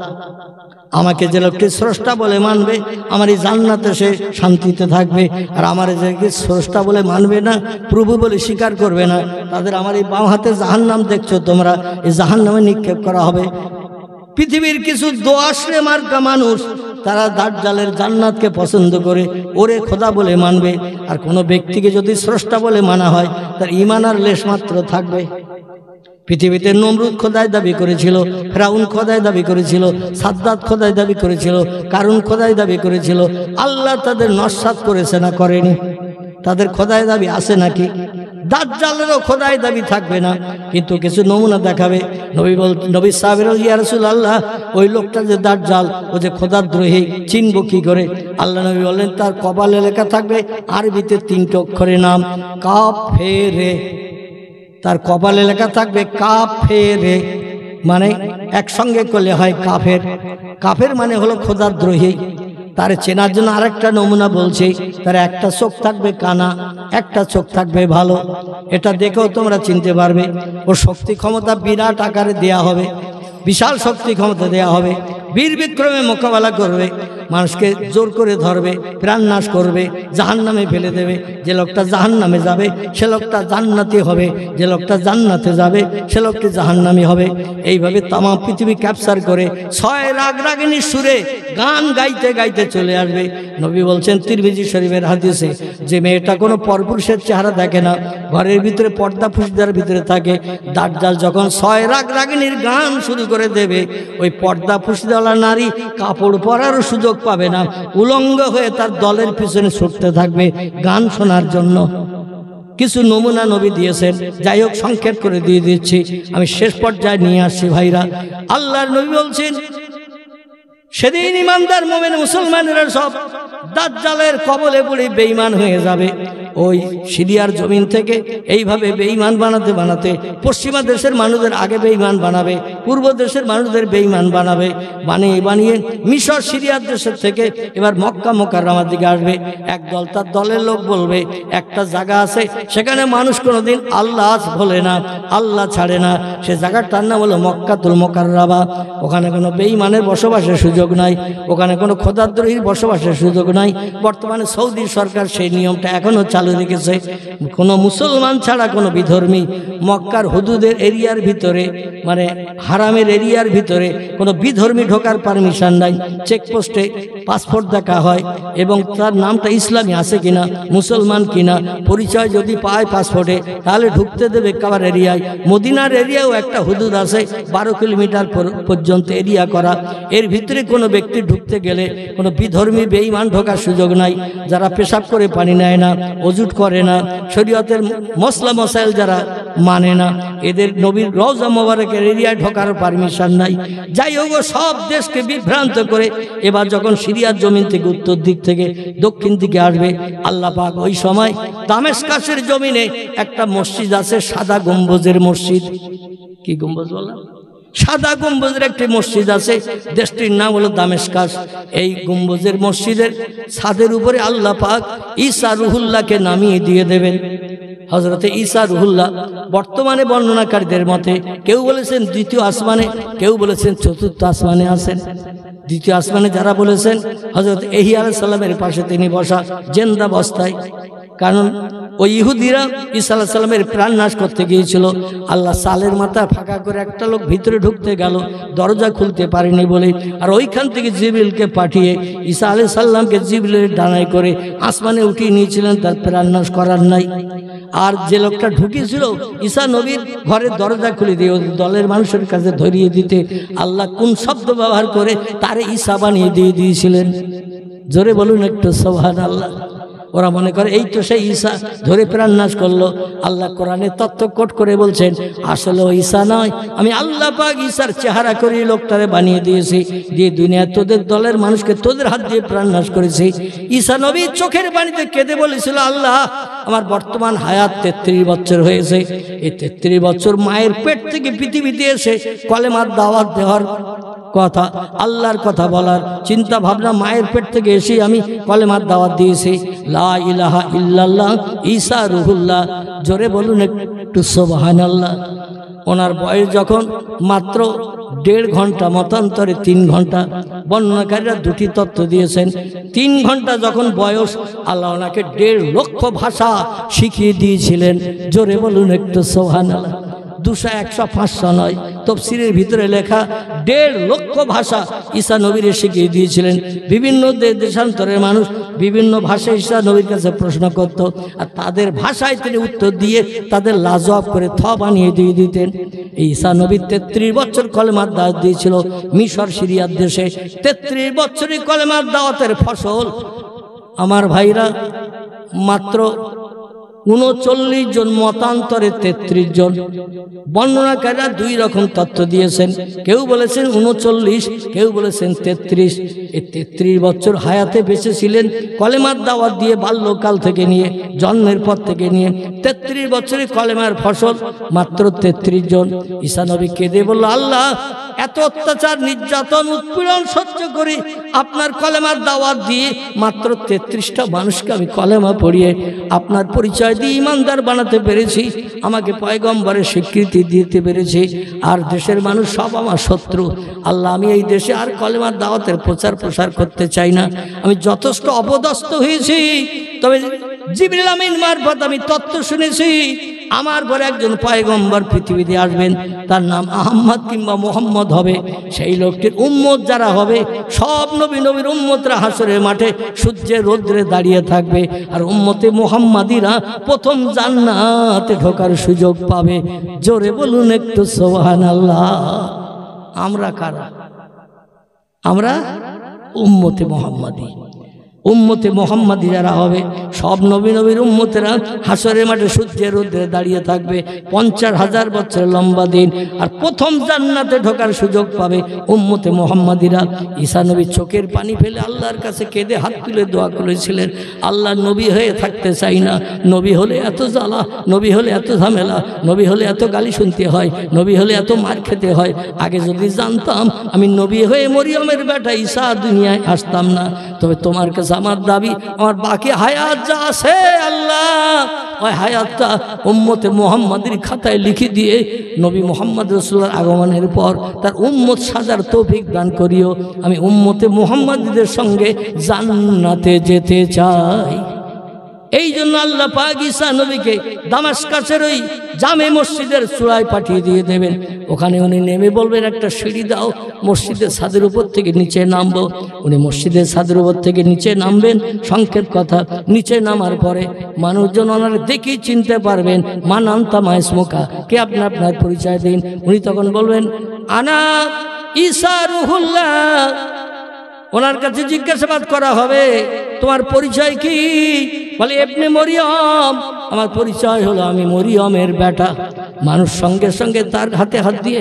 আমাকে যে লোকটি স্রষ্টা বলে মানবে, আমার এই জান্নাতে সে শান্তিতে থাকবে। আর আমার যে স্রষ্টা বলে মানবে না, প্রভু বলে স্বীকার করবে না, তাদের আমার এই বাম হাতে জাহান্নাম দেখছো তোমরা, এই জাহান্নামে নিক্ষেপ করা হবে। পৃথিবীর কিছু দোআঁশরে মার্কা মানুষ, তারা দাজ্জালের জান্নাতকে পছন্দ করে ওরে খোদা বলে মানবে। আর কোনো ব্যক্তিকে যদি স্রষ্টা বলে মানা হয়, তার ঈমান আর লেশ মাত্র থাকবে। পৃথিবীতে নমরুদ খোদাই দাবি করেছিল, ফেরাউন খোদাই দাবি করেছিল, সাদ্দাত খোদাই দাবি করেছিল, কারুন খোদাই দাবি করেছিল। আল্লাহ তাদের নস্যাৎ করেছে না করেনি? তাদের খোদাই দাবি আছে নাকি? দাজ্জালেরও খোদাই দাবি থাকবে না, কিন্তু কিছু নমুনা দেখাবে। নবী সাহাবীরা ইয়া রাসূলুল্লাহ, ওই লোকটা যে দাজ্জাল, ও যে খোদাদ্রোহী, চিনব কি করে? আল্লাহ নবী বললেন তার কপালে লেখা থাকবে আরবিতে 3টি অক্ষরের নাম কাফ ফে রে। তার কপালে লেখা থাকবে কাফেরে, মানে একসঙ্গে করলে হয় কাফের। কাফের মানে হলো খোদাদ্রোহী। তার চেনার জন্য আরেকটা নমুনা বলছি, তার একটা চোখ থাকবে কানা, একটা চোখ থাকবে ভালো। এটা দেখেও তোমরা চিনতে পারবে। ওর শক্তি ক্ষমতা বিরাট আকারে দেয়া হবে, বিশাল শক্তি ক্ষমতা দেয়া হবে, বীর বিক্রমে মোকাবেলা করবে, মানুষকে জোর করে ধরবে, প্রাণ নাশ করবে, জাহান্নামে ফেলে দেবে। যে লোকটা জাহান্নামে যাবে সে লোকটা জান্নাতি হবে, যে লোকটা জান্নাতে যাবে সে লোকটি জাহান্নামী হবে। এইভাবে তাম পৃথিবী ক্যাপচার করে 6 রাগ রাগিনীর সুরে গান গাইতে গাইতে চলে আসবে। নবী বলছেন তিরমিজি শরীফের হাদিসে, যে মেয়েটা কোনো পরপুরুষের চেহারা দেখে না, ঘরের ভিতরে পর্দা ফুসদার ভিতরে থাকে, দাজ্জাল যখন 6 রাগ রাগিনীর গান শুরু করে দেবে, ওই পর্দা ফুসদাওয়ালা নারী কাপড় পরারও সুযোগ পাবে না, উলঙ্গ হয়ে তার দলের পিছনে ছুটতে থাকবে গান শোনার জন্য। কিছু নমুনা নবী দিয়েছেন, যাই হোক সংক্ষেপ করে দিয়ে দিচ্ছি, আমি শেষ পর্যায়ে নিয়ে আসছি ভাইরা। আল্লাহর নবী বলছেন সেদিন ইমানদার মুমিন মুসলমানেরা সব দাজ্জালের কবলে পড়ে বেঈমান হয়ে যাবে। ওই সিরিয়ার জমিন থেকে এইভাবে বেঈমান বানাতে বানাতে পশ্চিমা দেশের মানুষদের আগে বেঈমান বানাবে, পূর্ব দেশের মানুষদের বেঈমান বানাবে, বানিয়ে বানিয়ে মিশর সিরিয়ার দেশের থেকে এবার মক্কা মুকাররমার দিকে আসবে। একদল তার দলের লোক বলবে একটা জায়গা আছে সেখানে মানুষ কোনোদিন আল্লাহ বলে না, আল্লাহ ছাড়ে না, সে জায়গাটার নাম হলো মক্কাতুল মুকাররমা। ওখানে কোনো বেঈমানের বসবাসের সুযোগ নাই, ওখানে কোনো খোদাদ্রোহীর বসবাসের সুযোগ নাই। বর্তমানে সৌদি সরকার সেই নিয়মটা এখনো চালু রেখেছে, কোনো মুসলমান ছাড়া কোনো বিধর্মী মক্কার হুদুদের এরিয়ার ভিতরে, মানে হারামের এরিয়ার ভিতরে কোনো বিধর্মী ঢোকার পারমিশন নাই। চেকপোস্টে পাসপোর্ট দেখা হয় এবং তার নামটা ইসলামী আছে কিনা, মুসলমান কিনা, পরিচয় যদি পায় পাসপোর্টে তাহলে ঢুকতে দেবে কাবার এরিয়ায়। মদিনার এরিয়াও একটা হুদুদ আছে 12 কিলোমিটার পর্যন্ত এরিয়া করা, এর ভিতরে কোনো ব্যক্তি ঢুকতে গেলে কোনো বিধর্মী বেঈমান ঢোকার সুযোগ নাই। যারা পেশাব করে পানি নেয় না, অজুট করে না, শরীয়তের মসলা মসাইল যারা মানে না, এদের নবীর রওজা মোবারকের এরিয়ায় ঢোকার পারমিশন নাই। যাই হোক সব দেশকে বিভ্রান্ত করে এবার যখন সিরিয়ার জমিন থেকে উত্তর দিক থেকে দক্ষিণ দিকে আসবে, আল্লাহ পাক ওই সময় দামেস্কাসের জমিনে একটা মসজিদ আছে, সাদা গম্বুজের মসজিদ। কি গম্বুজ বলা? সাদা গম্বুজের একটি মসজিদ আছে, দেশটির নাম হলো দামেস্কাস। এই গম্বুজের মসজিদের ছাদের উপরে আল্লাহ পাক ঈসা রুহুল্লাহকে নামিয়ে দিয়ে দেবেন। হযরতে ঈসা রুহুল্লাহ বর্তমানে বর্ণনাকারীদের মতে কেউ বলেছেন দ্বিতীয় আসমানে, কেউ বলেছেন চতুর্থ আসমানে আছেন। দ্বিতীয় আসমানে যারা বলেছেন হযরত ইহ্যা আলাইহিস সালামের পাশে তিনি বসা জিন্দাবস্থায়, কারণ ওই ইহুদিরা ঈসা আলাইহিস সালামের প্রাণ নাশ করতে গিয়েছিল। আল্লাহ সালের মাথা ফাঁকা করে একটা লোক ভিতরে ঢুকতে গেল, দরজা খুলতে পারেনি বলে, আর ওইখান থেকে জিবরিলকে পাঠিয়ে ঈসা আলাইহিস সালামকে জিবরিলের ডানায় করে আসমানে উঠিয়ে নিয়েছিলেন, তার প্রাণ নাশ করার নাই। আর যে লোকটা ঢুকেছিল ঈসা নবীর ঘরের দরজা খুলে দিয়ে দলের মানুষের কাছে ধরিয়ে দিতে আল্লাহ কোন শব্দ ব্যবহার করে তারে ঈসা বানিয়ে দিয়ে দিয়েছিলেন? জোরে বলুন একটু সুবহানাল্লাহ। ওরা মনে করে এই তো সেই ঈসা, ধরে প্রাণ নাশ করলো। আল্লাহ কোরআনে তথ্য কোট করে বলছেন আসলে ও ঈসা নয়, আমি আল্লাহ পাক ঈসার চেহারা করে লোকটারে বানিয়ে দিয়েছি, দিয়ে দুনিয়া তোদের দলের মানুষকে তোদের হাত দিয়ে প্রাণ নাশ করেছি। ঈসা নবী চোখের পানিতে কেঁদে বলেছিল, আল্লাহ আমার বর্তমান হায়াত 33 বছর হয়েছে, এই 33 বছর মায়ের পেট থেকে পৃথিবীতে এসে কলেমার দাওয়াত দেওয়ার কথা, আল্লাহর কথা বলার চিন্তা ভাবনা, মায়ের পেট থেকে এসে আমি কলেমার দাওয়াত দিয়েছি, লা ইলাহা ইল্লাল্লাহ ঈসা রুহুল্লাহ। জোরে বলুন একটু সুবহানাল্লাহ। ওনার বয়স যখন মাত্র 1.5 ঘন্টা, মতান্তরে 3 ঘন্টা, বর্ণনাকারীরা দুটি তথ্য দিয়েছেন। 3 ঘন্টা যখন বয়স, আল্লাহ ওনাকে 1.5 লক্ষ ভাষা শিখিয়ে দিয়েছিলেন। জোরে বলুন একটু সুবহানাল্লাহ। 200, 100, 500 নয়, তাফসীরের ভিতরে লেখা 1.5 লক্ষ ভাষা ঈসা নবীরে শিখিয়ে দিয়েছিলেন। বিভিন্ন দেশান্তরের মানুষ বিভিন্ন ভাষায় ঈসা নবীর কাছে প্রশ্ন করত, আর তাদের ভাষায় তিনি উত্তর দিয়ে তাদের লাজবাব করে বানিয়ে দিয়ে দিতেন। এই ঈসা নবী 33 বছর কলেমার দাওয়াত দিয়েছিল মিশর সিরিয়ার দেশে। 33 বছরই কলেমার দাওয়াতের ফসল আমার ভাইরা মাত্র 39 জন, মতান্তরে 33 জন। বর্ণনাকারীরা 2 রকম তথ্য দিয়েছেন, কেউ বলেছেন 39, কেউ বলেছেন 33। এই 33 বছর হায়াতে বেঁচে ছিলেন কলেমার দাওয়াত দিয়ে, বাল্যকাল থেকে নিয়ে জন্মের পর থেকে নিয়ে 33 বছরে কলেমার ফসল মাত্র 33 জন। ঈসা নবী কেঁদে বলল, আল্লাহ এত অত্যাচার নির্যাতন উৎপীড়ন সহ্য করি আপনার কলেমার দাওয়াত দিয়ে মাত্র 33টা মানুষকে আমি কলেমা পড়িয়ে আপনার পরিচয় দিয়ে ইমানদার বানাতে পেরেছি, আমাকে পয়গম্বরের স্বীকৃতি দিতে পেরেছি। আর দেশের মানুষ সব আমার শত্রু। আল্লাহ, আমি এই দেশে আর কলেমার দাওয়াতের প্রচার প্রসার করতে চাই না। আমি যথেষ্ট অপদস্থ হয়েছি, তবে জিবরিল আমিন মারফত আমি তত্ত্ব শুনেছি আমার পরে একজন পয়গম্বর পৃথিবীতে আসবেন, তার নাম আহমদ কিংবা মোহাম্মদ হবে। সেই লোকটির উম্মত যারা হবে, সব নবীর উম্মতরা হাসরের মাঠে সূর্যের রৌদ্রে দাঁড়িয়ে থাকবে, আর উম্মতে মুহাম্মাদিরা প্রথম জান্নাতে ঢোকার সুযোগ পাবে। জোরে বলুন একটু সুবহানাল্লাহ। আমরা কারা? আমরা উম্মতে মুহাম্মাদি। উম্মতে মুহাম্মাদি যারা হবে, সব নবীর উম্মতেরা হাসরের মাঠে সূর্যের রৌদ্রে দাঁড়িয়ে থাকবে 50,000 বছর লম্বা দিন, আর প্রথম জান্নাতে ঢোকার সুযোগ পাবে উম্মতে মুহাম্মাদিরা। ঈসা নবী চোখের পানি ফেলে আল্লাহর কাছে কেঁদে হাত তুলে দোয়া করেছিলেন, আল্লাহ, নবী হয়ে থাকতে চাই না। নবী হলে এত জ্বালা, নবী হলে এত ঝামেলা, নবী হলে এত গালি শুনতে হয়, নবী হলে এত মার খেতে হয়। আগে যদি জানতাম আমি নবী হয়ে মরিয়মের বেটা ঈসা দুনিয়ায় আসতাম না। তবে তোমার কাছে আমার দাবি, আমার বাকি হায়াত যা আছে আল্লাহ, ওই হায়াতটা উম্মতে মুহাম্মাদির খাতায় লিখে দিয়ে নবী মুহাম্মদ রাসূলুল্লাহর আগমনের পর তার উম্মত সাজার তৌফিক দান করিও। আমি উম্মতে মুহাম্মাদিদের সঙ্গে জান্নাতে যেতে চাই। এই জন্য আল্লাহ পাক ঈসা নবীকে দামাস্কাসের ওই জামে মসজিদের চূড়ায় পাঠিয়ে দিয়ে দেবেন। ওখানে উনি নেমে বলবেন, একটা সিঁড়ি দাও, মসজিদের ছাদের উপর থেকে নিচে নামবো। উনি মসজিদের ছাদের উপর থেকে নিচে নামবেন। সংক্ষেপ কথা, নিচে নামার পরে মানুষজন ওনারা দেখেই চিনতে পারবেন, মান আনতা মা ইসমুকা, কে আপনি আপনার পরিচয় দিন। উনি তখন বলবেন, আনা ঈসা রুহুল্লাহ। ওনার কাছে জিজ্ঞাসাবাদ করা হবে, তোমার পরিচয় কি? বলে, ইবনে মরিয়ম। আমার পরিচয় হলো আমি মরিয়মের বেটা। মানুষ সঙ্গে সঙ্গে তার হাতে হাত দিয়ে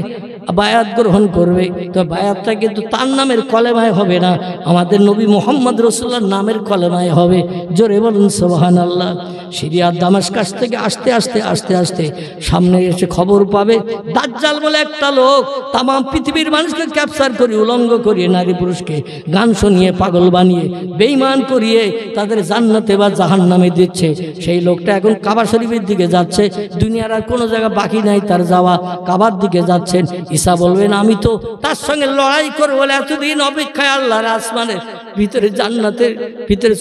বায়াত গ্রহণ করবে। তো বায়াতটা কিন্তু তার নামের কলেমায় হবে না, আমাদের নবী মুহাম্মদ রাসূলুল্লাহর নামের কলেমায় হবে। জোরে বলুন সুবহানাল্লাহ। সিরিয়ার দামাস্কাস থেকে আস্তে আস্তে আস্তে আস্তে সামনে এসে খবর পাবে, দাজ্জাল বলে একটা লোক তাম পৃথিবীর মানুষকে ক্যাপচার করে, উলঙ্গ করিয়ে, নারী পুরুষকে গান শুনিয়ে, পাগল বানিয়ে, বেঈমান করিয়ে তাদের জান্নাতে বা জাহান্নামে দিচ্ছে। সেই লোকটা এখন কাবা শরীফের দিকে যাচ্ছে। দুনিয়ার আর কোনো জায়গা বাকি নাই তার যাওয়া, কাবার দিকে যাচ্ছেন। ঈসা বলবেন, আমি তো তার সঙ্গে লড়াই করবো বলে এতদিন অপেক্ষায় আল্লাহর আসমানের ভিতরে, জান্নাতের ভিতরে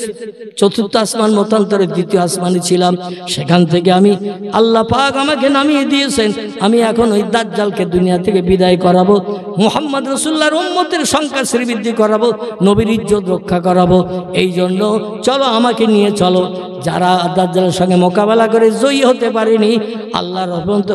চতুর্থ আসমান মতান্তরে দ্বিতীয় আসমানে ছিলাম। সেখান থেকে আমি আল্লাহ পাক আমাকে নামিয়ে দিয়েছেন। আমি এখন ওই দাজ্জালকে দুনিয়া থেকে বিদায় করাবো, মুহাম্মদ রাসূলুল্লাহর উম্মতের সংখ্যা শ্রীবৃদ্ধি করাবো, নবীর ইজ্জত রক্ষা করাবো। এই জন্য চলো, আমাকে নিয়ে চলো। যারা দাজ্জালের সঙ্গে মোকাবেলা করে জয়ী হতে পারেনি, আল্লাহর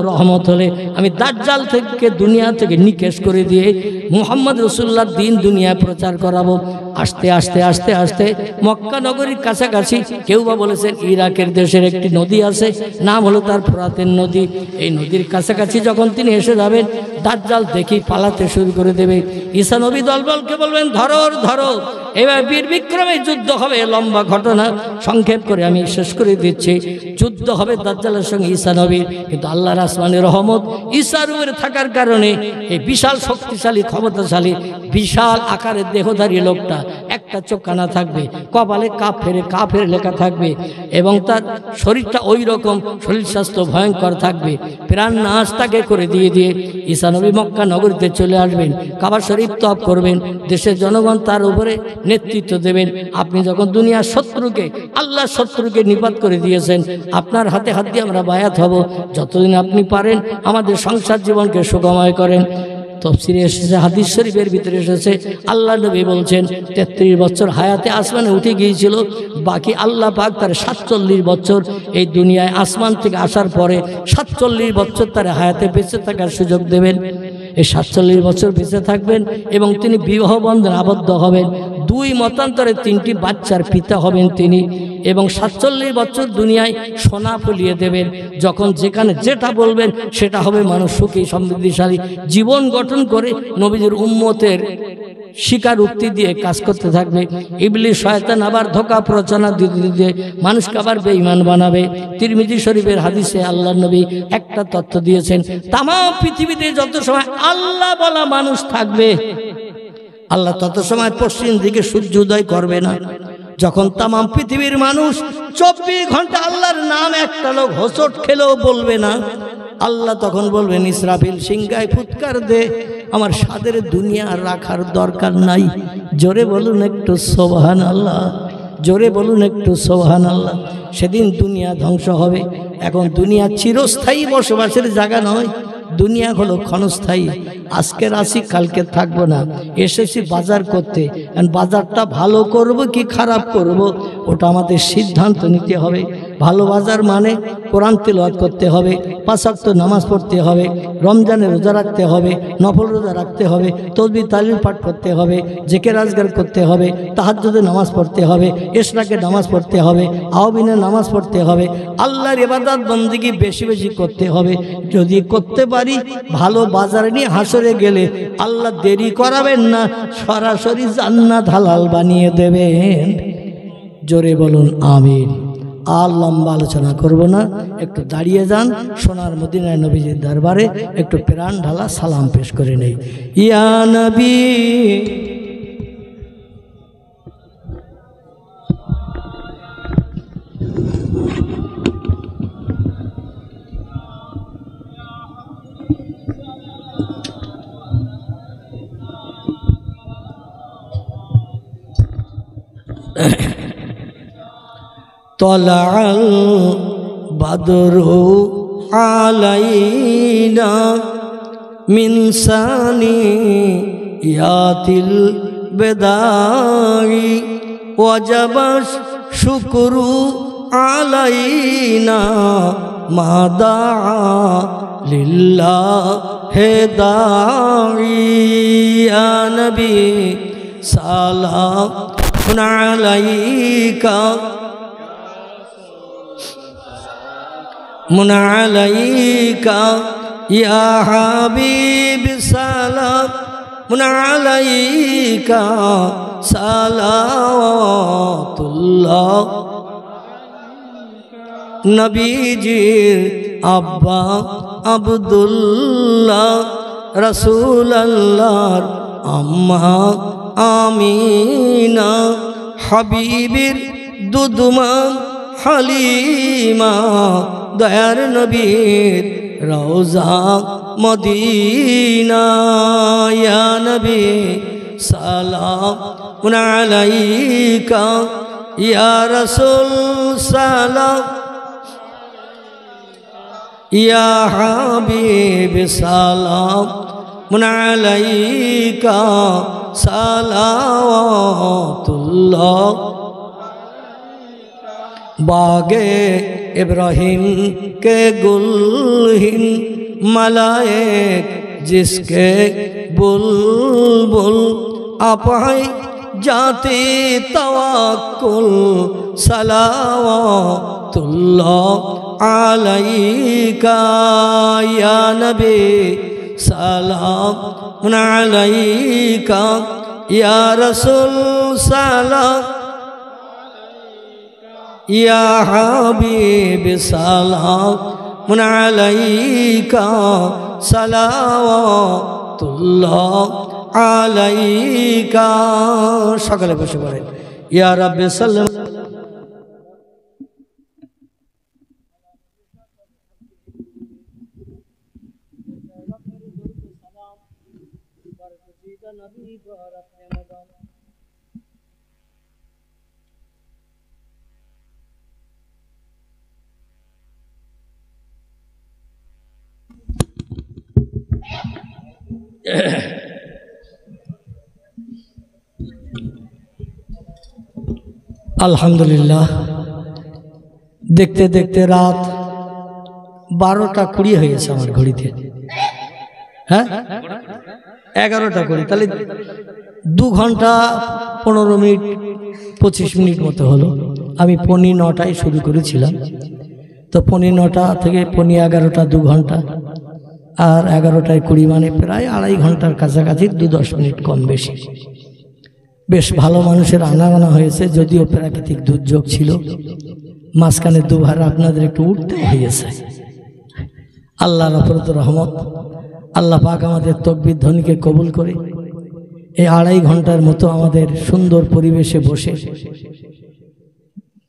রহমত হলে আমি দাজ্জাল থেকে দুনিয়া থেকে নিকেশ করে দিয়ে মুহাম্মদ রাসূলুল্লাহর দ্বীন দুনিয়ায় প্রচার করাবো। আস্তে আস্তে আস্তে আস্তে মক্কা নগরীর কাছাকাছি, কেউ বা বলেছেন ইরাকের দেশের একটি নদী আছে, নাম হলো তার ফোরাতের নদী। এই নদীর কাছাকাছি যখন তিনি এসে যাবেন, দাজ্জাল দেখি পালাতে শুরু করে দেবে। ঈসা নবী দলবলকে বলবেন, ধরো ধরো। এবার বীর বিক্রমে যুদ্ধ হবে। লম্বা ঘটনা, সংক্ষেপ করে আমি শেষ করে দিচ্ছি। যুদ্ধ হবে দাজ্জালের সঙ্গে ঈসা নবীর, কিন্তু আল্লাহর আসমানের রহমত ঈসার উপরে থাকার কারণে এই বিশাল শক্তিশালী, ক্ষমতাশালী, বিশাল আকারের দেহধারী লোকটা একটা চোখ কানা থাকবে, কপালে কাফের লেখা থাকবে, এবং তার শরীরটা ওই রকম, শরীর স্বাস্থ্য ভয়ঙ্কর থাকবে। প্রাণ নাশ তাকে করে দিয়ে ঈসা নবী মক্কা নগরীতে চলে আসবেন, কাবা শরীফ তওয়াফ করবেন, দেশের জনগণ তার উপরে নেতৃত্ব দেবেন। আপনি যখন দুনিয়ার শত্রুকে, আল্লাহর শত্রুকে নিপাত করে দিয়েছেন, আপনার হাতে হাত দিয়ে আমরা বায়াত হব। যতদিন আপনি পারেন আমাদের সংসার জীবনকে সুগময় করেন। তফসিরে এসেছে, হাদিস শরীফের ভিতরে এসেছে, আল্লাহ নবী বলছেন 33 বছর হায়াতে আসমানে উঠে গিয়েছিল, বাকি আল্লাহ পাক তার 47 বছর এই দুনিয়ায় আসমান থেকে আসার পরে 47 বছর তার হায়াতে বেঁচে থাকার সুযোগ দেবেন। এই 47 বছর বেঁচে থাকবেন এবং তিনি বিবাহ বন্ধনে আবদ্ধ হবেন। 2 মতান্তরে 3টি বাচ্চার পিতা হবেন তিনি, এবং 47 বছর দুনিয়ায় সোনা ফলিয়ে দেবেন। যখন যেখানে যেটা বলবেন সেটা হবে। মানুষ সুখী সমৃদ্ধিশালী জীবন গঠন করে নবীজির উম্মতের স্বীকারোক্তি দিয়ে কাজ করতে থাকবে। ইবলিস শয়তান আবার ধোঁকা প্ররোচনা দিতে দিতে মানুষকে আবার বেঈমান বানাবে। তিরমিজি শরীফের হাদিসে আল্লাহর নবী একটা তথ্য দিয়েছেন, তাম পৃথিবীতে যত সময় আল্লাহ বলা মানুষ থাকবে, আল্লাহ তত সময় পশ্চিম দিকে সূর্য উদয় করবে না। যখন তাম পৃথিবীর মানুষ 24 ঘন্টা আল্লাহর নাম একটা লোক হোঁচট খেলেও বলবে না, আল্লাহ তখন বলবেন, ইসরাফিল সিংহায় ফুৎকার দে, আমার সাদের দুনিয়া রাখার দরকার নাই। জোরে বলুন একটু সুবহানাল্লাহ, জোরে বলুন একটু সুবহানাল্লাহ। সেদিন দুনিয়া ধ্বংস হবে। এখন দুনিয়া চিরস্থায়ী বসবাসের জায়গা নয়, দুনিয়া হলো ক্ষণস্থায়ী। আজকের আসি কালকে থাকবো না। এসেছি বাজার করতে, বাজারটা ভালো করব কি খারাপ করব ওটা আমাদের সিদ্ধান্ত নিতে হবে। ভালো বাজার মানে কোরআন তিলাওয়াত করতে হবে, 5 ওয়াক্ত নামাজ পড়তে হবে, রমজানে রোজা রাখতে হবে, নফল রোজা রাখতে হবে, তসবিহ তাহলিল পাঠ করতে হবে, জিকির আজকার করতে হবে, তাহাজ্জুদে নামাজ পড়তে হবে, ইশরাকে নামাজ পড়তে হবে, আওয়াবিনে নামাজ পড়তে হবে, আল্লাহর ইবাদত বন্দেগী বেশি বেশি করতে হবে। যদি করতে পারি ভালো বাজারে নিয়ে হাসরে গেলে আল্লাহ দেরি করাবেন না, সরাসরি জান্নাত হালাল বানিয়ে দেবেন। জোরে বলুন আমিন। আর লম্বা আলোচনা করব না, একটু দাঁড়িয়ে যান, সোনার মদিনায় নবীজির দরবারে একটু প্রাণ ঢালা সালাম পেশ করে নেই। ইয়া নবী তলাল বাদরু আলাইনা মিন সানিয়াতিল বেদাই ওয়াজাবাস শুকরু আলাইনা মাদা লিল্লাহি দাই। ইয়া নবী সালামুন আলাইকা মুন আলাইকা ইয়া হাবিব সালামুন আলাইকা সালাওয়াতুল্লাহ। নবীজির আব্বা আব্দুল্লাহ, রাসূলুল্লাহর আম্মা আমিনা, হাবিবের দুধমা হালিমা, দয়ার নবীর রওজা মদিনা। ইয়া নবী সালামুন আলাইকা ইয়া রাসূল সালাম, ইয়া হাবিব সালামুন আলাইকা সালাওয়াতুল্লাহ। बागे इब्राहिम के गुलहिन मलाएक जिसके बुलबुल अपाई जाती तवक्कुल सलावतुल्लाह अलैका या नबी सलामुन अलैका या रसूल सलाम, या हबीब सलामुन अलैका सलावतुल्लाह अलैका। সকলে বসে পড়েন। ইয়া রাব্বি সাল্লাম। আলহামদুলিল্লাহ, দেখতে দেখতে রাত 12টা 20 হয়ে গেছে আমার ঘড়িতে। হ্যাঁ 11টা 20, তাহলে 2 ঘন্টা 15 মিনিট 25 মিনিট মতো হলো। আমি 9:45 শুরু করেছিলাম, তো 9:45 থেকে 11:30 2 ঘন্টা, আর 11টায় 20 মানে প্রায় 2.5 ঘন্টার কাছাকাছি, 2-10 মিনিট কম বেশি। বেশ ভালো মানুষের আনাগোনা হয়েছে, যদিও প্রাকৃতিক দুর্যোগ ছিল। মাঝখানে দুবার আপনাদের একটু উঠতে হয়েছে। আল্লাহর অপরত রহমত। আল্লাহ পাক আমাদের তাকবীর ধ্বনিকে কবুল করে এই 2.5 ঘন্টার মতো আমাদের সুন্দর পরিবেশে বসে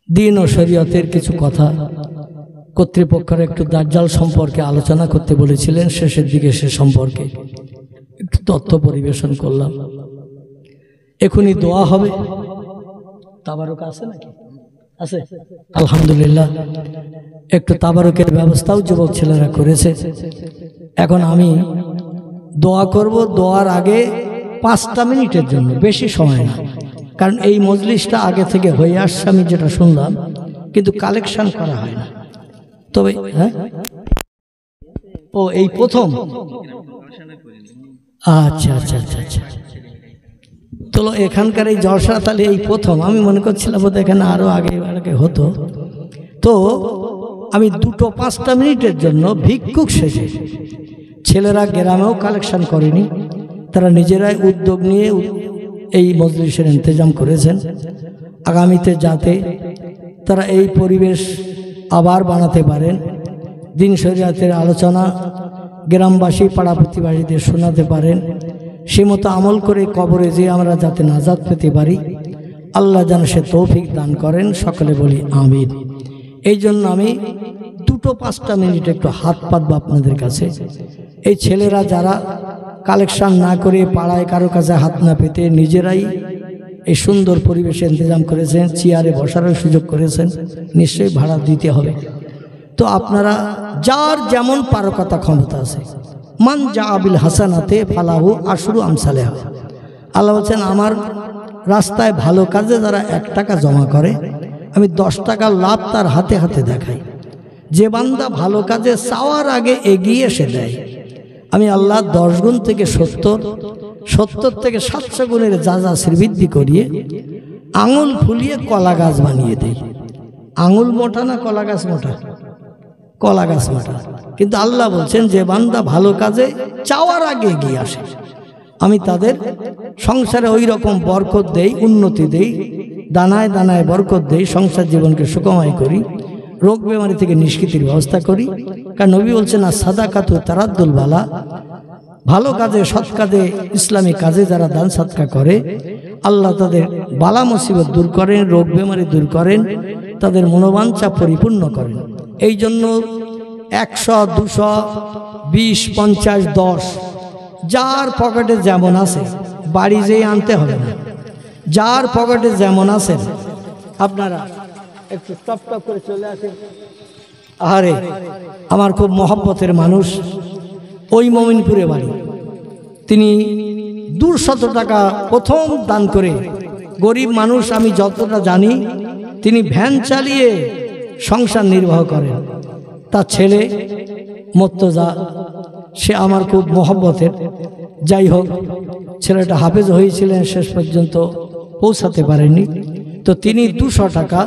দিন ও শরীয়তের কিছু কথা, কর্তৃপক্ষের একটু দাজ্জাল সম্পর্কে আলোচনা করতে বলেছিলেন, শেষের দিকে সে সম্পর্কে একটু তথ্য পরিবেশন করলাম। এখনই দোয়া হবে। তাবারুক আছে নাকি? আছে, আলহামদুলিল্লাহ। একটু তাবারুকের ব্যবস্থাও যুবক ছেলেরা করেছে। এখন আমি দোয়া করব। দোয়ার আগে 5টা মিনিটের জন্য, বেশি সময় না, কারণ এই মজলিসটা আগে থেকে হয়ে আসছে, আমি যেটা শুনলাম, কিন্তু কালেকশন করা হয় না। তবে হ্যাঁ, ও এই প্রথম। আচ্ছা আচ্ছা আচ্ছা আচ্ছা, তো এখানকার এই জলসা তাহলে এই প্রথম। আমি মনে করছিলাম বোধ এখানে আরো আগে হতো। তো আমি 2-5টা মিনিটের জন্য ভিক্ষুক সেজে, ছেলেরা গ্রামেও কালেকশন করেনি, তারা নিজেরাই উদ্যোগ নিয়ে এই মজলিসের ইন্তজাম করেছেন, আগামীতে যাতে তারা এই পরিবেশ আবার বানাতে পারেন, দিন শরিয়াতের আলোচনা গ্রামবাসী পাড়া প্রতিবাসীদের শোনাতে পারেন, সে মতো আমল করে কবরে যে আমরা যাতে নাজাত পেতে পারি, আল্লাহ যেন সে তৌফিক দান করেন। সকলে বলি আমিন। এই জন্য আমি 2-5টা মিনিট একটু হাত পাতবো আপনাদের কাছে। এই ছেলেরা যারা কালেকশন না করে, পাড়ায় কারো কাছে হাত না পেতে নিজেরাই এই সুন্দর পরিবেশে ইন্তজাম করেছেন, চেয়ারে বসারও সুযোগ করেছেন, নিশ্চয়ই ভাড়া দিতে হবে। তো আপনারা যার যেমন পারকতা ক্ষমতা আছে, মান জাআবিল হাসানাতে ফালাহু আশরু আমসালেহা। আল্লাহ বলছেন, আমার রাস্তায় ভালো কাজে যারা 1 টাকা জমা করে, আমি 10 টাকার লাভ তার হাতে হাতে দেখাই। যে বান্দা ভালো কাজে চাওয়ার আগে এগিয়ে এসে দেয়, আমি আল্লাহ 10 গুণ থেকে 70 থেকে 700 গুণের যা শ্রীবৃদ্ধি করিয়ে আঙুল ফুলিয়ে কলা গাছ বানিয়ে দেই। আঙুল মোটা না কলা গাছ মোটা? কলা গাছ মোটা। কিন্তু আল্লাহ বলছেন, যে বান্দা ভালো কাজে চাওয়ার আগে এগিয়ে আসে, আমি তাদের সংসারে ওই রকম বরকত দেই, উন্নতি দেই, দানায় দানায় বরকত দেই, সংসার জীবনকে সুখময় করি, রোগ বেমারি থেকে নিষ্কৃতির ব্যবস্থা করি। কারণ নবী বলছেন, আর সাদাকাতু তারাদ্দুল বালা, ভালো কাজে, সৎ কাজে, ইসলামিক কাজে যারা দান সৎকা করে, আল্লাহ তাদের বালা মুসিবত দূর করেন, রোগ বেমারি দূর করেন, তাদের মনোবাঞ্ছা পরিপূর্ণ করেন। এই জন্য 100, 200, 20, 50, 10 যার পকেটে যেমন আছে, বাড়ি যেয়ে আনতে হবে না, যার পকেটে যেমন আছে আপনারা একটু টপ টপ করে চলে আসেন। আরে আমার খুব মহব্বতের মানুষ, ওই মমিনপুরে বাড়ি, তিনি 200 টাকা প্রথম দান করে, গরিব মানুষ আমি যতটা জানি, তিনি ভ্যান চালিয়ে সংসার নির্বাহ করেন। তার ছেলে মর্তজা, সে আমার খুব মহব্বতের। যাই হোক, ছেলেটা হাফেজ হয়েছিলেন, শেষ পর্যন্ত পৌঁছাতে পারেননি। তো তিনি 200 টাকা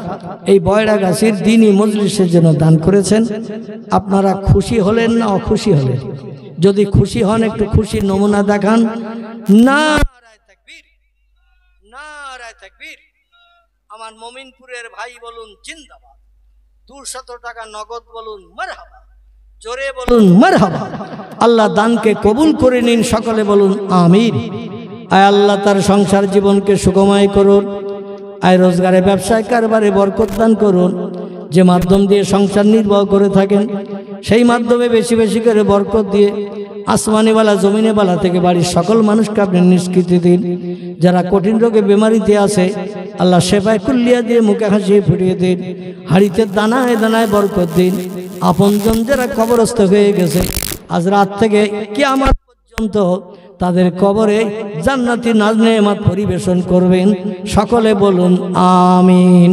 এই বয়রাগাছির দ্বীনি মজলিসের জন্য দান করেছেন। আপনারা খুশি হলেন না অখুশি হলেন? যদি খুশি হন একটু খুশির নমুনা দেখান। নারায়ে তাকবীর, নারায়ে তাকবীর। আমার মমিনপুরের ভাই বলুন জিন্দাবাদ। 200 টাকা নগদ বলুন মারহাবা, জোরে বলুন মারহাবা। আল্লাহ দানকে কবুল করে নিন, সকলে বলুন আমিন। আয় আল্লাহ তার সংসার জীবনকে সুখময় করুন, আয় রোজগারে ব্যবসায় কারবারে বরকত দান করুন। যে মাধ্যম দিয়ে সংসার নির্বাহ করে থাকেন, সেই মাধ্যমে বেশি বেশি করে বরকত দিয়ে আসমানিওয়ালা জমিনেওয়ালা থেকে বাড়ির সকল মানুষকে আপনি নিষ্কৃতি দিন। যারা কঠিন রোগে বেমারিতে আছে, আল্লাহ সেবায় কুল্লিয়া দিয়ে মুখে হাসিয়ে ফুটিয়ে দিন। হাড়িতে দানায় দানায় বরকত দিন। আপনজন যারা কবরস্থ হয়ে গেছে, আজ রাত থেকে কিয়ামত পর্যন্ত তাদের কবরে জান্নাতি নাজ নেয়ামত পরিবেশন করবেন। সকলে বলুন আমিন।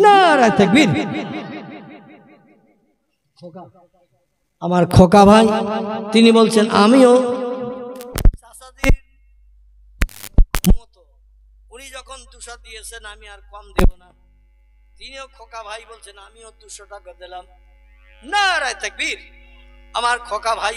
নারায়ে তাকবীর। আমার খোকা ভাই তিনি বলছেন, আমিও চাচাদের মতো, উনি যখন 200 দিয়েছেন আমি আর কম দেব না। তিনিও খোকা ভাই বলছেন, আমিও 200 টাকা দিলাম। নারায়ে তাকবীর। আমার খোকা ভাই